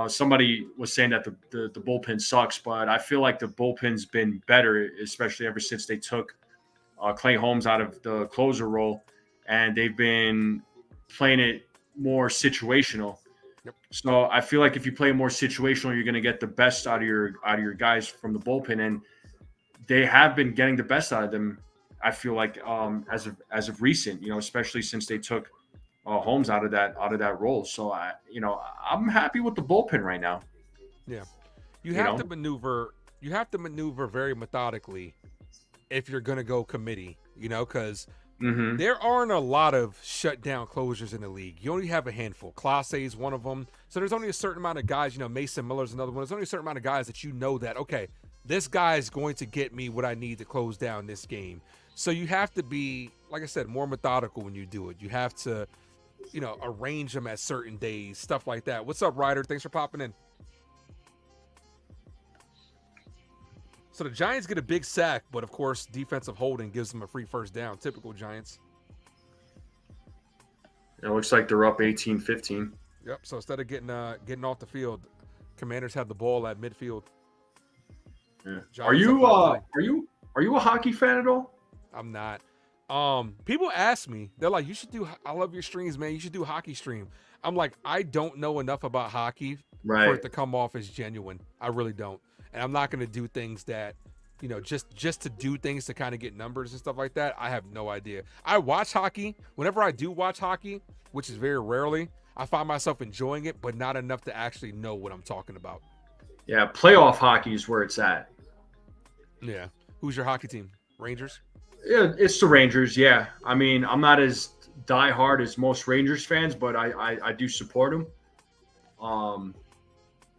somebody was saying that the bullpen sucks, but I feel like the bullpen's been better, especially ever since they took Clay Holmes out of the closer role, and they've been playing it more situational. Yep. So I feel like if you play more situational, you're going to get the best out of your guys from the bullpen, and they have been getting the best out of them. I feel like as of recent, especially since they took Holmes out of that role. So I'm happy with the bullpen right now. Yeah, you have to maneuver. You have to maneuver very methodically if you're going to go committee. Because there aren't a lot of shutdown closers in the league. You only have a handful. Clase is one of them. So there's only a certain amount of guys. Mason Miller's another one. There's only a certain amount of guys that that this guy is going to get me what I need to close down this game. So you have to be, like I said, more methodical when you do it. You have to, arrange them at certain days, stuff like that. What's up, Ryder? Thanks for popping in. So the Giants get a big sack, but of course, defensive holding gives them a free first down. Typical Giants. It looks like they're up 18-15. Yep. So instead of getting off the field, Commanders have the ball at midfield. Yeah. Giants Are you a hockey fan at all? I'm not. People ask me, they're like, I love your streams, man. You should do hockey stream. I'm like, I don't know enough about hockey for it to come off as genuine. I really don't. And I'm not going to do things that, just to do things to kind of get numbers and stuff like that. I have no idea. I watch hockey. Whenever I do watch hockey, which is very rarely, I find myself enjoying it, but not enough to actually know what I'm talking about. Yeah, playoff hockey is where it's at. Yeah. Who's your hockey team? Rangers? Yeah, it's the Rangers, yeah. I mean, I'm not as diehard as most Rangers fans, but I do support them.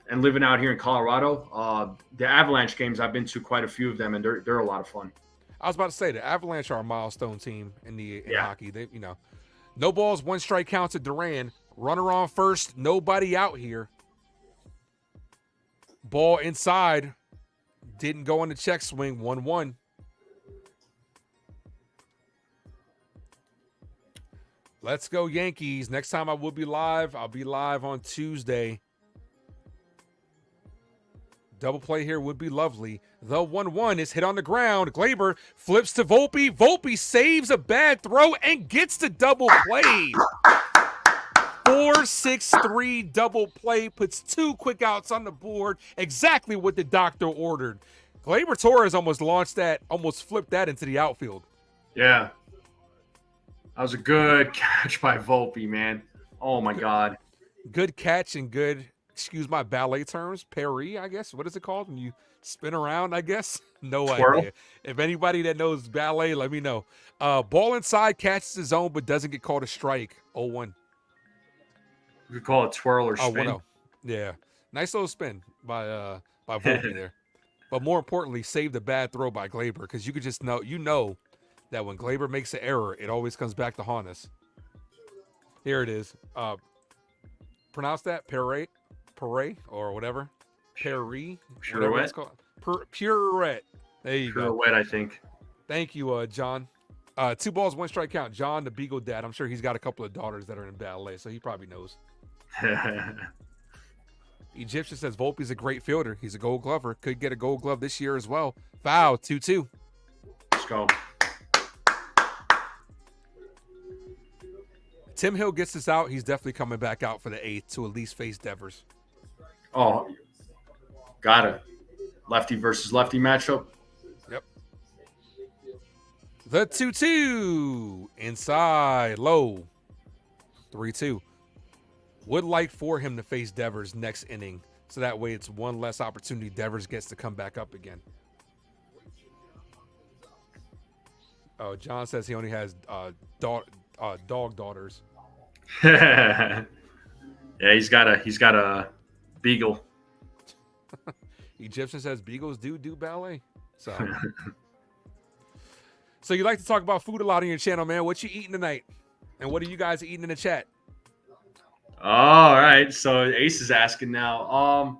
And living out here in Colorado, the Avalanche games, I've been to quite a few of them, and they're a lot of fun. I was about to say, the Avalanche are a milestone team in hockey. They, no balls, one strike counts at Duran. Runner on first, nobody out here. Ball inside, didn't go on the check swing, 1-1. Let's go Yankees. Next time I will be live, I'll be live on Tuesday. Double play here would be lovely. The 1-1 is hit on the ground. Glaber flips to Volpe. Volpe saves a bad throw and gets the double play. 4-6-3 double play puts 2 quick outs on the board. Exactly what the doctor ordered. Glaber Torres almost flipped that into the outfield. Yeah. That was a good catch by Volpe, man. Oh, my God. Good catch and good, excuse my ballet terms, parry, I guess. What is it called when you spin around, I guess? No idea. If anybody that knows ballet, let me know. Ball inside, catches his own, but doesn't get called a strike. 0-1. You could call it twirl or spin. 1-0. Yeah. Nice little spin by Volpe there. But more importantly, saved a bad throw by Glaber, because you could just know that when Glaber makes an error, it always comes back to haunt us. Here it is. Pronounce that Pere or whatever. Pirouette. Pirouette. There you go. Pirouette, I think. Thank you, John. 2 balls, 1 strike count. John, the Beagle dad. I'm sure he's got a couple of daughters that are in ballet, so he probably knows. Egyptian says Volpe's a great fielder. He's a Gold Glover. Could get a Gold Glove this year as well. Foul. 2-2. Let's go. Tim Hill gets this out. He's definitely coming back out for the 8th to at least face Devers. Oh, got it. Lefty versus lefty matchup. Yep. The 2-2. Inside. Low. 3-2. Would like for him to face Devers next inning. So that way it's one less opportunity Devers gets to come back up again. Oh, John says he only has dog daughters. Yeah, he's got a beagle. Egyptian says beagles do ballet. So you like to talk about food a lot on your channel, man. What you eating tonight? And what are you guys eating in the chat? All right. So Ace is asking now.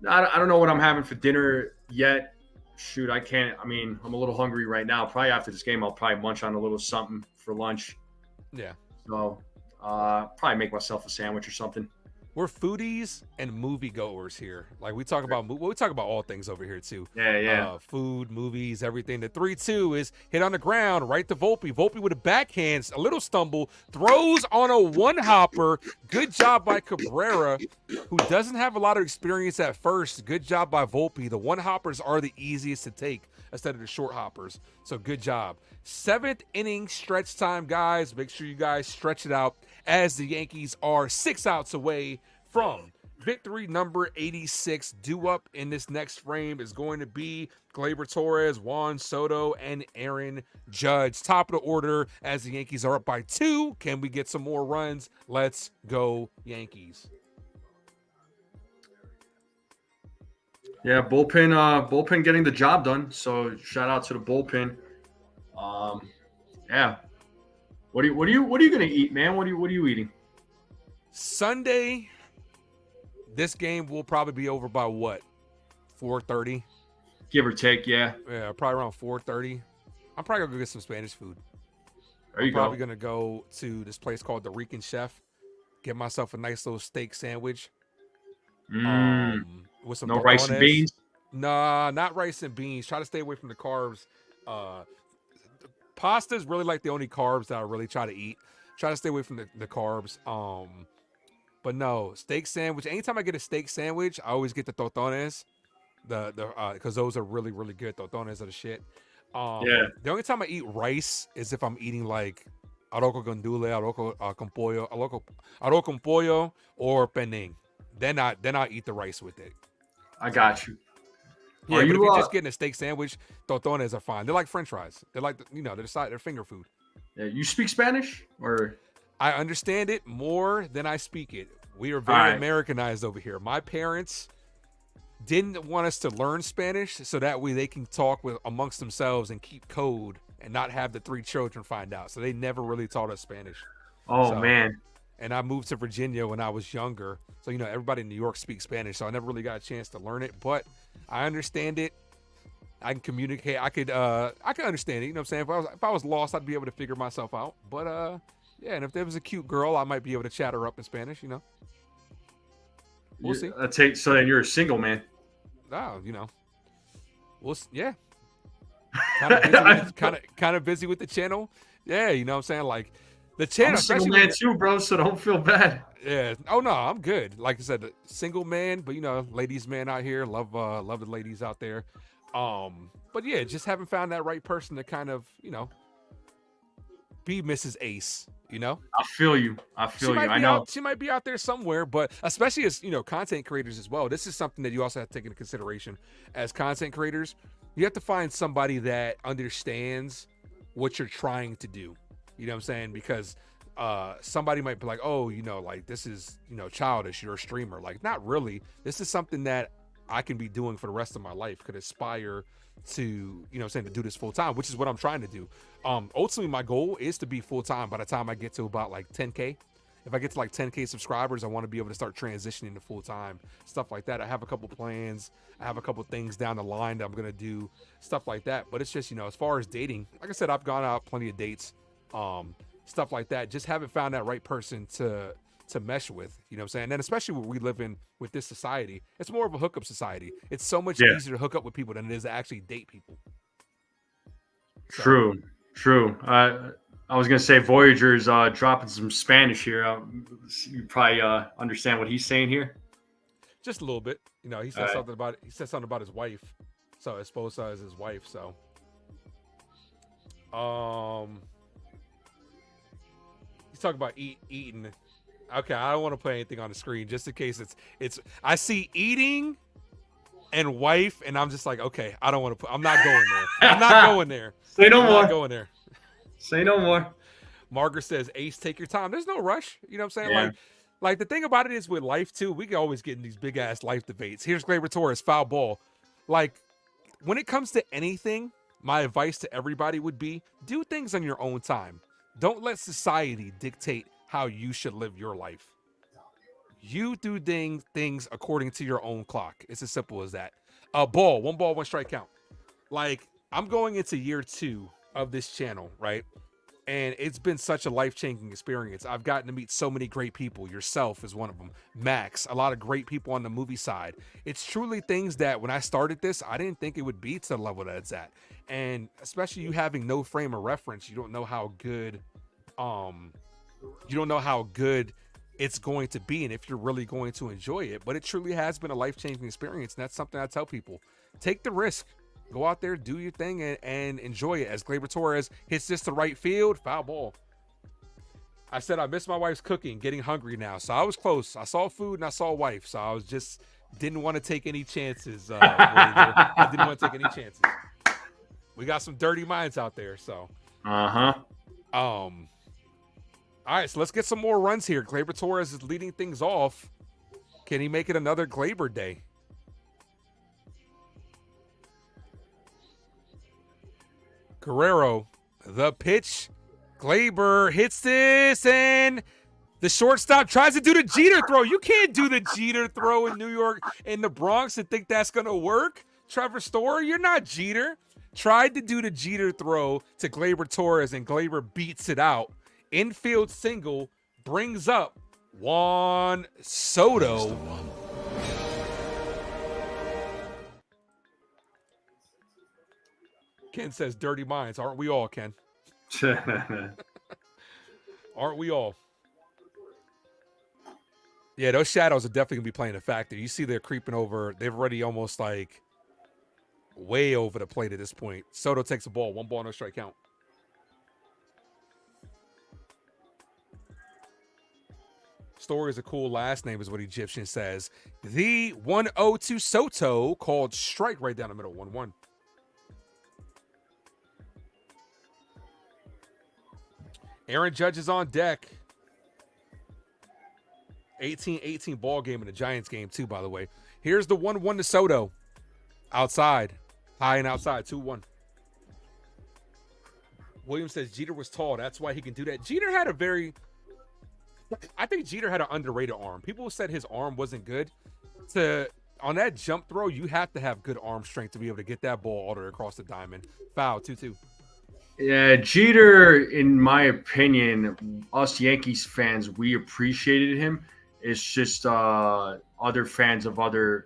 I don't know what I'm having for dinner yet. Shoot, I can't. I mean, I'm a little hungry right now. Probably after this game, I'll probably munch on a little something for lunch. Yeah. So probably make myself a sandwich or something. We're foodies and movie goers here. Like we talk about all things over here too. Yeah. Food, movies, everything. The 3-2 is hit on the ground, right to Volpe. Volpe with a backhand, a little stumble, throws on a one-hopper. Good job by Cabrera, who doesn't have a lot of experience at first. Good job by Volpe. The one-hoppers are the easiest to take instead of the short hoppers. So good job. 7th inning stretch time, guys. Make sure you guys stretch it out as the Yankees are 6 outs away from victory number 86. Due up in this next frame is going to be Glaber Torres, Juan Soto, and Aaron Judge. Top of the order as the Yankees are up by 2. Can we get some more runs? Let's go, Yankees. Yeah, bullpen getting the job done. So shout out to the bullpen. Yeah. What are you gonna eat, man? What are you eating? Sunday, this game will probably be over by what? 4:30? Give or take, yeah. Yeah, probably around 4:30. I'm probably gonna go get some Spanish food. There you I'm probably gonna go to this place called the Rican Chef, get myself a nice little steak sandwich. With some no rice and beans. Nah, not rice and beans. Try to stay away from the carbs. Pasta is really like the only carbs that I really try to eat. Try to stay away from the carbs. But no, steak sandwich. Anytime I get a steak sandwich, I always get the totones. Because those are really, really good. Totones are the shit. Yeah. The only time I eat rice is if I'm eating like arroz con dule, arroz con pollo, or penang. Then I eat the rice with it. I got you. Yeah, but if you're just getting a steak sandwich, totones are fine. They're like French fries. They're like they're finger food. Yeah, you speak Spanish or? I understand it more than I speak it. We are very Americanized over here. My parents didn't want us to learn Spanish so that way they can talk amongst themselves and keep code and not have the 3 children find out. So they never really taught us Spanish. Oh, man. And I moved to Virginia when I was younger. So, everybody in New York speaks Spanish. So I never really got a chance to learn it, but I understand it. I can communicate. I could understand it. You know what I'm saying? If I was lost, I'd be able to figure myself out. But, yeah, and if there was a cute girl, I might be able to chat her up in Spanish, We'll see. So then you're a single man. Oh, yeah. Kind of busy with the channel. Yeah, you know what I'm saying? Like the channel. I'm a single man too, bro, so don't feel bad. Yeah. Oh no, I'm good. Like I said, single man, but ladies man out here. Love the ladies out there. But yeah, just haven't found that right person to kind of, be Mrs. Ace, I feel you. I know. She might be out there somewhere, but especially as, content creators as well. This is something that you also have to take into consideration as content creators. You have to find somebody that understands what you're trying to do. You know what I'm saying? Because somebody might be like, oh, like this is, childish. You're a streamer. Like, not really. This is something that I can be doing for the rest of my life, could aspire to, to do this full time, which is what I'm trying to do. Ultimately, my goal is to be full time by the time I get to about like 10K. If I get to like 10K subscribers, I want to be able to start transitioning to full time, stuff like that. I have a couple plans. I have a couple things down the line that I'm going to do, stuff like that. But it's just, as far as dating, like I said, I've gone out plenty of dates, stuff like that. Just haven't found that right person to mesh with, you know what I'm saying? And especially when we live in with this society, it's more of a hookup society. It's so much easier to hook up with people than it is to actually date people. So. True. I was gonna say Voyager's dropping some Spanish here. You probably understand what he's saying here. Just a little bit. He said something about it. He said something about his wife. So Esposa is his wife. So he's talking about eating. Okay, I don't want to put anything on the screen just in case it's I see eating and wife, and I'm just like, okay, I don't want to I'm not going there. I'm not going there. Say no more. I'm not going there. Say no more. Margaret says, Ace, take your time. There's no rush. You know what I'm saying? Yeah. Like the thing about it is with life too, we can always get in these big ass life debates. Here's Gleyber Torres, foul ball. Like when it comes to anything, my advice to everybody would be do things on your own time. Don't let society dictate how you should live your life. You do things according to your own clock. It's as simple as that. One ball, one strike count. Like I'm going into year 2 of this channel, right? And it's been such a life-changing experience. I've gotten to meet so many great people. Yourself is one of them. Max, a lot of great people on the movie side. It's truly things that when I started this, I didn't think it would be to the level that it's at. And especially you having no frame of reference, you don't know how good it's going to be and if you're really going to enjoy it. But it truly has been a life-changing experience. And that's something I tell people. Take the risk. Go out there, do your thing, and enjoy it. As Gleyber Torres hits this to right field, foul ball. I said I miss my wife's cooking, getting hungry now. So I was close. I saw food and I saw wife. So I was just didn't want to take any chances. I didn't want to take any chances. We got some dirty minds out there. So. All right, so let's get some more runs here. Gleyber Torres is leading things off. Can he make it another Gleyber day? Guerrero, the pitch. Glaber hits this, and the shortstop tries to do the Jeter throw. You can't do the Jeter throw in New York, in the Bronx, and think that's going to work. Trevor Story, you're not Jeter. Tried to do the Jeter throw to Glaber Torres, and Glaber beats it out. Infield single brings up Juan Soto. Ken says, dirty minds. Aren't we all, Ken? Aren't we all? Yeah, those shadows are definitely going to be playing a factor. You see they're creeping over. They've already almost like way over the plate at this point. Soto takes a ball. 1 ball, no strike count. Story is a cool last name is what Egyptian says. The 1-0 to Soto called strike right down the middle. 1-1. Aaron Judge is on deck. 18-18 ball game in the Giants game too, by the way. Here's the 1-1 to Soto. Outside. High and outside. 2-1. Williams says Jeter was tall. That's why he can do that. Jeter had a very... I think Jeter had an underrated arm. People said his arm wasn't good. On that jump throw, you have to have good arm strength to be able to get that ball all the way across the diamond. Foul, 2-2. Yeah, Jeter, in my opinion, us Yankees fans, we appreciated him. It's just other fans of other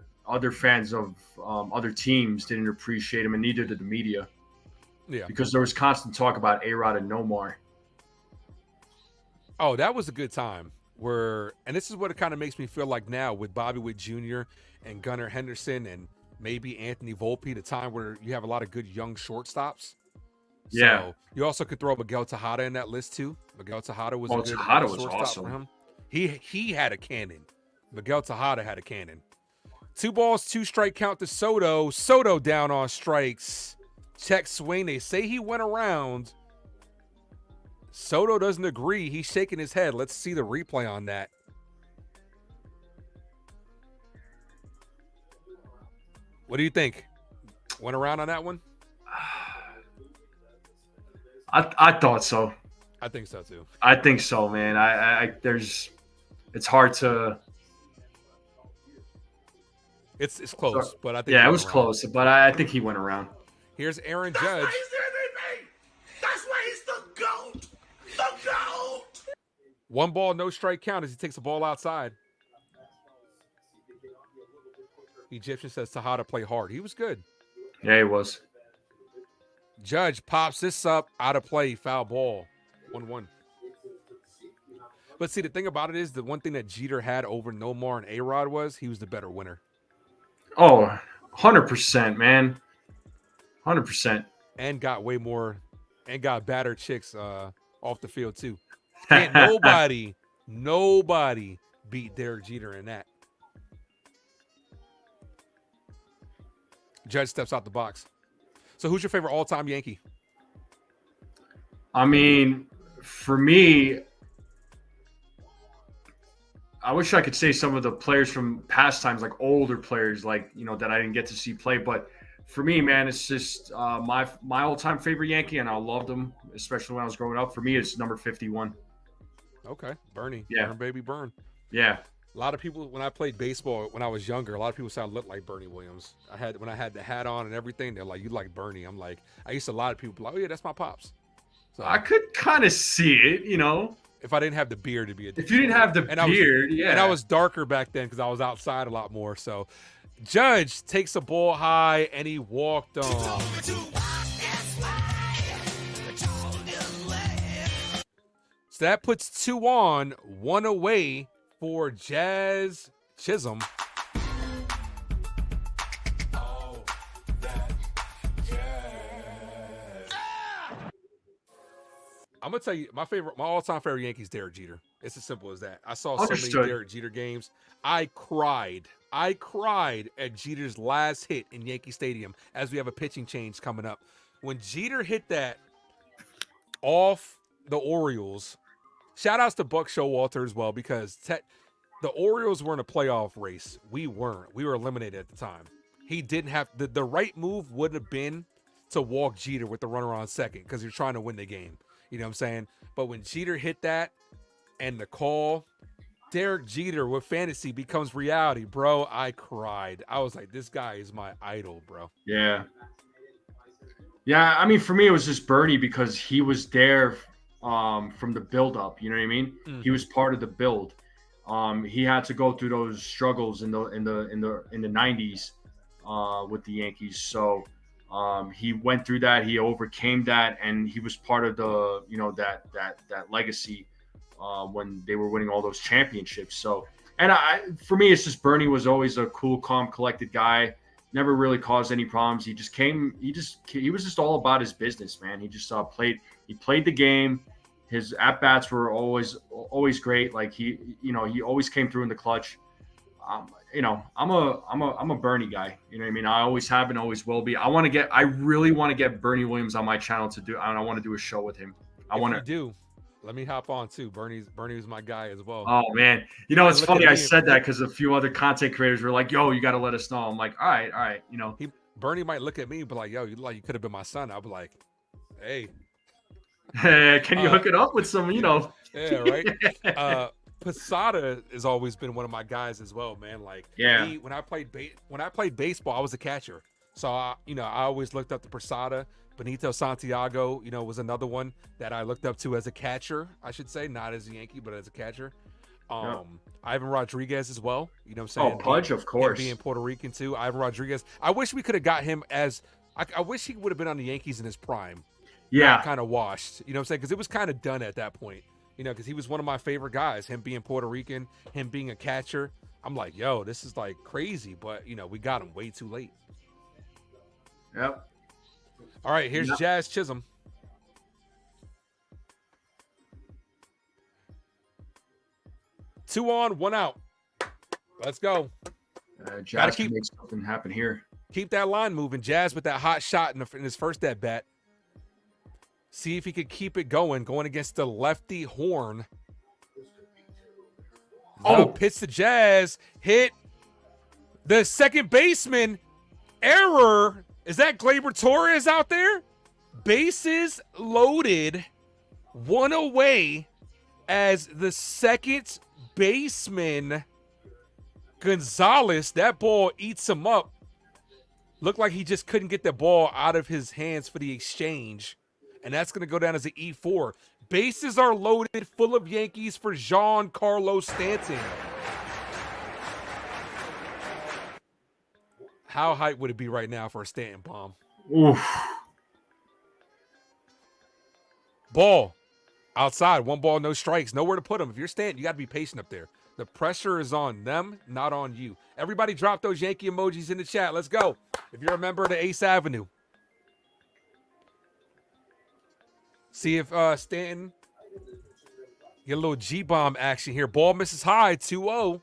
teams didn't appreciate him, and neither did the media. Yeah, because there was constant talk about A-Rod and Nomar. Oh, that was a good time. And this is what it kind of makes me feel like now with Bobby Witt Jr. and Gunnar Henderson and maybe Anthony Volpe, the time where you have a lot of good young shortstops. Yeah. So you also could throw Miguel Tejada in that list too. Miguel Tejada was a good Tejada was shortstop awesome for him. He had a cannon. Miguel Tejada had a cannon. 2 balls, 2 strike count to Soto. Soto down on strikes. Check swing. They say he went around. Soto doesn't agree. He's shaking his head. Let's see the replay on that. What do you think? Went around on that one? I thought so. I think so too. I think so, man. It's hard to. It's close, but I think it was close, but I think he went around. Here's Aaron Judge. That's why he's the GOAT. The GOAT. 1 ball, no strike count as he takes the ball outside. Egyptian says Tejada play hard. He was good. Yeah, he was. Judge pops this up out of play, foul ball. 1-1. But see, the thing about it is the one thing that Jeter had over Nomar and A-Rod was he was the better winner. Oh, 100%, man. 100%. And got way more, and got battered chicks off the field too. Can't nobody beat Derek Jeter in that. Judge steps out the box. So who's your favorite all-time Yankee? I mean, for me, I wish I could say some of the players from past times, like older players, like, that I didn't get to see play. But for me, man, it's just my all-time favorite Yankee, and I loved him, especially when I was growing up. For me, it's number 51. Okay, Bernie. Yeah. Burn, baby, burn. Yeah. A lot of people, when I played baseball when I was younger, a lot of people said I looked like Bernie Williams. When I had the hat on and everything, they're like, "You like Bernie?" I'm like, a lot of people be like, "Oh yeah, that's my pops." So I could kind of see it, If I didn't have the beard, it'd be a. If you didn't have the beard, yeah. And I was darker back then because I was outside a lot more. So, Judge takes a ball high and he walked on. So that puts 2 on, 1 away for Jazz Chisholm. I'm gonna tell you my all-time favorite Yankees, Derek Jeter. It's as simple as that. I saw so many Derek Jeter games. I cried at Jeter's last hit in Yankee Stadium as we have a pitching change coming up. When Jeter hit that off the Orioles, shout outs to Buck Showalter as well, because the Orioles were in a playoff race. We weren't. We were eliminated at the time. He didn't have the right move would have been to walk Jeter with the runner on second because you're trying to win the game. You know what I'm saying? But when Jeter hit that and the call, Derek Jeter with fantasy becomes reality, bro. I cried. I was like, this guy is my idol, bro. Yeah. Yeah, I mean, for me, it was just Bernie because he was there from the build-up. You know what I mean? He was part of the build. He had to go through those struggles in the 90s with the Yankees. So he went through that. He overcame that, and he was part of the that legacy when they were winning all those championships. So, and for me, it's just Bernie was always a cool, calm, collected guy. Never really caused any problems. He just came. He was just all about his business, man. He just played. He played the game. His at bats were always great. Like he always came through in the clutch. I'm a Bernie guy. You know what I mean? I always have and always will be. I really want to get Bernie Williams on my channel to do. I want to do a show with him. Let me hop on too. Bernie was my guy as well. Oh man, it's funny I said that because a few other content creators were like, "Yo, you got to let us know." I'm like, "All right." Bernie might look at me, but like, "Yo, you could have been my son." I'll be like, "Hey, can you hook it up with some?" Yeah, right. Posada has always been one of my guys as well, man. Like, when I played baseball, I was a catcher, so I always looked up to Posada. Benito Santiago, was another one that I looked up to as a catcher, I should say, not as a Yankee, but as a catcher. Ivan Rodriguez as well. You know what I'm saying? Oh, Pudge, of course. Being Puerto Rican too. Ivan Rodriguez. I wish we could have got him I wish he would have been on the Yankees in his prime. Yeah. Kind of washed. You know what I'm saying? Because it was kind of done at that point. Because he was one of my favorite guys. Him being Puerto Rican, him being a catcher. I'm like, yo, this is like crazy. But, we got him way too late. Yep. All right, here's Jazz Chisholm. Two on, one out. Let's go. Jazz can make something happen here. Keep that line moving. Jazz with that hot shot in his first at bat. See if he could keep it going against the lefty Horn. Pitch to Jazz. Hit the second baseman. Error. Is that Gleyber Torres out there? Bases loaded. One away as the second baseman, Gonzalez, that ball eats him up. Looked like he just couldn't get the ball out of his hands for the exchange. And that's going to go down as an E4. Bases are loaded, full of Yankees for Giancarlo Stanton. How hype would it be right now for a Stanton bomb? Oof. Ball. Outside. One ball, no strikes. Nowhere to put them. If you're Stanton, you got to be patient up there. The pressure is on them, not on you. Everybody drop those Yankee emojis in the chat. Let's go. If you're a member of the Ace Avenue. See if Stanton get a little G-bomb action here. Ball misses high, 2-0.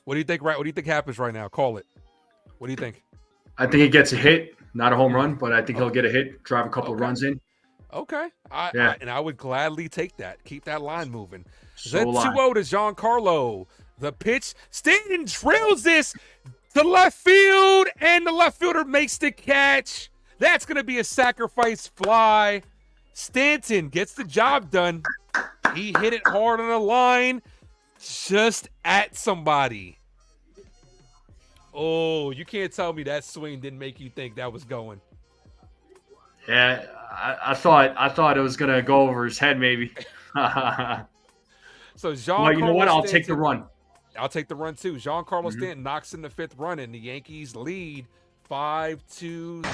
What do you think? Right? What do you think happens right now? Call it. What do you think? I think he gets a hit, not a home run, but I think he'll get a hit, drive a couple of runs in. Okay. I would gladly take that. Keep that line moving. So then 2-0 to Giancarlo. The pitch. Stanton drills this to left field, and the left fielder makes the catch. That's going to be a sacrifice fly. Stanton gets the job done. He hit it hard on the line, just at somebody. Oh, you can't tell me that swing didn't make you think that was going. Yeah, I thought it was gonna go over his head, maybe. So Jean. Well, you know what? I'll take the run. I'll take the run too. Giancarlo Stanton knocks in the fifth run, and the Yankees lead 5-2-3.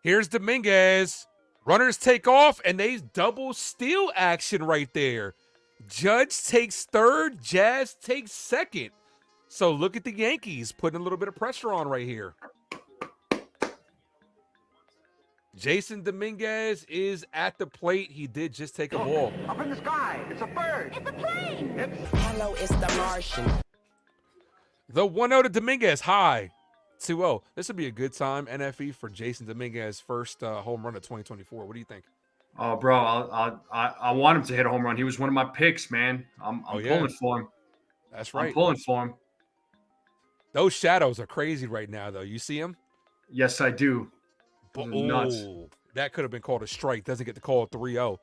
Here's Dominguez. Runners take off, and they double steal action right there. Judge takes third. Jazz takes second. So look at the Yankees putting a little bit of pressure on right here. Jason Dominguez is at the plate. He did just take a ball. Up in the sky. It's a bird. It's a plane. Hello, it's the Martian. The 1-0 to Dominguez. High. 2-0. This would be a good time, NFE, for Jason Dominguez's first home run of 2024. What do you think? Oh, bro, I want him to hit a home run. He was one of my picks, man. I'm pulling for him. That's right. I'm pulling for him. Those shadows are crazy right now, though. You see them? Yes, I do. Nuts. That could have been called a strike. Doesn't get to call 3-0.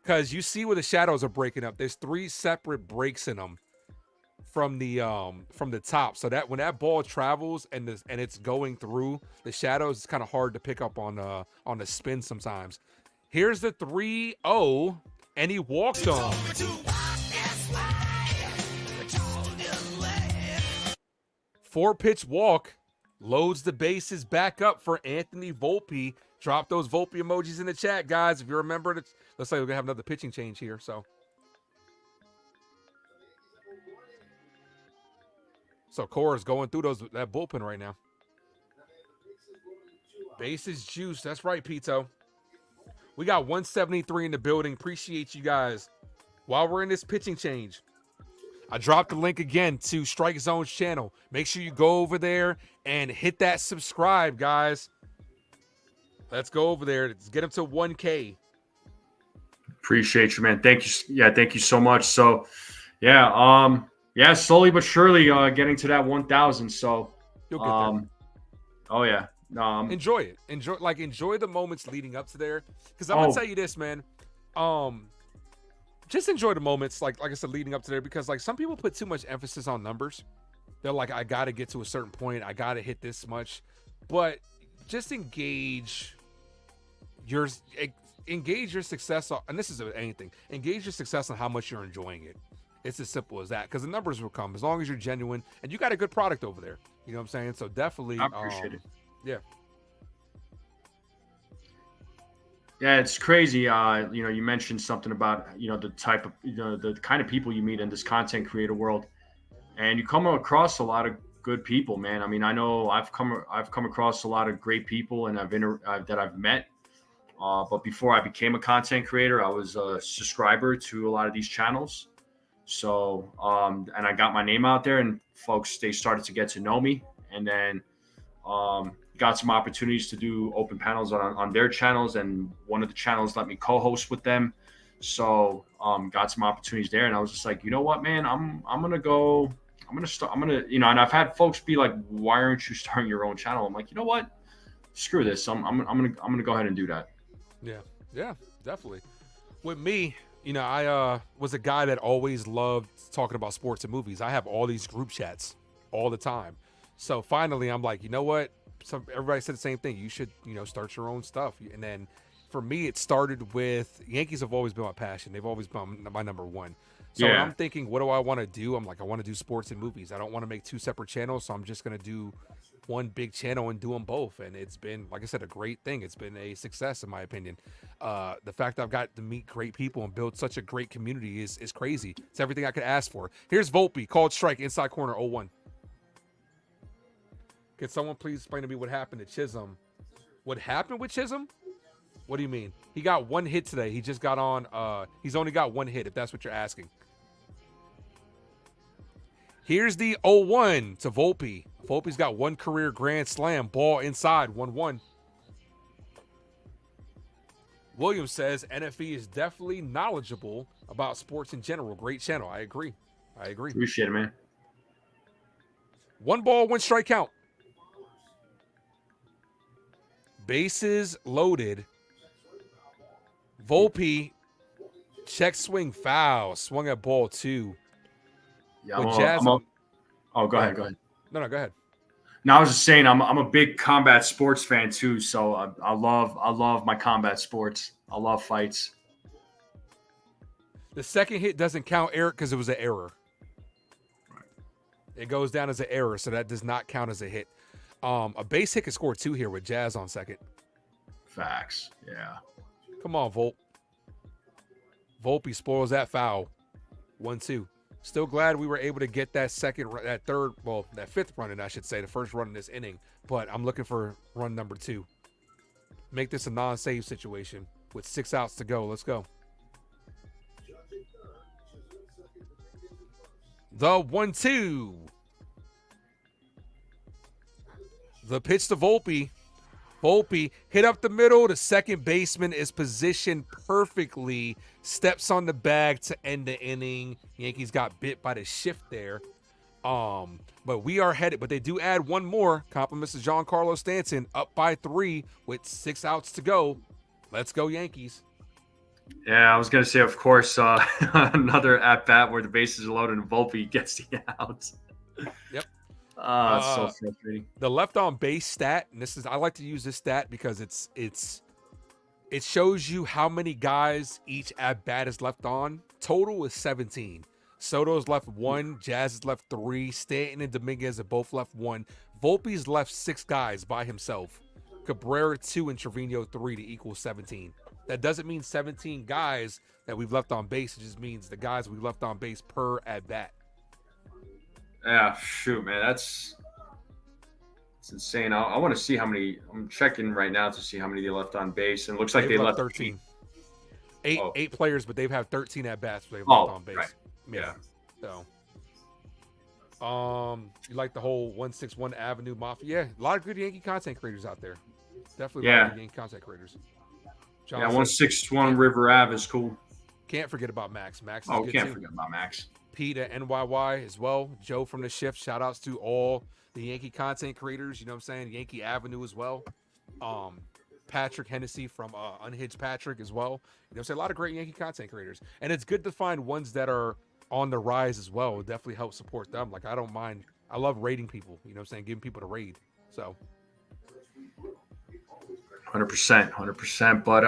Because you see where the shadows are breaking up. There's 3 separate breaks in them from the top. So that when that ball travels and it's going through the shadows, it's kind of hard to pick up on the spin sometimes. Here's the 3-0, and he walked on. 4-pitch walk. Loads the bases back up for Anthony Volpe. Drop those Volpe emojis in the chat, guys. If you remember, looks like we're going to have another pitching change here. So Cora's going through that bullpen right now. Bases juice. That's right, Pito. We got 173 in the building. Appreciate you guys. While we're in this pitching change, I dropped the link again to Strike Zone's channel. Make sure you go over there and hit that subscribe, guys. Let's go over there. Let's get him to 1K. Appreciate you, man. Thank you. Yeah, thank you so much. So, yeah, slowly but surely getting to that 1,000. So, you'll get there. Oh yeah. Enjoy it. Enjoy the moments leading up to there. Because I'm gonna tell you this, man. Just enjoy the moments, like I said, leading up to there. Because like some people put too much emphasis on numbers. They're like, I gotta get to a certain point. I gotta hit this much. But just engage your success on, and this is anything. Engage your success on how much you're enjoying it. It's as simple as that. Because the numbers will come as long as you're genuine and you got a good product over there. You know what I'm saying? So definitely, I appreciate it. Yeah. Yeah, it's crazy. You mentioned something about, the type of, the kind of people you meet in this content creator world, and you come across a lot of good people, man. I mean, I know I've come across a lot of great people and that I've met. But before I became a content creator, I was a subscriber to a lot of these channels. So, and I got my name out there, and folks, they started to get to know me, and then, got some opportunities to do open panels on their channels, and one of the channels let me co-host with them. So got some opportunities there, and I was just like, you know what, man, I'm gonna start, and I've had folks be like, why aren't you starting your own channel? I'm like, you know what, screw this, I'm gonna go ahead and do that. Yeah, definitely. With me, I was a guy that always loved talking about sports and movies. I have all these group chats all the time. So finally, I'm like, you know what? Everybody said the same thing. You should, start your own stuff. And then for me, it started with Yankees have always been my passion. They've always been my number one. So when I'm thinking, what do I want to do? I'm like, I want to do sports and movies. I don't want to make 2 separate channels. So I'm just going to do one big channel and do them both. And it's been, like I said, a great thing. It's been a success, in my opinion. The fact I've got to meet great people and build such a great community is crazy. It's everything I could ask for. Here's Volpe, called strike, inside corner, 0-1. Can someone please explain to me what happened to Chisholm? What happened with Chisholm? What do you mean? He got 1 hit today. He just got on. He's only got 1 hit, if that's what you're asking. Here's the 0-1 to Volpe. Volpe's got 1 career grand slam. Ball inside, 1-1. Williams says NFE is definitely knowledgeable about sports in general. Great channel. I agree. Appreciate it, man. 1 ball, 1 strike count. Bases loaded. Volpe, check swing foul. Swung at ball 2. Yeah, Go ahead. No, go ahead. No, I was just saying I'm a big combat sports fan too. So I love my combat sports. I love fights. The second hit doesn't count, Eric, because it was an error. Right. It goes down as an error, so that does not count as a hit. A base hit can score 2 here with Jazz on second. Facts. Yeah. Come on, Volpe spoils that foul. 1-2. Still glad we were able to get that that 5th run in, I should say, the first run in this inning. But I'm looking for run number 2. Make this a non-save situation with 6 outs to go. Let's go. The 1-2. The pitch to Volpe. Volpe hit up the middle. The second baseman is positioned perfectly. Steps on the bag to end the inning. Yankees got bit by the shift there. But we are headed. But they do add one more. Compliments to Giancarlo Stanton. Up by 3 with 6 outs to go. Let's go Yankees. Yeah, I was going to say, of course, another at-bat where the bases are loaded and Volpe gets the out. Yep. It's so frustrating. The left on base stat, and I like to use this stat because it shows you how many guys each at-bat is left on. Total is 17. Soto's left 1, Jazz is left 3, Stanton and Dominguez have both left 1. Volpe's left 6 guys by himself. Cabrera 2 and Trevino 3 to equal 17. That doesn't mean 17 guys that we've left on base. It just means the guys we've left on base per at bat. Yeah, shoot, man, that's insane. I want to see how many. I'm checking right now to see how many they left on base, and it looks like they left 13. Eight players, but they've had 13 at bats. They've left on base. Right. Yeah. So, you like the whole 161 Avenue Mafia? Yeah, a lot of good Yankee content creators out there. Definitely a lot of good Yankee content creators. John 161 River Ave is cool. Can't forget about Max. Max is good can't too. forget about Max. Pete at NYY as well. Joe from the shift. Shout outs to all the Yankee content creators. You know what I'm saying? Yankee Avenue as well. Patrick Hennessy from Unhinged Patrick as well. You know what I'm saying? A lot of great Yankee content creators. And it's good to find ones that are on the rise as well. It definitely helps support them. Like, I don't mind. I love rating people. You know what I'm saying? Giving people to raid. So 100%. But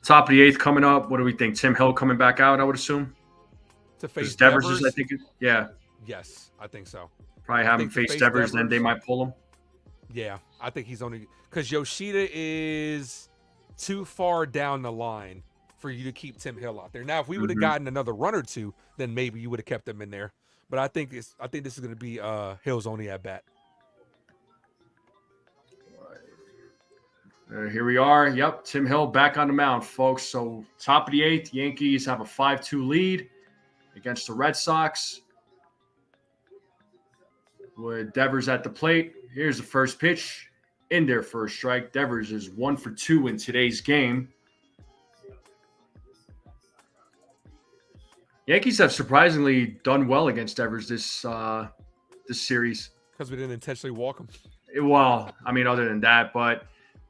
top of the 8th coming up. What do we think? Tim Hill coming back out, I would assume. To face Devers, Devers, I think. Yeah. Yes, I think so. Probably have him face Devers, then they might pull him. Yeah, I think he's only because Yoshida is too far down the line for you to keep Tim Hill out there. Now, if we would have gotten another run or two, then maybe you would have kept him in there. But I think this is going to be Hill's only at bat. Here we are. Yep, Tim Hill back on the mound, folks. So top of the 8th, Yankees have a 5-2 lead against the Red Sox. With Devers at the plate. Here's the first pitch. In their first strike. Devers is 1 for 2 in today's game. Yankees have surprisingly done well against Devers this series. Because we didn't intentionally walk him. Well, I mean, other than that, but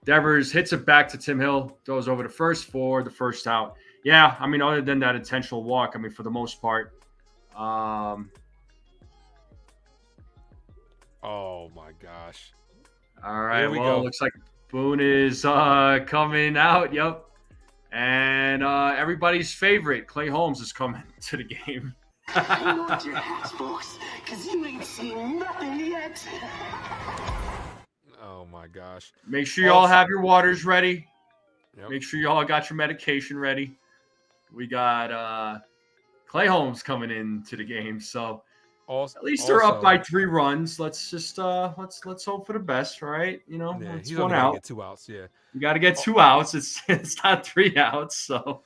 Devers hits it back to Tim Hill, throws over to first for the first out. Yeah, I mean, other than that intentional walk, I mean, for the most part. Oh, my gosh. All right, well, it looks like Boone is coming out. Yep. And everybody's favorite, Clay Holmes, is coming to the game. Hang on to your hats, folks, because you ain't seen nothing yet. Oh, my gosh. Make sure you all have your waters ready. Yep. Make sure you all got your medication ready. We got Clay Holmes coming into the game, so at least they're up by 3 runs. Let's just let's hope for the best, right? You know, yeah, it's he's one only out. Get 2 outs, yeah. You got to get 2 outs. It's not 3 outs, so.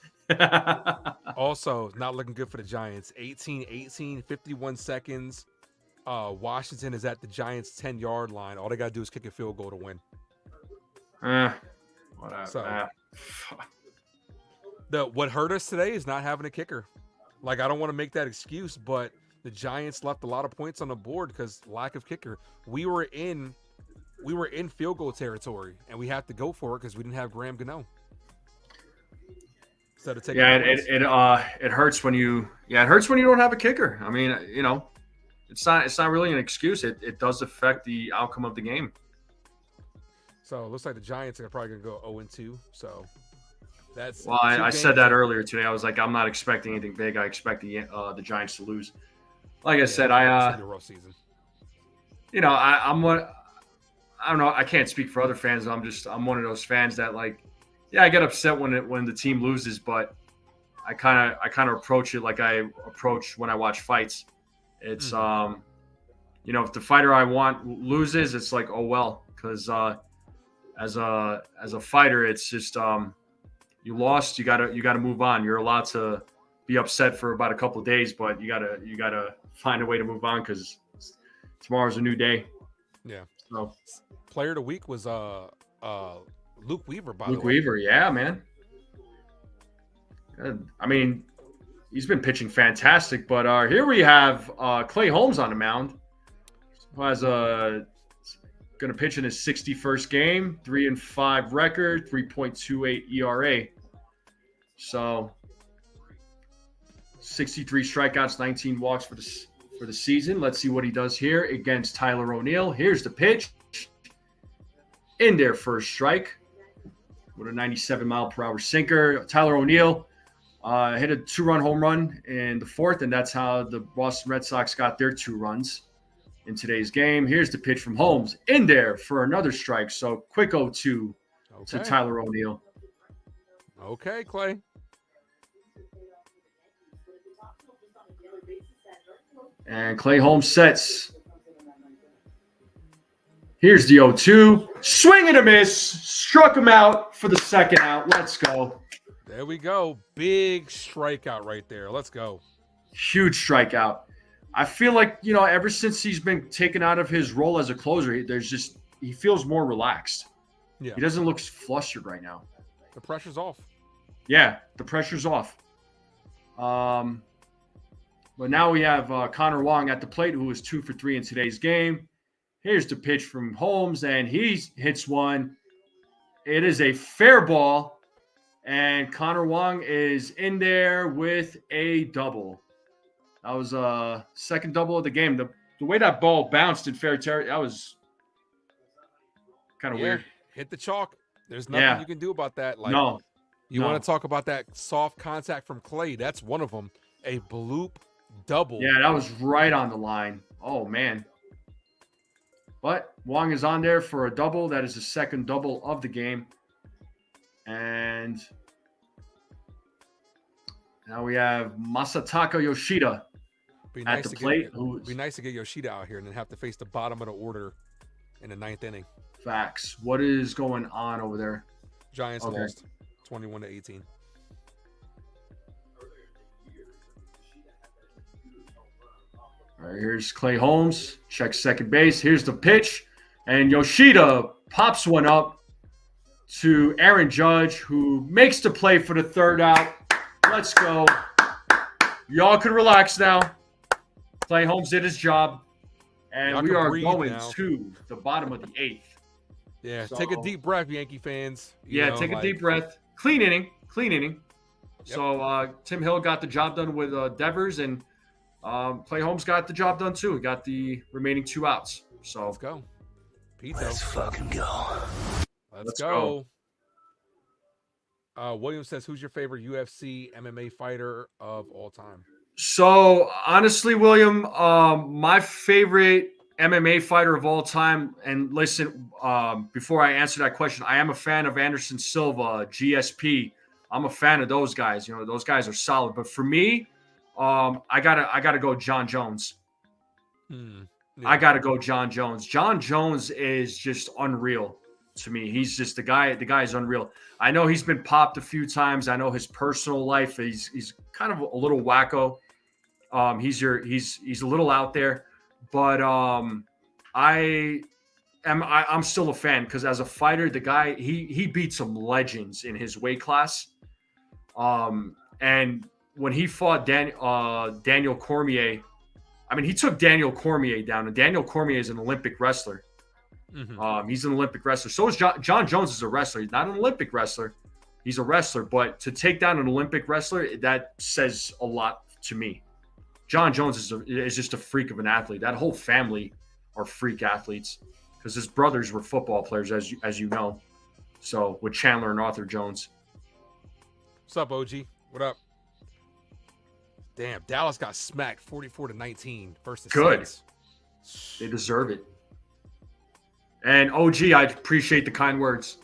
Also, not looking good for the Giants. 18-18, 51 seconds. Washington is at the Giants' 10-yard line. All they got to do is kick a field goal to win. Whatever. So, what hurt us today is not having a kicker. Like, I don't want to make that excuse, but the Giants left a lot of points on the board because lack of kicker. We were in field goal territory, and we have to go for it because we didn't have Graham Gano. Instead of taking it hurts when you don't have a kicker. I mean, you know, it's not really an excuse. It does affect the outcome of the game. So it looks like the Giants are probably going to go 0-2. So that's I said that earlier today. I was like, I'm not expecting anything big. I expect the Giants to lose. Like I said, the rough season. You know, I'm what I don't know. I can't speak for other fans. I'm one of those fans that, like, yeah, I get upset when the team loses, but I kind of approach it like I approach when I watch fights. It's you know, if the fighter I want loses, it's like, oh well, because as a fighter, it's just you lost, you gotta move on. You're allowed to be upset for about a couple of days, but you gotta find a way to move on because tomorrow's a new day. Yeah. So Player of the week was Luke Weaver, by the way. Luke Weaver, yeah, man. I mean, he's been pitching fantastic, but here we have Clay Holmes on the mound, who has going to pitch in his 61st game, 3-5 record, 3.28 ERA. So 63 strikeouts, 19 walks for the season. Let's see what he does here against Tyler O'Neill. Here's the pitch. In there, first strike with a 97-mile-per-hour sinker. Tyler O'Neill hit a 2-run home run in the fourth, and that's how the Boston Red Sox got their 2 runs in today's game. Here's the pitch from Holmes. In there for another strike. So quick 0-2 to Tyler O'Neill. Okay, Clay. And Clay Holmes sets. Here's the 0-2. Swing and a miss. Struck him out for the second out. Let's go. There we go. Big strikeout right there. Let's go. Huge strikeout. I feel like, ever since he's been taken out of his role as a closer, he feels more relaxed. Yeah. He doesn't look flustered right now. The pressure's off. Yeah, the pressure's off. But now we have Connor Wong at the plate, who is 2 for 3 in today's game. Here's the pitch from Holmes, and he hits one. It is a fair ball, and Connor Wong is in there with a double. That was a second double of the game. The way that ball bounced in fair territory, that was kind of weird. Hit the chalk. There's nothing you can do about that. You want to talk about that soft contact from Clay? That's one of them. A bloop double. Yeah, that was right on the line. Oh, man. But Wong is on there for a double. That is the second double of the game. And now we have Masataka Yoshida at the plate. It'd be nice to get Yoshida out here and then have to face the bottom of the order in the 9th inning. Facts. What is going on over there? Giants lost 21-18. All right, here's Clay Holmes. Checks second base. Here's the pitch. And Yoshida pops one up to Aaron Judge, who makes the play for the third out. Let's go. Y'all can relax now. Clay Holmes did his job. And we are going to the bottom of the 8th. Yeah, take a deep breath, Yankee fans. Take a deep breath. Clean inning. Yep. So Tim Hill got the job done with Devers, and Clay Holmes got the job done too. He got the remaining 2 outs. So let's go. Pizza. Let's fucking go. Let's go. William says, who's your favorite UFC MMA fighter of all time? So honestly, William, my favorite MMA fighter of all time, and listen, before I answer that question, I am a fan of Anderson Silva, GSP. I'm a fan of those guys. Those guys are solid. But for me, I gotta go John Jones. I gotta go John Jones. John Jones is just unreal to me. He's just the guy. The guy is unreal. I know he's been popped a few times. I know his personal life. He's kind of a little wacko. He's a little out there, but I'm still a fan because as a fighter, the guy he beat some legends in his weight class. And when he fought Daniel Cormier, I mean, he took Daniel Cormier down, and Daniel Cormier is an Olympic wrestler. Mm-hmm. He's an Olympic wrestler. So is John Jones is a wrestler. He's not an Olympic wrestler. He's a wrestler. But to take down an Olympic wrestler, that says a lot to me. John Jones is just a freak of an athlete. That whole family are freak athletes because his brothers were football players, as you know. So with Chandler and Arthur Jones. What's up, OG? What up? Damn, Dallas got smacked 44-19 versus Good. Saints. They deserve it. And OG, I appreciate the kind words.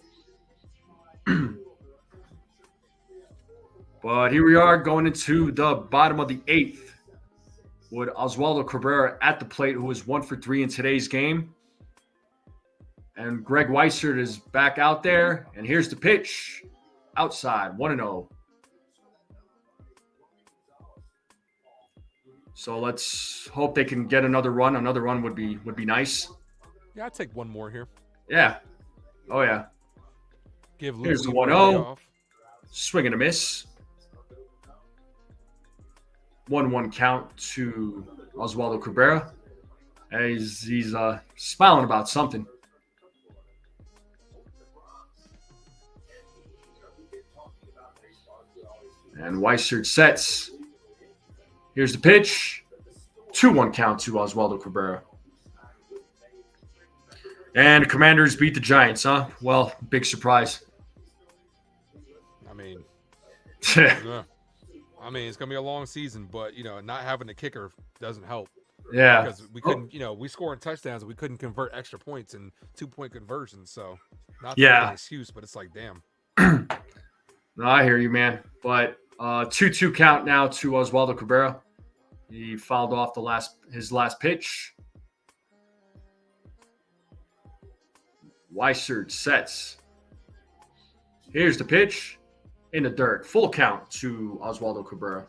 But here we are going into the bottom of the 8th with Oswaldo Cabrera at the plate, who is 1 for 3 in today's game. And Greg Weissert is back out there. And here's the pitch. Outside, 1-0. So let's hope they can get another run. Another run would be nice. Yeah, I'd take one more here. Yeah. Oh, yeah. Give Luke Here's the Weaver a 1-0. day off. Swing and a miss. 1-1 count to Oswaldo Cabrera. He's smiling about something. And Weissert sets. Here's the pitch. 2-1 count to Oswaldo Cabrera. And the Commanders beat the Giants, huh? Well, big surprise. I mean, yeah. I mean, it's gonna be a long season, but not having a kicker doesn't help. Yeah, because we couldn't, we scored touchdowns, we couldn't convert extra points and 2-point conversions. So, not an excuse, but it's like, damn. No, I hear you, man. But 2-2 count now to Oswaldo Cabrera. He fouled off his last pitch. Weissert sets. Here's the pitch in the dirt. Full count to Oswaldo Cabrera.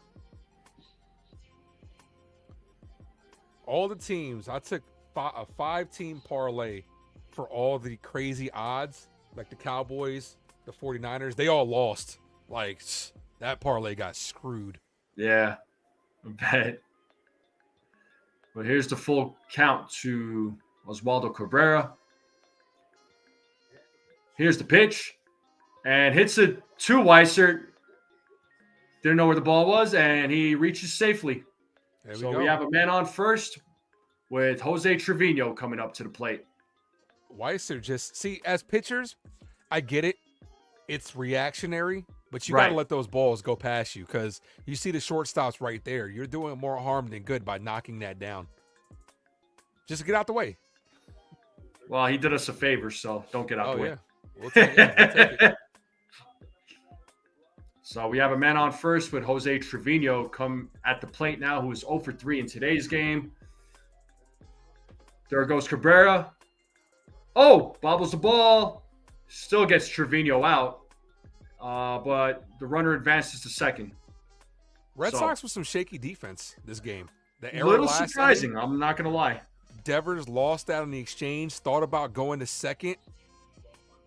All the teams, I took a 5-team parlay for all the crazy odds, like the Cowboys, the 49ers. They all lost. Like, that parlay got screwed. Yeah, I bet. But here's the full count to Oswaldo Cabrera. Here's the pitch. And hits it to Weissert. Didn't know where the ball was, and he reaches safely. We have a man on first with Jose Trevino coming up to the plate. Weissert as pitchers, I get it. It's reactionary, but you got to let those balls go past you because you see the shortstops right there. You're doing more harm than good by knocking that down. Just get out the way. Well, he did us a favor, so don't get out the way. Yeah. We'll take it. So we have a man on first with Jose Trevino come at the plate now, who is 0 for 3 in today's game. There goes Cabrera. Oh, bobbles the ball. Still gets Trevino out. But the runner advances to second. Red Sox with some shaky defense this game. A little surprising, I'm not going to lie. Devers lost out on the exchange, thought about going to second.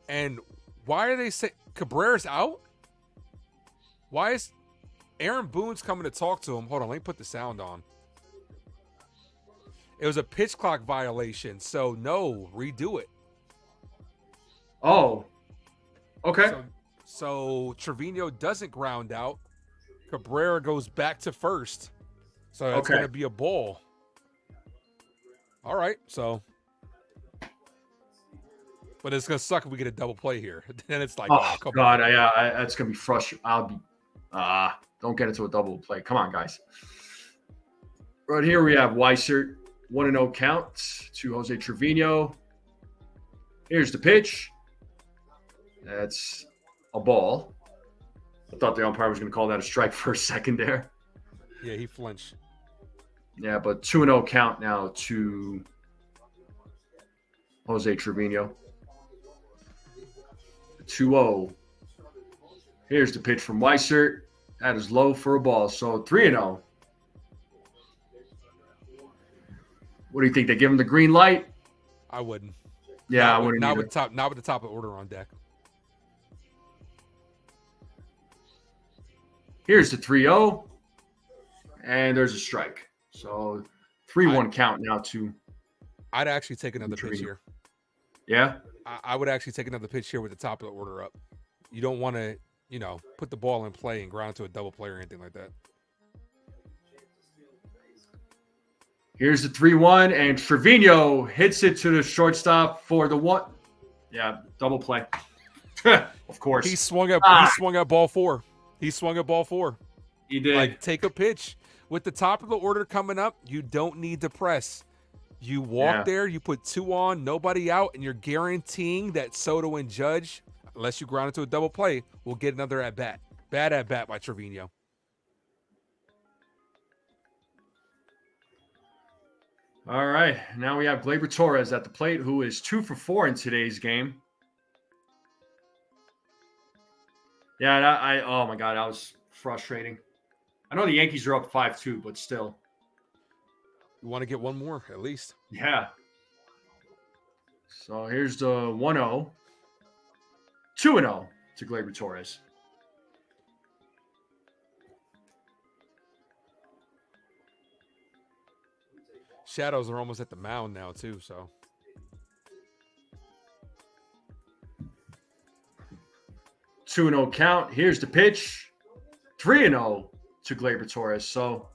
And why are they saying Cabrera's out? Why is Aaron Boone's coming to talk to him? Hold on, let me put the sound on. It was a pitch clock violation, so no, redo it. Oh, okay. So Trevino doesn't ground out. Cabrera goes back to first. So that's going to be a ball. All right, so. But it's going to suck if we get a double play here. Then it's like, oh God, that's going to be frustrating. Don't get into a double play. Come on, guys. Right here we have Weissert, 1-0 count to Jose Trevino. Here's the pitch. That's a ball. I thought the umpire was going to call that a strike for a second there. Yeah, he flinched. Yeah, but 2-0 count now to Jose Trevino. 2-0. Here's the pitch from Weissert. That is low for a ball. So 3-0. What do you think? They give him the green light? I wouldn't. Yeah, I wouldn't. Not with the top of the order on deck. Here's the 3-0. And there's a strike. So 3-1 count now to. I'd actually take another pitch here. Yeah? I would actually take another pitch here with the top of the order up. You don't want to, put the ball in play and ground to a double play or anything like that. Here's the 3-1, and Trevino hits it to the shortstop for the 1. Yeah, double play. Of course. He swung at ball 4. He swung at ball 4. He did. Like, take a pitch. With the top of the order coming up, you don't need to press. You walk there, you put 2 on, nobody out, and you're guaranteeing that Soto and Judge, unless you ground it to a double play, will get another at-bat. Bad at-bat by Trevino. All right. Now we have Gleyber Torres at the plate, who is 2 for 4 in today's game. Yeah, oh my God, that was frustrating. I know the Yankees are up 5-2, but still. You want to get one more, at least. Yeah. So here's the 1-0. 2-0 to Gleyber Torres. Shadows are almost at the mound now, too, so. 2-0 count. Here's the pitch. 3-0 to Gleyber Torres. So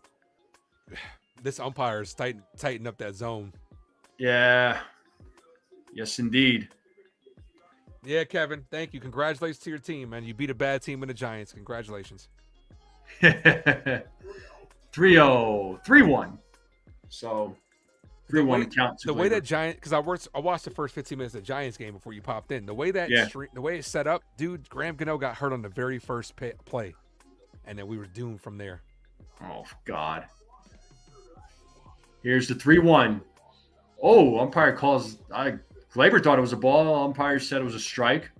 this umpire's tighten up that zone. Yeah. Yes, indeed. Yeah, Kevin. Thank you. Congratulations to your team, man. You beat a bad team in the Giants. Congratulations. 3-0. 3-1. So 3-1 count. The way that Giant, because I watched the first 15 minutes of the Giants game before you popped in. The way that the way it's set up, dude, Graham Gano got hurt on the very first play, and then we were doomed from there. Oh God. Here's the 3-1. Oh, umpire calls. Gleyber thought it was a ball. Umpire said it was a strike.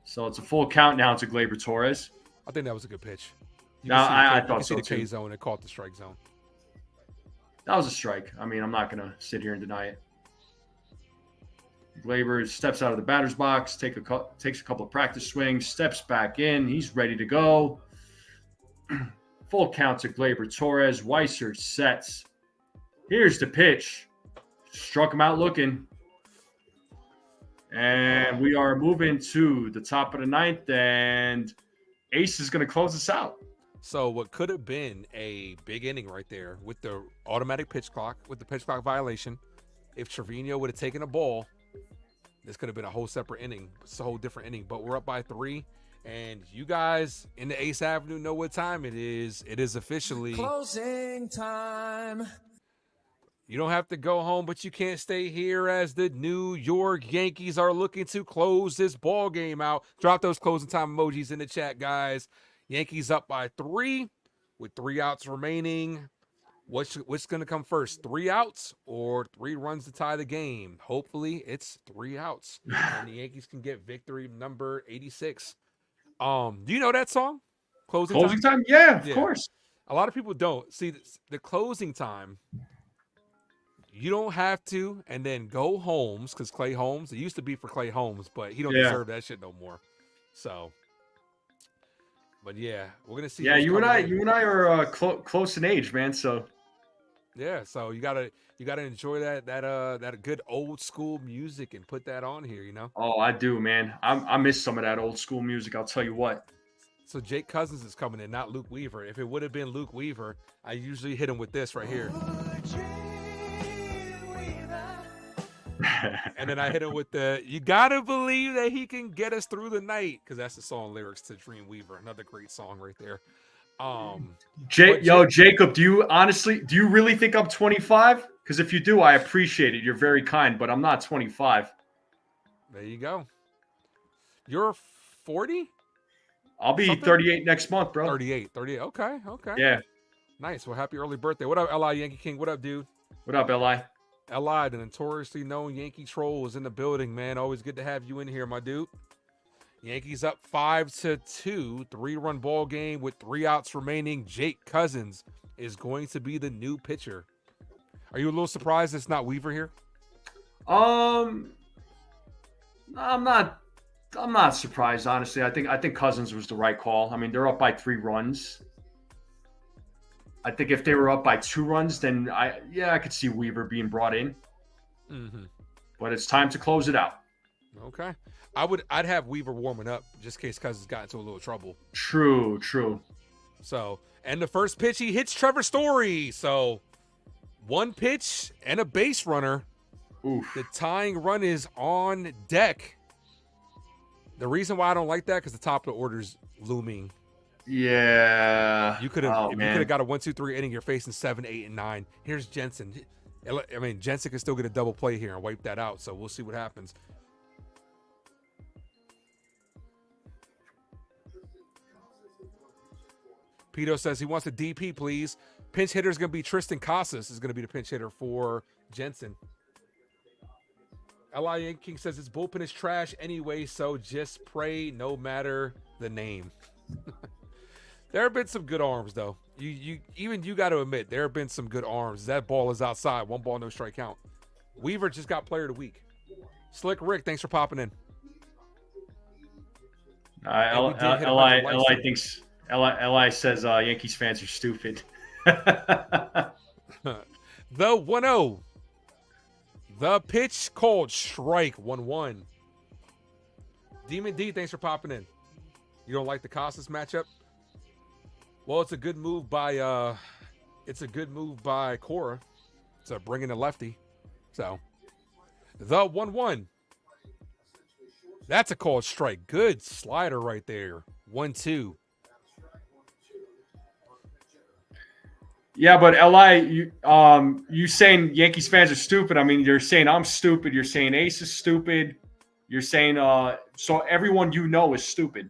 So it's a full count now to Gleyber Torres. I think that was a good pitch. I thought so too. The too. K zone and caught the strike zone. That was a strike. I mean, I'm not going to sit here and deny it. Gleyber steps out of the batter's box, takes a couple of practice swings, steps back in. He's ready to go. Full count to Gleyber Torres. Weiser sets. Here's the pitch. Struck him out looking. And we are moving to the top of the ninth, and Ace is going to close us out. So what could have been a big inning right there with the automatic pitch clock, with the pitch clock violation, if Trevino would have taken a ball, this could have been a whole separate inning. It's a whole different inning. But we're up by 3, and you guys in the Ace Avenue know what time it is. It is officially closing time. You don't have to go home, but you can't stay here as the New York Yankees are looking to close this ball game out. Drop those closing time emojis in the chat, guys. Yankees up by 3 with 3 outs remaining. What's going to come first, 3 outs or 3 runs to tie the game? Hopefully it's 3 outs, and the Yankees can get victory number 86. Do you know that song? Closing time? Yeah, of course. A lot of people don't. See, the closing time, you don't have to, and then go Holmes, because Clay Holmes, it used to be for Clay Holmes, but he don't deserve that shit no more. So, but yeah, we're gonna see. Yeah, you and I are close in age, man. So, yeah, so you gotta enjoy that good old school music and put that on here, you know. Oh, I do, man. I miss some of that old school music. I'll tell you what. So Jake Cousins is coming in, not Luke Weaver. If it would have been Luke Weaver, I usually hit him with this right here. And then I hit him with the "You gotta believe that he can get us through the night," because that's the song lyrics to Dreamweaver. Another great song right there. Jacob, do you really think I'm 25? Because if you do, I appreciate it. You're very kind, but I'm not 25. There you go. You're 40? I'll be 38 next month, bro. 38. Okay. Yeah. Nice. Well, happy early birthday. What up, Li Yankee King? What up, dude? What up, Li? Li, the notoriously known Yankee troll, is in the building, man. Always good to have you in here, my dude. Yankees up 5-2, 3-run ball game with 3 outs remaining. Jake Cousins is going to be the new pitcher. Are you a little surprised it's not Weaver here? I'm not surprised, honestly. I think Cousins was the right call. I mean, they're up by 3 runs. I think if they were up by 2 runs, then I could see Weaver being brought in. Mm-hmm. But it's time to close it out. Okay. I'd have Weaver warming up just in case Cousins got into a little trouble. True. So, and the first pitch, he hits Trevor Story. So, 1 pitch and a base runner. Oof. The tying run is on deck. The reason why I don't like that, because the top of the order's looming. Yeah. You could have got a 1-2-3 inning. You're facing 7, 8, and 9. Here's Jensen. I mean, Jensen can still get a double play here and wipe that out. So we'll see what happens. Pito says he wants a DP, please. Pinch hitter is going to be Tristan Casas is going to be the pinch hitter for Jensen. L.I. King says his bullpen is trash anyway, so just pray no matter the name. There have been some good arms, though. You got to admit, there have been some good arms. That ball is outside. 1 ball, no strike count. Weaver just got player of the week. Slick Rick, thanks for popping in. Li thinks Li says Yankees fans are stupid. The 1-0. The pitch called strike 1-1. Demon D, thanks for popping in. You don't like the Casas matchup? Well, it's a good move by Cora to bring in a lefty. So the 1-1. That's a called strike. Good slider right there. 1-2. Yeah, but Li, you saying Yankees fans are stupid. I mean, you're saying I'm stupid. You're saying Ace is stupid. You're saying so everyone you know is stupid.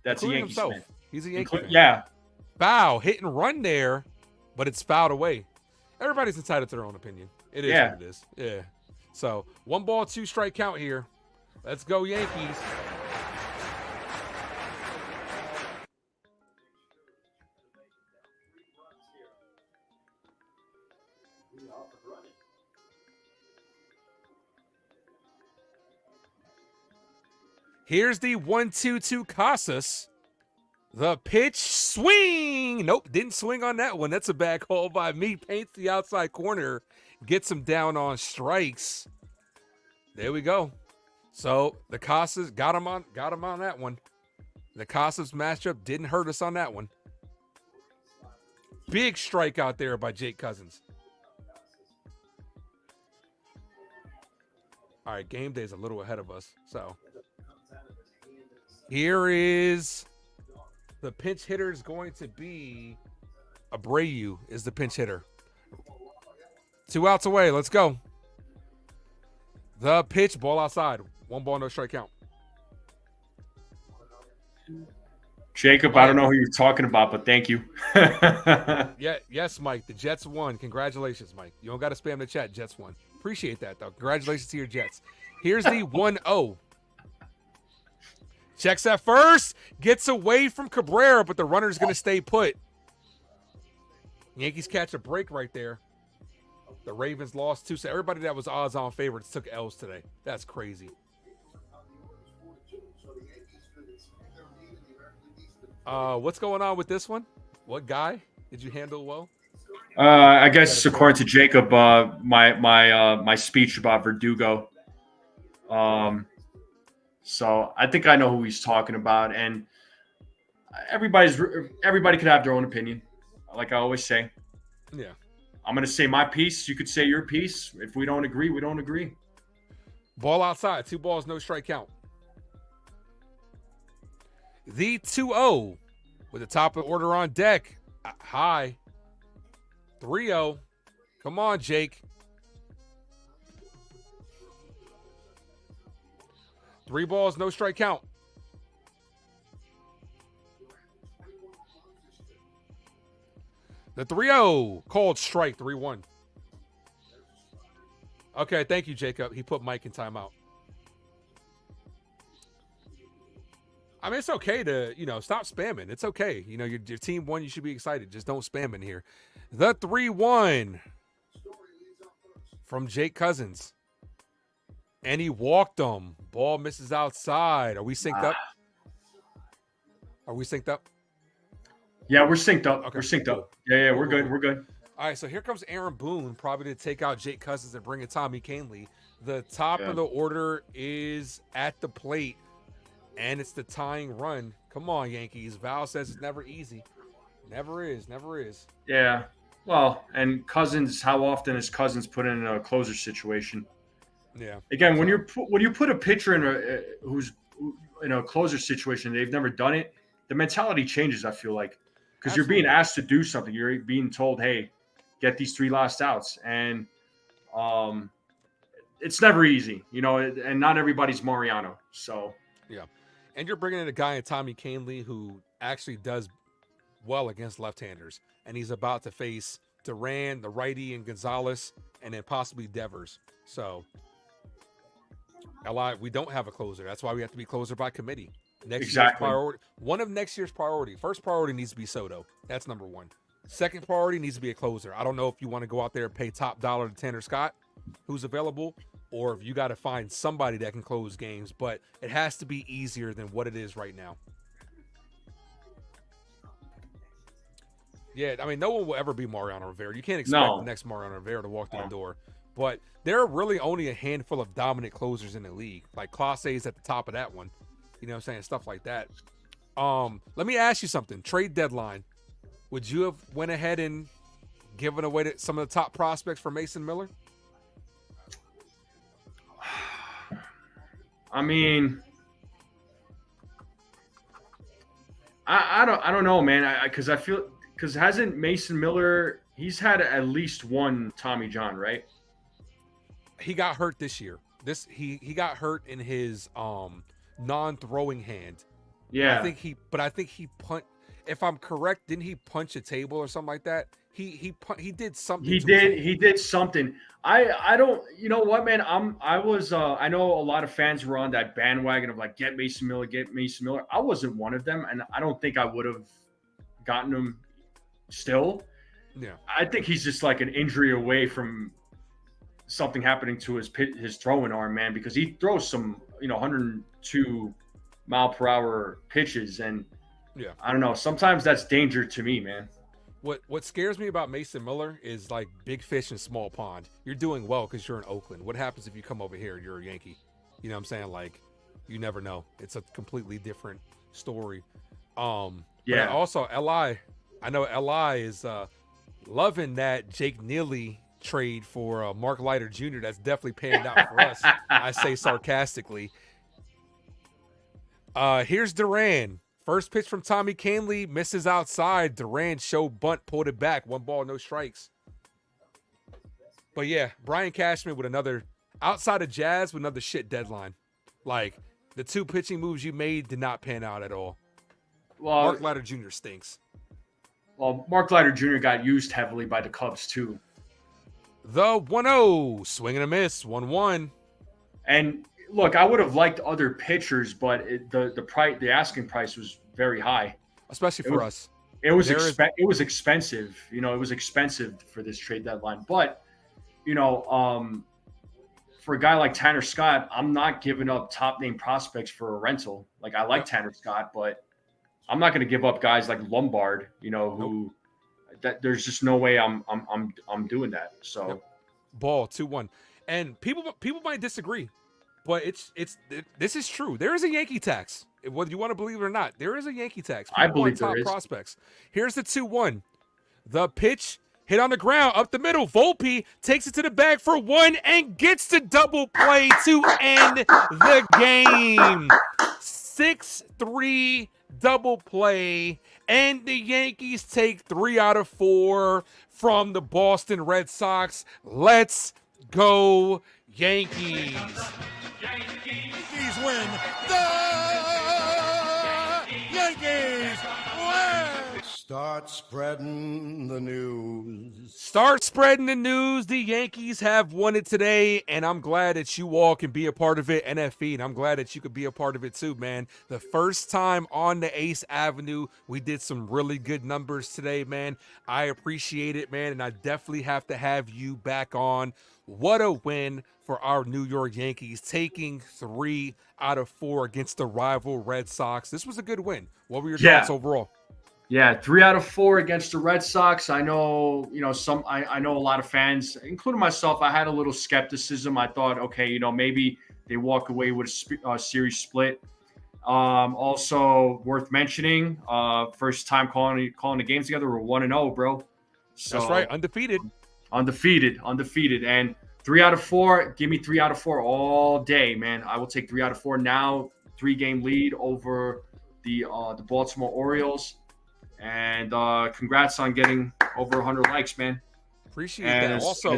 That's Including a Yankees himself. fan. He's a Yankee fan. Yeah. Foul, hit and run there, but it's fouled away. Everybody's entitled to their own opinion. It is what it is. Yeah. So 1-ball, 2-strike count here. Let's go Yankees. Here's the 1-2 Casas. The pitch swing. Nope, didn't swing on that one. That's a bad call by me. Paints the outside corner. Gets him down on strikes. There we go. So the Casas got him on that one. The Casas matchup didn't hurt us on that one. Big strike out there by Jake Cousins. All right, game day is a little ahead of us. So here is the pinch hitter is going to be Abreu is the pinch hitter. 2 outs away. Let's go. The pitch, ball outside. 1-ball, no strike count. Jacob, I don't know who you're talking about, but thank you. Yes, Mike. The Jets won. Congratulations, Mike. You don't got to spam the chat. Jets won. Appreciate that, though. Congratulations to your Jets. Here's the 1-0. Checks at first. Gets away from Cabrera, but the runner's going to stay put. Yankees catch a break right there. The Ravens lost 2. So everybody that was odds-on favorites took L's today. That's crazy. What's going on with this one? What guy did you handle well? I guess according to Jacob, my speech about Verdugo. So I think I know who he's talking about, and everybody could have their own opinion, like I always say. Yeah. I'm gonna say my piece. You could say your piece. If we don't agree, we don't agree. Ball outside. 2 balls, no strike count. The 2-0 with the top of the order on deck. High. 3-0. Come on, Jake. 3 balls, no strike count. The 3-0. Called strike. 3-1. Okay, thank you, Jacob. He put Mike in timeout. I mean, it's okay to, stop spamming. It's okay. Your team won. You should be excited. Just don't spam in here. The 3-1 from Jake Cousins. And he walked them. Ball misses outside. Are we synced up? Are we synced up? Yeah, we're synced up. Okay. We're synced up. Yeah, we're good. We're good. All right, so here comes Aaron Boone, probably to take out Jake Cousins and bring in Tommy Kahnle. The top of the order is at the plate. And it's the tying run. Come on, Yankees. Val says it's never easy. Never is. Never is. Yeah. Well, and Cousins, how often is Cousins put in a closer situation? Yeah. Again, when you put a pitcher in who's in a closer situation, they've never done it. The mentality changes. I feel like because you're being asked to do something. You're being told, "Hey, get these 3 last outs," and it's never easy, And not everybody's Mariano, so yeah. And you're bringing in a guy in Tommy Kahnle who actually does well against left-handers, and he's about to face Duran, the righty, and Gonzalez, and then possibly Devers. So, we don't have a closer. That's why we have to be closer by committee. Next year's priority. One of next year's priority. First priority needs to be Soto. That's number 1. Second priority needs to be a closer. I don't know if you want to go out there and pay top dollar to Tanner Scott, who's available, or if you got to find somebody that can close games, but it has to be easier than what it is right now. Yeah, I mean, no one will ever be Mariano Rivera. You can't expect the next Mariano Rivera to walk through the door. But there are really only a handful of dominant closers in the league. Like Chyeaaa is at the top of that one. You know what I'm saying? Stuff like that. Let me ask you something. Trade deadline. Would you have went ahead and given away some of the top prospects for Mason Miller? I mean, I don't know, man. Because hasn't Mason Miller, he's had at least one Tommy John, right? He got hurt this year. He got hurt in his non-throwing hand. Yeah. I think he punched. If I'm correct, didn't he punch a table or something like that? He did something. He did something. I don't. You know what, man? I know a lot of fans were on that bandwagon of like get Mason Miller. I wasn't one of them, and I don't think I would have gotten him. Still, yeah. I think he's just like an injury away from something happening to his throwing arm, man, because he throws some 102 mile per hour pitches, and yeah, I don't know. Sometimes that's danger to me, man. What scares me about Mason Miller is like big fish in small pond. You're doing well because you're in Oakland. What happens if you come over here and you're a Yankee? You know what I'm saying? Like, you never know. It's a completely different story. Yeah. Also, Li, I know Li is loving that Jake Neely trade for Mark Leiter Jr. That's definitely panned out for us. I say sarcastically. Here's Duran. First pitch from Tommy Kahnle, misses outside. Duran show bunt, pulled it back. 1 ball, no strikes. But yeah, Brian Cashman with another, outside of Jazz, with another shit deadline. Like, the 2 pitching moves you made did not pan out at all. Well, Mark Leiter Jr. stinks. Well, Mark Leiter Jr. got used heavily by the Cubs too. The 1-0, swing and a miss, 1-1. And look, I would have liked other pitchers, but the asking price was very high, especially for us. It was expensive. It was expensive for this trade deadline. But for a guy like Tanner Scott, I'm not giving up top name prospects for a rental. Like, I like Tanner Scott, but I'm not going to give up guys like Lombard. Who that there's just no way I'm doing that. So, yep. Ball 2-1, and people might disagree. But this is true. There is a Yankee tax. Whether you want to believe it or not, there is a Yankee tax. I believe there top is. Prospects. Here's the 2-1. The pitch hit on the ground up the middle. Volpe takes it to the bag for 1 and gets the double play to end the game. 6-3 double play, and the Yankees take 3 out of 4 from the Boston Red Sox. Let's go, Yankees. Yankees win. The Yankees win. Start spreading the news. Start spreading the news. The Yankees have won it today, and I'm glad that you all can be a part of it, NFE, and I'm glad that you could be a part of it too, man. The first time on the Ace Avenue, we did some really good numbers today, man. I appreciate it, man, and I definitely have to have you back on. What a win for our New York Yankees, taking 3 out of 4 against the rival Red Sox. This was a good win. What were your thoughts overall? Yeah, 3 out of 4 against the Red Sox. I know, I know a lot of fans, including myself, I had a little skepticism. I thought, okay, maybe they walk away with a series split. Also worth mentioning, first time calling the games together. We're 1-0, bro. So, that's right, undefeated. And 3 out of 4, give me 3 out of 4 all day, man. I will take 3 out of 4 now. 3-game lead over the Baltimore Orioles. And congrats on getting over 100 likes, man. Appreciate that. Also, go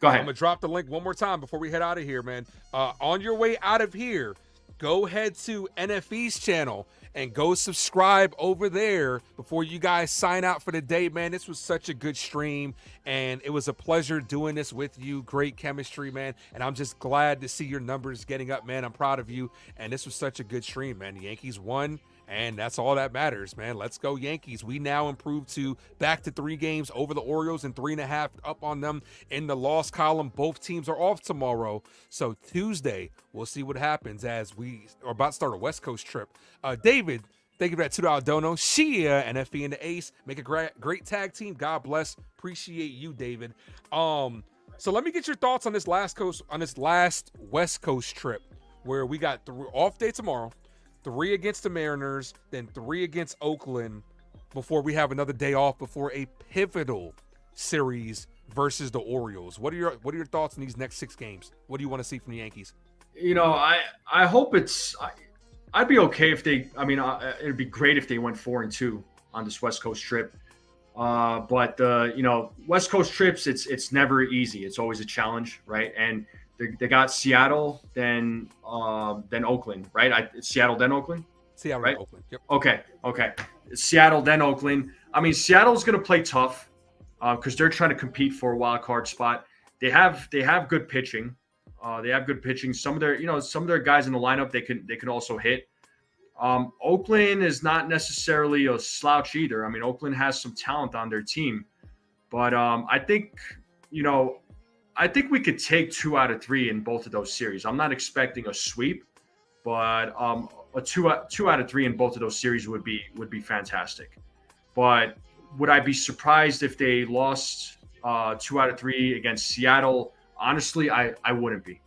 ahead. I'm going to drop the link one more time before we head out of here, man. On your way out of here, go head to NFE's channel and go subscribe over there before you guys sign out for the day, man. This was such a good stream, and it was a pleasure doing this with you. Great chemistry, man, and I'm just glad to see your numbers getting up, man. I'm proud of you, and this was such a good stream, man. The Yankees won, And that's all that matters, man. Let's go Yankees. We now improve to back to 3 games over the Orioles and 3.5 up on them in the loss column. Both teams are off tomorrow. So Tuesday, we'll see what happens as we are about to start a West Coast trip. David, thank you for that $2 dono. Chyeaaa and FE and the Ace. Make a great tag team. God bless. Appreciate you, David. So let me get your thoughts on this last West Coast trip where we got off day tomorrow. 3 against the Mariners, then 3 against Oakland before we have another day off before a pivotal series versus the Orioles. What are your thoughts on these next 6 games? What do you want to see from the Yankees? I hope I'd be okay if they. It'd be great if they went 4-2 on this West Coast trip. But West Coast trips, it's never easy. It's always a challenge, right? And they got Seattle, then Oakland, right? It's Seattle, then Oakland? Seattle, right? Then Oakland, yep. Okay. Seattle, then Oakland. Seattle's going to play tough because they're trying to compete for a wild card spot. They have good pitching. Some of their guys in the lineup, they can also hit. Oakland is not necessarily a slouch either. Oakland has some talent on their team, but I think we could take 2 out of 3 in both of those series. I'm not expecting a sweep, but a 2 out of 3 in both of those series would be fantastic. But would I be surprised if they lost 2 out of 3 against Seattle? Honestly, I wouldn't be,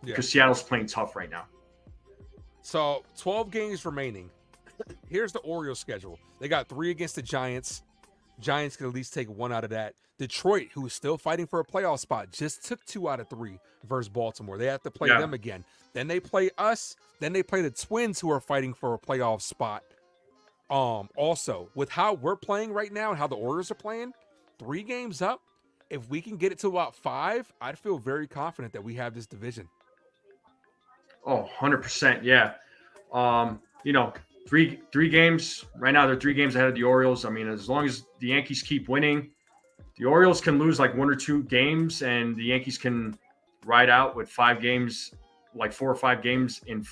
because Seattle's playing tough right now. So 12 games remaining. Here's the Orioles schedule. They got 3 against the Giants. Giants can at least take 1 out of that. Detroit, who is still fighting for a playoff spot, just took 2 out of 3 versus Baltimore. They have to play them again. Then they play us. Then they play the Twins, who are fighting for a playoff spot. Also, with how we're playing right now and how the Orioles are playing, 3 games up. If we can get it to about 5, I'd feel very confident that we have this division. Oh, 100%. Yeah. 3 games right now. They're 3 games ahead of the Orioles. As long as the Yankees keep winning, the Orioles can lose like 1 or 2 games, and the Yankees can ride out with 5 games, like 4 or 5 games in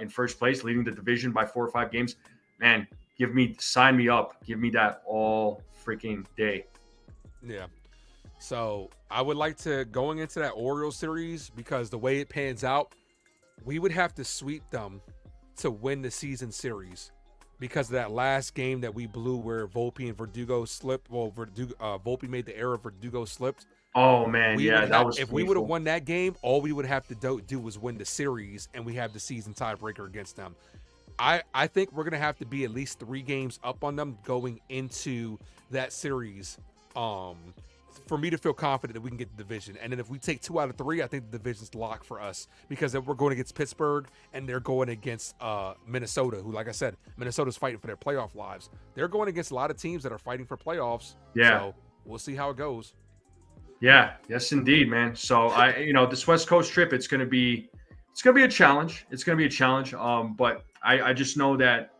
first place, leading the division by 4 or 5 games. Man, sign me up. Give me that all freaking day. Yeah. So I would like to, going into that Orioles series, because the way it pans out, we would have to sweep them to win the season series, because of that last game that we blew where Volpe and Verdugo slipped. Well, Volpe made the error, Verdugo slipped. Oh, man, that was if we would have won that game, all we would have to do was win the series, and we have the season tiebreaker against them. I think we're going to have to be at least 3 games up on them going into that series for me to feel confident that we can get the division. And then if we take 2 out of 3, I think the division's locked for us, because then we're going against Pittsburgh and they're going against Minnesota, who, like I said, Minnesota's fighting for their playoff lives. They're going against a lot of teams that are fighting for playoffs. Yeah. So we'll see how it goes. Yeah. Yes, indeed, man. So this West Coast trip, it's going to be a challenge. But I just know that,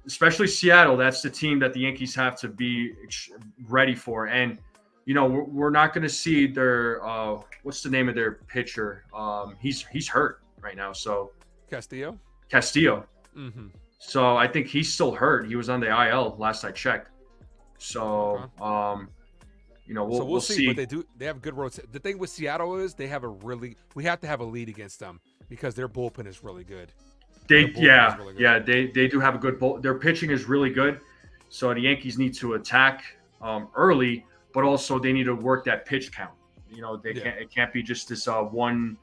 especially Seattle, that's the team that the Yankees have to be ready for. And, we're not going to see their what's the name of their pitcher? He's hurt right now. So Castillo. Mm-hmm. So I think he's still hurt. He was on the IL last I checked. So we'll see. But they have good rotation. The thing with Seattle is we have to have a lead against them, because their bullpen is really good. They do have a good bull. Their pitching is really good. So the Yankees need to attack early, but also they need to work that pitch count. It can't be just this one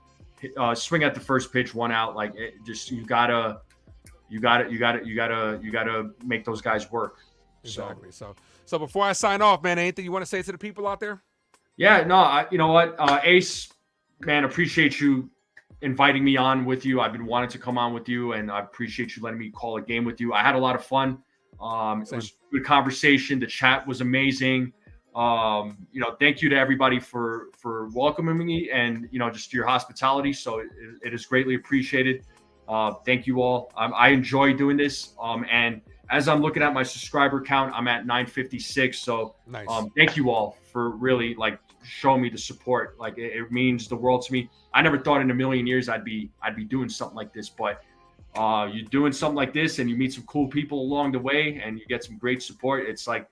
swing at the first pitch, 1 out. Like, you gotta make those guys work. Exactly. So before I sign off, man, anything you want to say to the people out there? Yeah, no, you know what, Ace, man, appreciate you inviting me on with you. I've been wanting to come on with you, and I appreciate you letting me call a game with you. I had a lot of fun. It was a good conversation. The chat was amazing. Thank you to everybody for welcoming me, and just your hospitality. So it is greatly appreciated. Thank you all. I enjoy doing this. And as I'm looking at my subscriber count, I'm at 956. So nice. Thank you all for really showing me the support. It means the world to me. I never thought in a million years I'd be doing something like this, but you're doing something like this and you meet some cool people along the way and you get some great support. It's like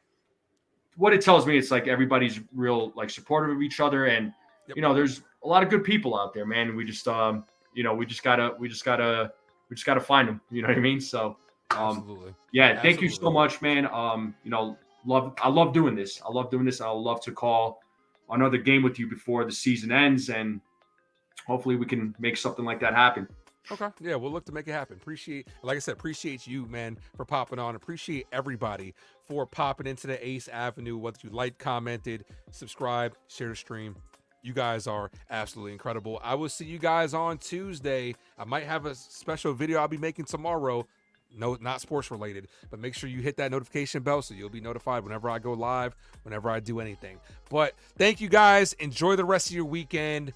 what it tells me. It's like everybody's real like supportive of each other, and there's a lot of good people out there, man. We just we just gotta find them. You know what I mean? So Absolutely. Yeah, thank you so much, man. I love doing this. I love doing this. I'll love to call another game with you before the season ends, and hopefully we can make something like that happen. Okay. Yeah, we'll look to make it happen. Like I said, appreciate you, man, for popping on. Appreciate everybody for popping into the Ace Avenue, whether you liked, commented, subscribe, share the stream. You guys are absolutely incredible. I will see you guys on Tuesday. I might have a special video I'll be making tomorrow. No, not sports related, but make sure you hit that notification bell so you'll be notified whenever I go live, whenever I do anything. But thank you guys. Enjoy the rest of your weekend.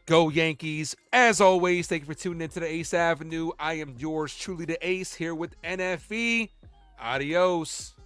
Go Yankees. As always, thank you for tuning into the Ace Avenue. I am yours truly, the Ace, here with NFE. Adios.